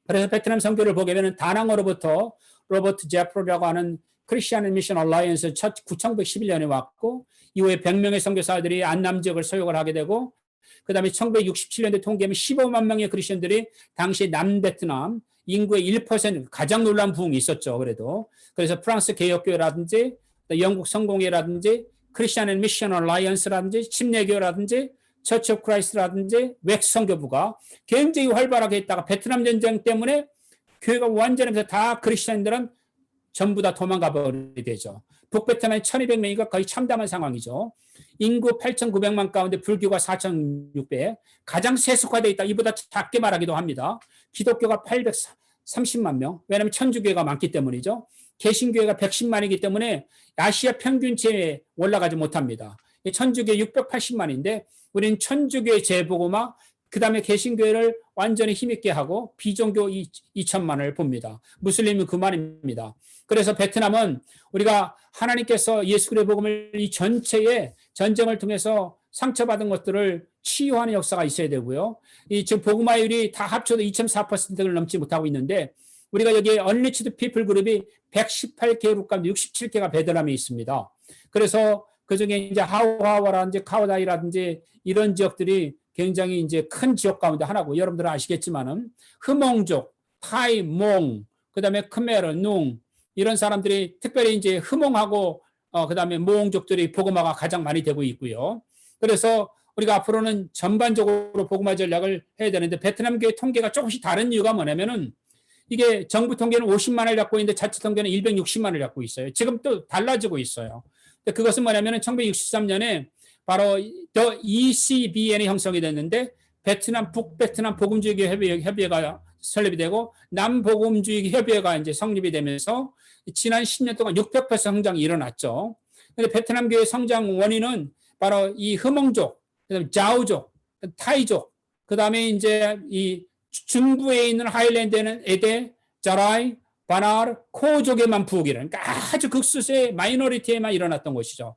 Speaker 1: 그래서 베트남 선교를 보게 되면 다낭으로부터 로버트 제프로라고 하는 크리스천 미션 얼라이언스 1911년에 왔고 이후에 100명의 선교사들이 안남 지역을 소유를 하게 되고 그 다음에 1967년대 통계하면 15만 명의 크리스천들이 당시 남베트남 인구의 1% 가장 놀라운 부흥이 있었죠. 그래도. 그래서 프랑스 개혁교회라든지 영국 성공회라든지 크리스천 미션 얼라이언스라든지 침례교회라든지 처치 오브 크라이스트라든지 웩스 선교부가 굉장히 활발하게 있다가 베트남 전쟁 때문에 교회가 완전히 다 크리스천들은 전부 다 도망가 버리게 되죠. 북베트남이 1200명이니까 거의 참담한 상황이죠. 인구 8900만 가운데 불교가 4600, 가장 세속화되어 있다. 이보다 작게 말하기도 합니다. 기독교가 830만 명, 왜냐하면 천주교가 많기 때문이죠. 개신교회가 110만이기 때문에 아시아 평균치에 올라가지 못합니다. 천주교 680만인데 우리는 천주교의 재보고마 그 다음에 개신교회를 완전히 힘있게 하고 비종교 2천만을 봅니다. 무슬림은 그만입니다. 그래서 베트남은 우리가 하나님께서 예수 그리스도의 복음을 이 전체의 전쟁을 통해서 상처받은 것들을 치유하는 역사가 있어야 되고요. 지금 복음화율이 다 합쳐도 2.4%를 넘지 못하고 있는데 우리가 여기 언리치드 피플 그룹이 118개 가운데 67개가 베트남에 있습니다. 그래서 그중에 이제 하우하와라든지 카오다이라든지 이런 지역들이 굉장히 이제 큰 지역 가운데 하나고 여러분들은 아시겠지만은 흐몽족, 타이, 몽, 그다음에 크메르, 눅 이런 사람들이 특별히 이제 흐몽하고 그다음에 모옹족들이 복음화가 가장 많이 되고 있고요. 그래서 우리가 앞으로는 전반적으로 복음화 전략을 해야 되는데 베트남 교회 통계가 조금씩 다른 이유가 뭐냐면은 이게 정부 통계는 50만을 갖고 있는데 자치 통계는 160만을 갖고 있어요. 지금 또 달라지고 있어요. 그것은 뭐냐면은 1963년에 바로 더 ECBN이 형성이 됐는데 베트남 북베트남 복음주의 협의회가 설립이 되고 남복음주의 협의회가 이제 성립이 되면서 지난 10년 동안 600% 성장이 일어났죠. 근데 베트남 교회 성장 원인은 바로 이 흐몽족, 그다음에 자우족, 타이족, 그다음에 이제 이 중부에 있는 하일랜드에는 에데, 자라이, 바나르, 코족에만 부흥이라는 그러니까 아주 극소수의 마이너리티에만 일어났던 것이죠.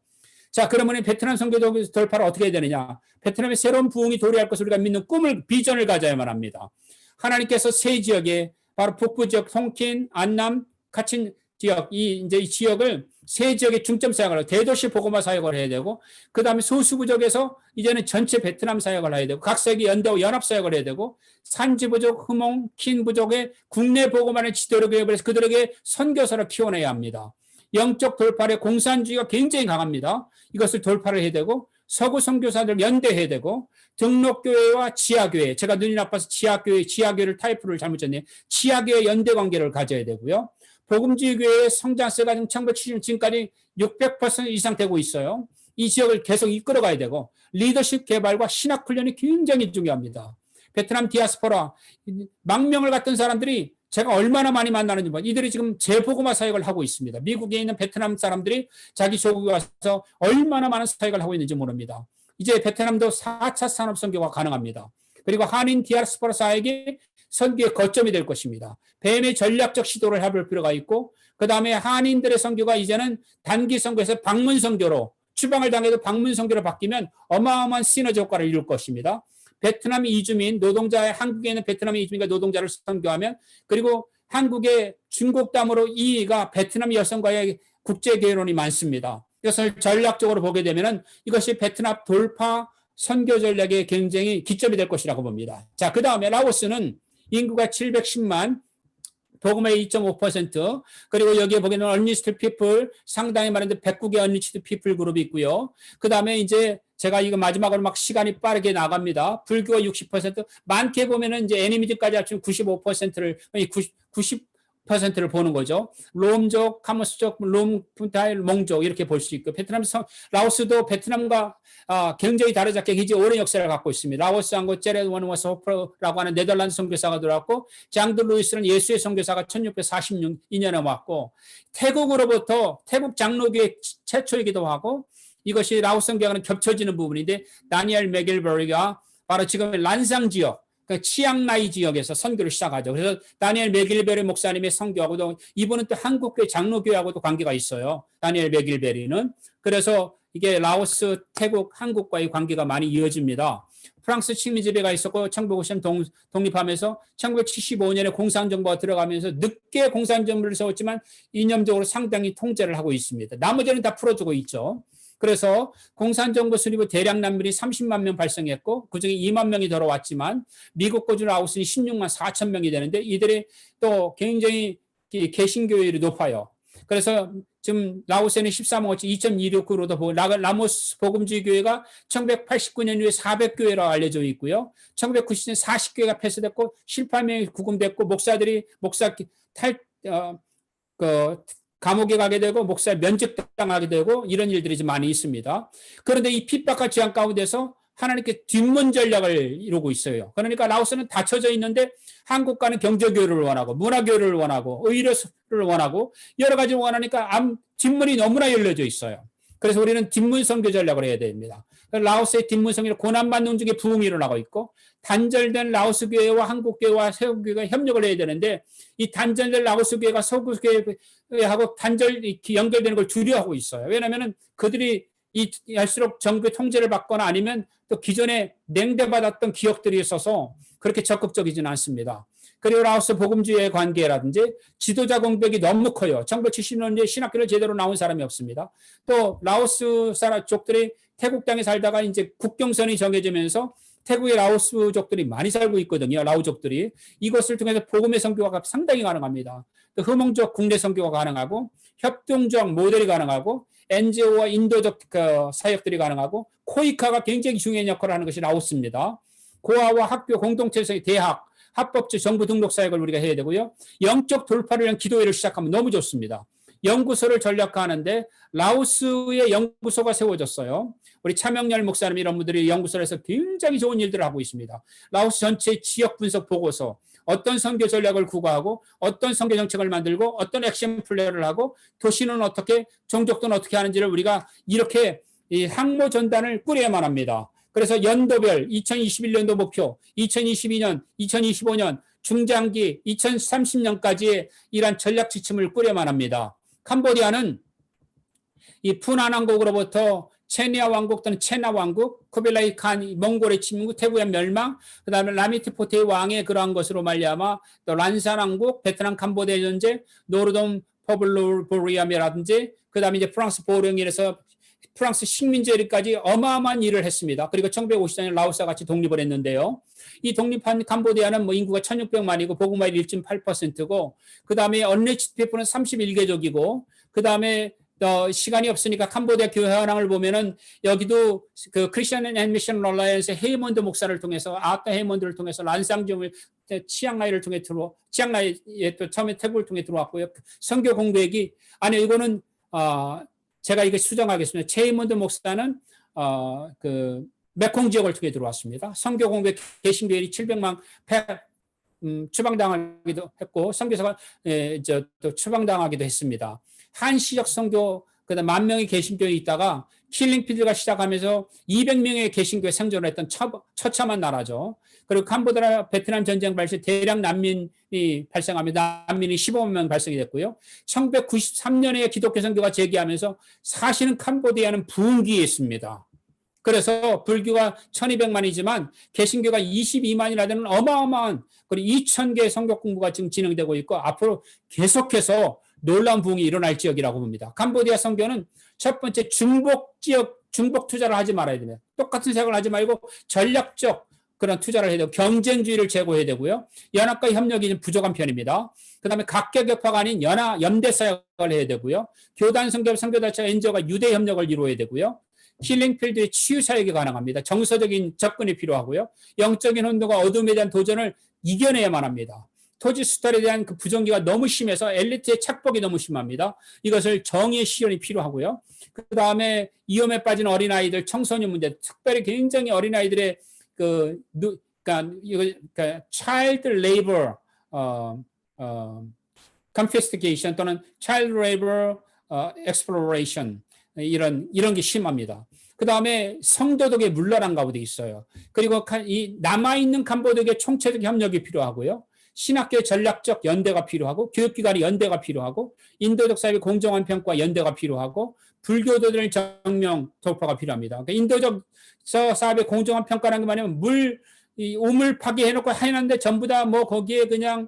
Speaker 1: 자, 그러면 베트남 선교 돌파를 어떻게 해야 되느냐? 베트남의 새로운 부흥이 도래할 것을 우리가 믿는 꿈을, 비전을 가져야만 합니다. 하나님께서 세 지역에 바로 북부 지역, 통킨, 안남, 카친 지역, 이 지역을 세 지역에 중점 사역을 하고 대도시 복음화 사역을 해야 되고, 그 다음에 소수부족에서 이제는 전체 베트남 사역을 해야 되고, 각 세계 연대와 연합 사역을 해야 되고, 산지부족, 흐몽, 킨부족의 국내 복음화를 지도로 교회에서 그들에게 선교사를 키워내야 합니다. 영적 돌파의 공산주의가 굉장히 강합니다. 이것을 돌파를 해야 되고, 서구 선교사들 연대해야 되고, 등록교회와 지하교회, 제가 눈이 나빠서 지하교회를 타이프를 잘못 쳤네요. 지하교회 연대 관계를 가져야 되고요. 복음주의 교회의 성장세가 지금 1970년 지금까지 600% 이상 되고 있어요. 이 지역을 계속 이끌어가야 되고, 리더십 개발과 신학 훈련이 굉장히 중요합니다. 베트남 디아스포라, 망명을 갔던 사람들이 제가 얼마나 많이 만나는지 뭐 이들이 지금 재복음화 사역을 하고 있습니다. 미국에 있는 베트남 사람들이 자기 조국에 와서 얼마나 많은 사역을 하고 있는지 모릅니다. 이제 베트남도 4차 산업 선교가 가능합니다. 그리고 한인 디아스포라 사역이 선교의 거점이 될 것입니다. 뱀의 전략적 시도를 해볼 필요가 있고, 그 다음에 한인들의 선교가 이제는 단기 선교에서 방문 선교로, 추방을 당해도 방문 선교로 바뀌면 어마어마한 시너지 효과를 이룰 것입니다. 베트남 이주민 노동자, 한국에 있는 베트남 이주민과 노동자를 선교하면, 그리고 한국의 중국 담으로 이가 베트남 여성과의 국제 결혼이 많습니다. 이것을 전략적으로 보게 되면은 이것이 베트남 돌파 선교 전략의 굉장히 기점이 될 것이라고 봅니다. 자, 그 다음에 라오스는 인구가 710만, 복음의 2.5%, 그리고 여기에 보기에는 언리스트 피플 상당히 많은데 109개 언리스트 피플 그룹이 있고요. 그 다음에 이제 제가 이거 마지막으로 막 시간이 빠르게 나갑니다. 불교가 60%, 많게 보면은 이제 애니미드까지 합치면 95%를, 90%를 보는 거죠. 롬족, 카모스족, 롬푼타일, 몽족 이렇게 볼 수 있고, 베트남, 라오스도 베트남과 굉장히 다르지 않게 굉장히 오랜 역사를 갖고 있습니다. 라오스하고 제레드 원워스 호프라고 하는 네덜란드 선교사가 들어왔고, 장드 루이스는 예수의 선교사가 1646년에 왔고, 태국 장로교의 최초이기도 하고, 이것이 라오스 선교와는 겹쳐지는 부분인데, 다니엘 맥일버리가 바로 지금 란상 지역, 치앙라이 지역에서 선교를 시작하죠. 그래서 다니엘 맥일베리 목사님의 선교하고도 이분은 또 한국교회 장로교회하고도 관계가 있어요. 다니엘 맥일베리는. 그래서 이게 라오스, 태국, 한국과의 관계가 많이 이어집니다. 프랑스 식민 지배가 있었고 1950년 독립하면서 1975년에 공산정부가 들어가면서 늦게 공산정부를 세웠지만 이념적으로 상당히 통제를 하고 있습니다. 나머지는 다 풀어주고 있죠. 그래서 공산정부 수립 후 대량 난민이 30만 명 발생했고 그중에 2만 명이 들어왔지만 미국 거주 라오스는 16만 4천 명이 되는데 이들이 또 굉장히 개신교율이 높아요. 그래서 지금 라오스에는 13억 2.26%도 보고 라모스 복음주의 교회가 1989년 이후에 400교회로 알려져 있고요. 1990년 40교회가 폐쇄됐고 18명이 구금됐고 목사들이 감옥에 가게 되고 목사 면직당하게 되고 이런 일들이 좀 많이 있습니다. 그런데 이 핍박과 지향 가운데서 하나님께 뒷문 전략을 이루고 있어요. 그러니까 라오스는 닫혀져 있는데 한국과는 경제교류를 원하고 문화교류를 원하고 의료를 원하고 여러 가지를 원하니까 뒷문이 너무나 열려져 있어요. 그래서 우리는 뒷문 선교 전략을 해야 됩니다. 라오스의 뒷문 선교는 고난받는 중에 부흥이 일어나고 있고 단절된 라오스 교회와 한국 교회와 세국 교회가 협력을 해야 되는데 이 단절된 라오스 교회가 서구 교회하고 연결되는 걸 두려워하고 있어요. 왜냐하면 그들이 할수록 정부의 통제를 받거나 아니면 또 기존에 냉대받았던 기억들이 있어서 그렇게 적극적이지는 않습니다. 그리고 라오스 복음주의의 관계라든지 지도자 공백이 너무 커요. 1970년대 신학교를 제대로 나온 사람이 없습니다. 또 라오스 족들이 태국 땅에 살다가 이제 국경선이 정해지면서 태국의 라오스족들이 많이 살고 있거든요. 라오족들이. 이것을 통해서 복음의 선교가 상당히 가능합니다. 또 흐몽족 국내 선교가 가능하고 협동적 모델이 가능하고 NGO와 인도적 사역들이 가능하고 코이카가 굉장히 중요한 역할을 하는 것이 라오스입니다. 고아와 학교 공동체에서의 대학, 합법적 정부 등록 사역을 우리가 해야 되고요. 영적 돌파를 위한 기도회를 시작하면 너무 좋습니다. 연구소를 전략화하는데 라오스의 연구소가 세워졌어요. 우리 차명렬 목사님 이런 분들이 연구소에서 굉장히 좋은 일들을 하고 있습니다. 라오스 전체 지역 분석 보고서, 어떤 선교 전략을 구가하고 어떤 선교 정책을 만들고 어떤 액션 플레이를 하고 도시는 어떻게 종족들은 어떻게 하는지를 우리가 이렇게 이 항모 전단을 꾸려야만 합니다. 그래서 연도별 2021년도 목표, 2022년, 2025년, 중장기 2030년까지의 이러한 전략 지침을 꾸려야만 합니다. 캄보디아는 이 푸난왕국으로부터 체니아 왕국 또는 체나 왕국, 쿠빌라이 칸, 몽골의 침묵, 태국의 멸망, 그 다음에 라미트포테의 왕의 그러한 것으로 말미암아 또 란산 왕국, 베트남 캄보디아 전쟁, 노르돔 포블로보리아미라든지 그 다음에 이제 프랑스 보령이라서 프랑스 식민지까지 어마어마한 일을 했습니다. 그리고 1950년에 라오스와 같이 독립을 했는데요. 이 독립한 캄보디아는 뭐 인구가 1600만이고 보고마일 1.8%고 그 다음에 언리치드 피플은 31개족이고 그 다음에 시간이 없으니까 캄보디아 교회 현황을 보면은 여기도 그 크리스천 앤 미션 얼라이언스 헤이먼드 목사를 통해서 아따 헤이먼드를 통해서 란상점을 치앙라이를 통해 치앙라이에 또 처음에 태국을 통해 들어왔고요. 선교 공백이 아니 이거는 제가 이거 수정하겠습니다. 체이먼드 목사는 그 메콩 지역을 통해 들어왔습니다. 선교 공백 개신교율이 700만 추방당하기도 했고 선교사가 또 추방당하기도 했습니다. 한시적 선교 그다음 10,000명의 개신교에 있다가 킬링필드가 시작하면서 200명의 개신교에 생존을 했던 처참한 나라죠. 그리고 캄보디아 베트남 전쟁 발생 대량 난민이 발생하며 난민이 15만 명 발생이 됐고요. 1993년에 기독교 선교가 재기하면서 사실은 캄보디아는 부흥기에 있습니다. 그래서 불교가 1200만이지만 개신교가 22만이나 되는 어마어마한 그리고 2000개의 선교 공부가 지금 진행되고 있고 앞으로 계속해서 놀라운 부흥이 일어날 지역이라고 봅니다. 캄보디아 선교는 첫 번째 중복 지역, 중복 투자를 하지 말아야 됩니다. 똑같은 생각을 하지 말고 전략적 그런 투자를 해야 되고 경쟁주의를 제고해야 되고요. 연합과 협력이 좀 부족한 편입니다. 그 다음에 각계격파가 아닌 연대 사역을 해야 되고요. 교단 선교, 선교단체와 NGO가 유대 협력을 이루어야 되고요. 힐링필드의 치유 사역이 가능합니다. 정서적인 접근이 필요하고요. 영적인 혼돈과 어둠에 대한 도전을 이겨내야만 합니다. 토지 수탈에 대한 그 부정기가 너무 심해서 엘리트의 착복이 너무 심합니다. 이것을 정의의 실현이 필요하고요. 그 다음에 위험에 빠진 어린아이들, 청소년 문제, 특별히 굉장히 어린아이들의 그러니까 child labor, confiscation 또는 child labor exploration 이런 게 심합니다. 그 다음에 성도덕의 물러난 가운데 있어요. 그리고 이 남아있는 캄보디아의 총체적 협력이 필요하고요. 신학교의 전략적 연대가 필요하고 교육기관의 연대가 필요하고 인도적 사회의 공정한 평가 연대가 필요하고 불교도들의 정명 돌파가 필요합니다. 그러니까 인도적 사회의 공정한 평가라는 게 뭐냐면 우물 파괴해놓고 해놨는데 전부 다 뭐 거기에 그냥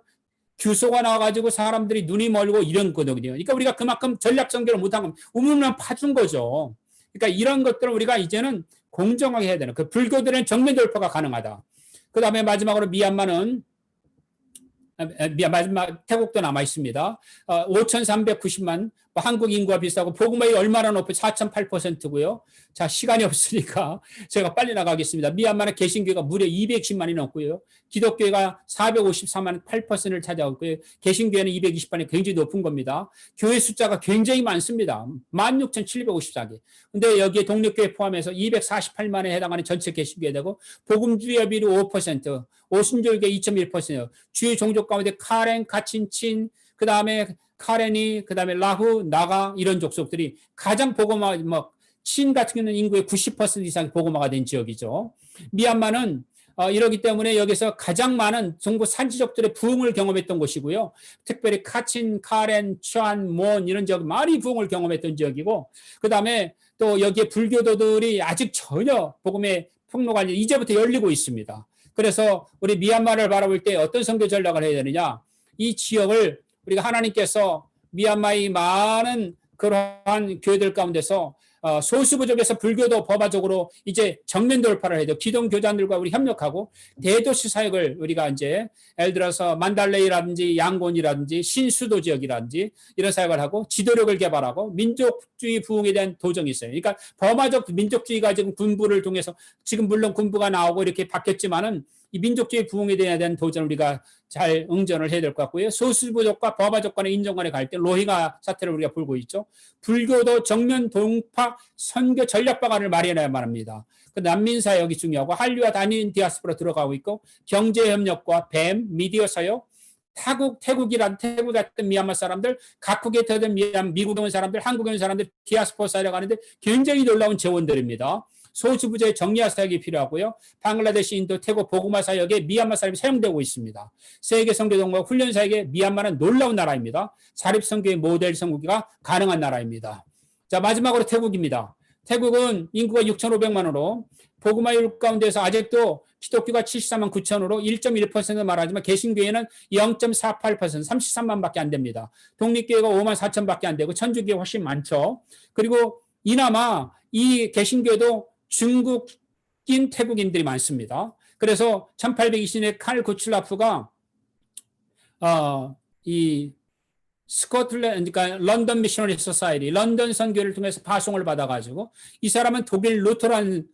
Speaker 1: 규소가 나와가지고 사람들이 눈이 멀고 이런 거거든요. 그러니까 우리가 그만큼 전략 선교를 못한 겁니다. 우물만 파준 거죠. 그러니까 이런 것들을 우리가 이제는 공정하게 해야 되는 그 불교들은 정면 돌파가 가능하다. 그 다음에 마지막으로 마지막 태국도 남아 있습니다. 5,390만 한국 인구가 비싸고 복음화율이 얼마나 높아요? 4.8%고요. 자, 시간이 없으니까 제가 빨리 나가겠습니다. 미얀마는 개신교가 무려 210만이 넘고요. 기독교가 454만 8%를 차지하고 있고요. 개신교회는 220만이 굉장히 높은 겁니다. 교회 숫자가 굉장히 많습니다. 16,754개. 근데 여기에 독립교회 포함해서 248만에 해당하는 전체 개신교회되고 복음주의 비율이 5%, 오순절교 2.1%, 주요 종족 가운데 카렌, 가친친, 그 다음에 카렌이, 그 다음에 라후, 나가 이런 족속들이 가장 복음화, 친 같은 경우는 인구의 90% 이상이 복음화가 된 지역이죠. 미얀마는 이러기 때문에 여기서 가장 많은 정부 산지족들의 부흥을 경험했던 곳이고요. 특별히 카친, 카렌, 추안, 몬 이런 지역 많이 부흥을 경험했던 지역이고 그 다음에 또 여기에 불교도들이 아직 전혀 복음의 폭로가 이제부터 열리고 있습니다. 그래서 우리 미얀마를 바라볼 때 어떤 선교 전략을 해야 되느냐. 이 지역을 우리가 하나님께서 미얀마의 많은 그러한 교회들 가운데서 소수 부족에서 불교도 법화적으로 이제 정면 돌파를 해야 돼요. 기독 교단들과 우리 협력하고 대도시 사역을 우리가 이제 예를 들어서 만달레이라든지 양곤이라든지 신수도 지역이라든지 이런 사역을 하고 지도력을 개발하고 민족주의 부흥에 대한 도정이 있어요. 그러니까 범화적 민족주의가 지금 군부를 통해서 지금 물론 군부가 나오고 이렇게 바뀌었지만은 이 민족주의 부흥에 대한 도전을 우리가 잘 응전을 해야 될 것 같고요. 소수부족과 버마족 간의 인종 간의 갈등, 로힝아 사태를 우리가 보고 있죠. 불교도 정면 동파 선교 전략 방안을 마련해야만 합니다. 그 난민 사역이 중요하고 한류와 단일 디아스포라 들어가고 있고 경제 협력과 뱀, 미디어 사역, 태국 같은 미얀마 사람들, 각국에 터든 미국에 온 사람들, 한국에 온 사람들 디아스포라 사역 하는데 굉장히 놀라운 재원들입니다. 소수부족의 정리화 사역이 필요하고요. 방글라데시, 인도, 태국 보고마 사역에 미얀마 사람이 사용되고 있습니다. 세계 선교동과 훈련 사역에 미얀마는 놀라운 나라입니다. 사립 선교의 모델 선교가 가능한 나라입니다. 자, 마지막으로 태국입니다. 태국은 인구가 6,500만으로 복음화율 가운데서 아직도 기독교가 74만 9천으로 1.1% 말하지만 개신교회는 0.48% 33만밖에 안 됩니다. 독립교회가 5만 4천밖에 안 되고 천주교가 훨씬 많죠. 그리고 이나마 이 개신교도 중국인 태국인들이 많습니다. 그래서 1820년에 칼 구출라프가 이 스코틀랜드, 그러니까 런던 미셔너리 소사이티, 런던 선교를 통해서 파송을 받아가지고 이 사람은 독일 루터란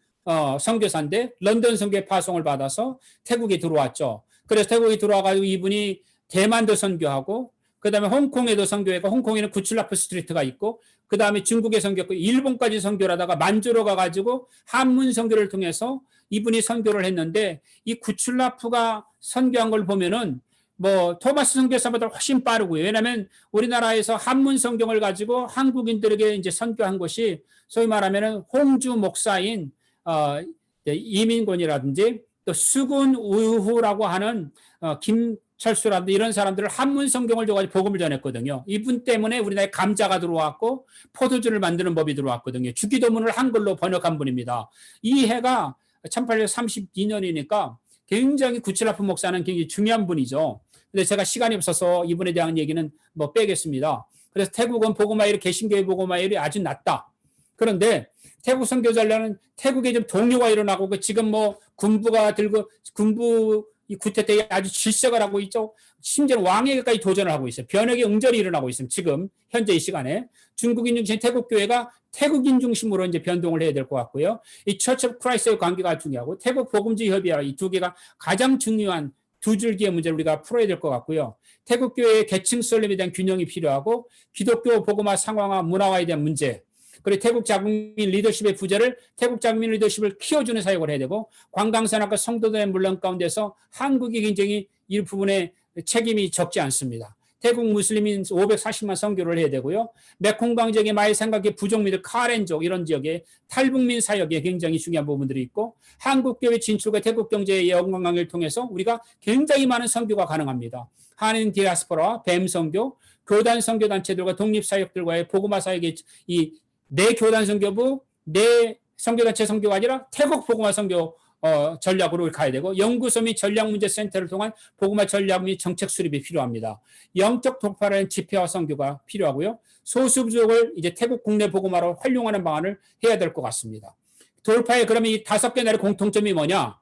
Speaker 1: 선교사인데 런던 선교에 파송을 받아서 태국에 들어왔죠. 그래서 태국에 들어와가지고 이분이 대만도 선교하고 그 다음에 홍콩에도 선교했고 홍콩에는 구출라프 스트리트가 있고 그 다음에 중국에 선교했고 일본까지 선교를 하다가 만주로 가가지고 한문 선교를 통해서 이분이 선교를 했는데 이 구출라프가 선교한 걸 보면은 뭐 토마스 선교사보다 훨씬 빠르고요. 왜냐하면 우리나라에서 한문 성경을 가지고 한국인들에게 이제 선교한 것이 소위 말하면은 홍주 목사인 이민곤이라든지 또 수군 우후라고 하는 김철수라든지 이런 사람들을 한문 성경을 줘가지고 복음을 전했거든요. 이분 때문에 우리나라에 감자가 들어왔고 포도주를 만드는 법이 들어왔거든요. 주기도문을 한글로 번역한 분입니다. 이 해가 1832년이니까 굉장히 구칠라프 목사는 굉장히 중요한 분이죠. 근데 제가 시간이 없어서 이분에 대한 얘기는 뭐 빼겠습니다. 그래서 태국은 복음화율이 개신교의 복음화율이 아주 낮다. 그런데 태국 선교 전략은 태국에 좀 동요가 일어나고 지금 뭐 군부가 들고 군부 이 구태 때 아주 질색을 하고 있죠. 심지어 왕에게까지 도전을 하고 있어요. 변혁의 응절이 일어나고 있습니다. 지금 현재 이 시간에 중국인 중심 태국 교회가 태국인 중심으로 이제 변동을 해야 될 것 같고요. 이 처치 오브 크라이스트의 관계가 중요하고 태국 복음주의 협의회 이 두 개가 가장 중요한 두 줄기의 문제를 우리가 풀어야 될 것 같고요. 태국 교회의 계층 설립에 대한 균형이 필요하고 기독교 복음화 상황화 문화화에 대한 문제 그리고 태국 자국민 리더십의 부재를 태국 자국민 리더십을 키워주는 사역을 해야 되고 관광산업과 성도들의 물론 가운데서 한국이 굉장히 이 부분에 책임이 적지 않습니다. 태국 무슬림인 540만 선교를 해야 되고요. 메콩강 지역의 마이 생각의 부족민들 카렌족 이런 지역에 탈북민 사역에 굉장히 중요한 부분들이 있고 한국교회 진출과 태국 경제의 영광을 통해서 우리가 굉장히 많은 선교가 가능합니다. 한인 디아스포라, 뱀 선교, 교단 선교 단체들과 독립 사역들과의 복음화 사역의 이 내 교단 선교부, 내 선교단체 선교가 아니라 태국 복음화 선교 전략으로 가야 되고 연구소 및 전략문제센터를 통한 복음화 전략 및 정책 수립이 필요합니다. 영적 독파라는 집회화 선교가 필요하고요. 소수부족을 이제 태국 국내 복음화로 활용하는 방안을 해야 될 것 같습니다. 돌파에 그러면 이 5개 나라의 공통점이 뭐냐?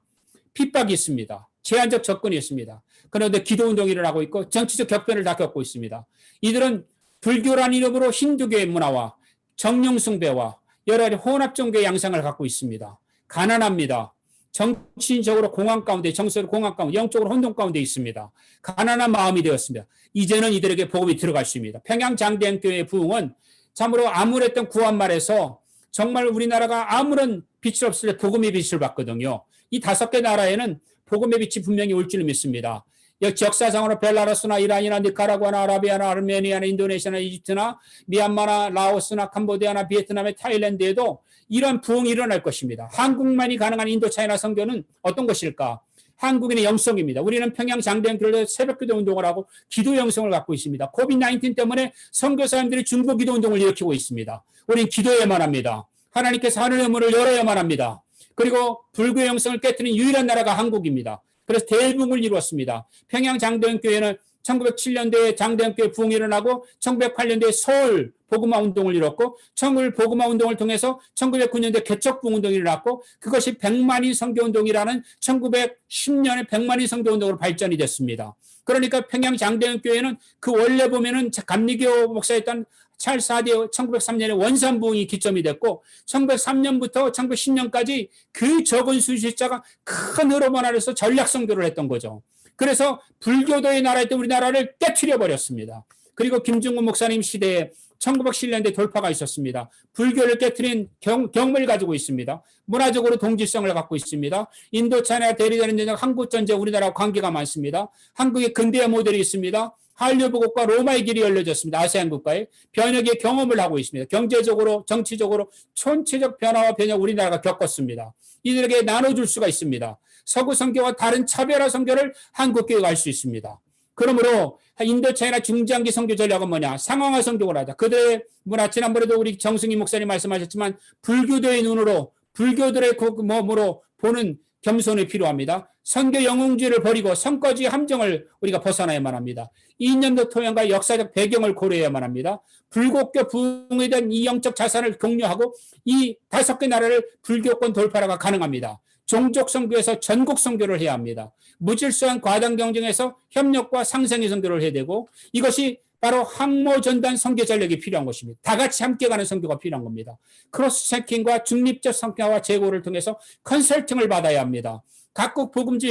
Speaker 1: 핍박이 있습니다. 제한적 접근이 있습니다. 그런데 기도운동이 일어나고 있고 정치적 격변을 다 겪고 있습니다. 이들은 불교란 이름으로 힌두교의 문화와 정령숭배와 여러 가지 혼합종교의 양상을 갖고 있습니다. 가난합니다. 정치적으로 공황 가운데, 정서로 공황 가운데, 영적으로 혼돈 가운데 있습니다. 가난한 마음이 되었습니다. 이제는 이들에게 복음이 들어갈 수 있습니다. 평양장대교회의 부흥은 참으로 암울했던 구한말에서 정말 우리나라가 아무런 빛이 없을 때 복음의 빛을 봤거든요. 이 5개 나라에는 복음의 빛이 분명히 올 줄 믿습니다. 역사상으로 벨라루스나 이란이나 니카라구아나 아라비아나 아르메니아나 인도네시아나 이집트나 미얀마나 라오스나 캄보디아나 베트남의 타일랜드에도 이런 부흥이 일어날 것입니다. 한국만이 가능한 인도차이나 선교는 어떤 것일까? 한국인의 영성입니다. 우리는 평양 장대교회로 새벽기도 운동을 하고 기도 영성을 갖고 있습니다. 코비드-19 때문에 선교사님들이 중보 기도 운동을 일으키고 있습니다. 우리는 기도해야만 합니다. 하나님께서 하늘의 문을 열어야만 합니다. 그리고 불교 영성을 깨뜨린 유일한 나라가 한국입니다. 그래서 대부흥을 이루었습니다. 평양 장대교회는 1907년도에 장대교회 부흥이 일어나고 1908년도에 서울 복음화 운동을 이뤘고 서울 복음화 운동을 통해서 1909년도에 개척부흥 운동이 일어났고 그것이 100만인 선교운동이라는 1910년에 100만인 선교운동으로 발전이 됐습니다. 그러니까 평양 장대교회는 그 원래 보면은 감리교 목사였던 찰스 하디의 1903년에 원산부흥이 기점이 됐고 1903년부터 1910년까지 그 적은 수식자가 큰 흐름 안에서 전략 선교를 했던 거죠. 그래서 불교도의 나라였던 우리나라를 깨트려 버렸습니다. 그리고 김중근 목사님 시대에 1910년대 돌파가 있었습니다. 불교를 깨트린 경험을 가지고 있습니다. 문화적으로 동질성을 갖고 있습니다. 인도차이나 대리되는 전쟁, 한국전쟁, 우리나라와 관계가 많습니다. 한국의 근대화 모델이 있습니다. 한류보국과 로마의 길이 열려졌습니다. 아세안 국가에 변혁의 경험을 하고 있습니다. 경제적으로, 정치적으로 총체적 변화와 변혁 우리나라가 겪었습니다. 이들에게 나눠줄 수가 있습니다. 서구 선교와 다른 차별화 선교를 한국교회가 할 수 있습니다. 그러므로 인도차이나 중장기 선교 전략은 뭐냐? 상황화 선교를 하자. 그들의 문화, 지난번에도 우리 정승희 목사님 말씀하셨지만 불교도의 눈으로, 불교들의 몸으로 보는 겸손이 필요합니다. 선교 영웅주의를 버리고 성과주의 함정을 우리가 벗어나야만 합니다. 이념적 토양과 역사적 배경을 고려해야만 합니다. 불국교 부흥에 대한 이 영적 자산을 공유하고 이 5개 나라를 불교권 돌파가 가능합니다. 종족 선교에서 전국 선교를 해야 합니다. 무질서한 과당 경쟁에서 협력과 상생의 선교를 해야 되고 이것이 바로 항모 전단 선교 전략이 필요한 것입니다. 다 같이 함께 가는 선교가 필요한 겁니다. 크로스 체킹과 중립적 성과와 제고를 통해서 컨설팅을 받아야 합니다. 각국 복음주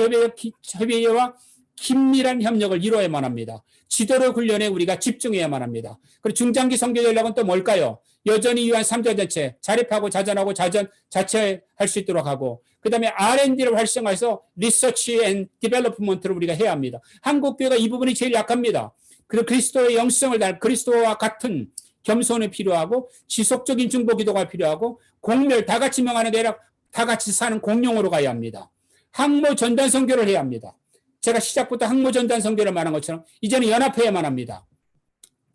Speaker 1: 협의회와 긴밀한 협력을 이루어야만 합니다. 지도력 훈련에 우리가 집중해야만 합니다. 그리고 중장기 선교 전략은 또 뭘까요? 여전히 유한 3자 전체, 자립하고 자전하고 자체할 수 있도록 하고 그 다음에 R&D를 활성화해서 리서치 앤 디벨롭먼트를 우리가 해야 합니다. 한국교회가 이 부분이 제일 약합니다. 그리고 그리스도의 영성을 달 그리스도와 같은 겸손이 필요하고 지속적인 중보 기도가 필요하고 공멸 다 같이 명하는 게 아니라 다 같이 사는 공용으로 가야 합니다. 항모 전단 선교를 해야 합니다. 제가 시작부터 항모 전단 선교를 말한 것처럼 이제는 연합해야만 합니다.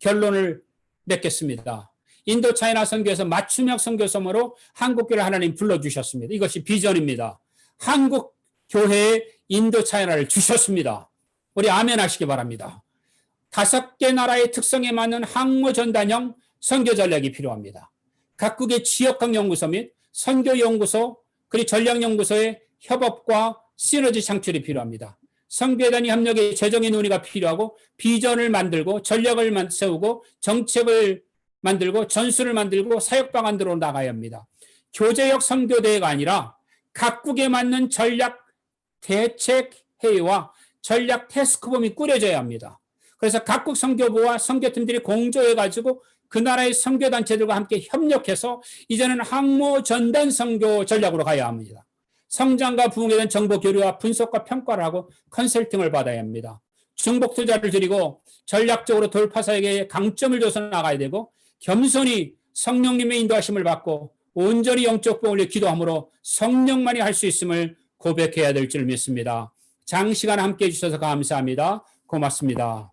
Speaker 1: 결론을 맺겠습니다. 인도 차이나 선교에서 맞춤형 선교섬으로 한국교회를 하나님 불러주셨습니다. 이것이 비전입니다. 한국 교회에 인도 차이나를 주셨습니다. 우리 아멘 하시기 바랍니다. 5개 나라의 특성에 맞는 항모 전단형 선교 전략이 필요합니다. 각국의 지역학 연구소 및 선교 연구소 그리고 전략 연구소의 협업과 시너지 창출이 필요합니다. 선교에 대한 협력의 재정의 논의가 필요하고 비전을 만들고 전략을 세우고 정책을 만들고 전술을 만들고 사역 방안으로 나가야 합니다. 교제역 선교대회가 아니라 각국에 맞는 전략 대책회의와 전략 태스크폼이 꾸려져야 합니다. 그래서 각국 선교부와 선교팀들이 공조해가지고 그 나라의 선교단체들과 함께 협력해서 이제는 항모 전단 선교 전략으로 가야 합니다. 성장과 부흥에 대한 정보 교류와 분석과 평가를 하고 컨설팅을 받아야 합니다. 중복 투자를 드리고 전략적으로 돌파사에게 강점을 줘서 나가야 되고 겸손히 성령님의 인도하심을 받고 온전히 영적 보응을 기도함으로 성령만이 할 수 있음을 고백해야 될 줄 믿습니다. 장시간 함께해 주셔서 감사합니다. 고맙습니다.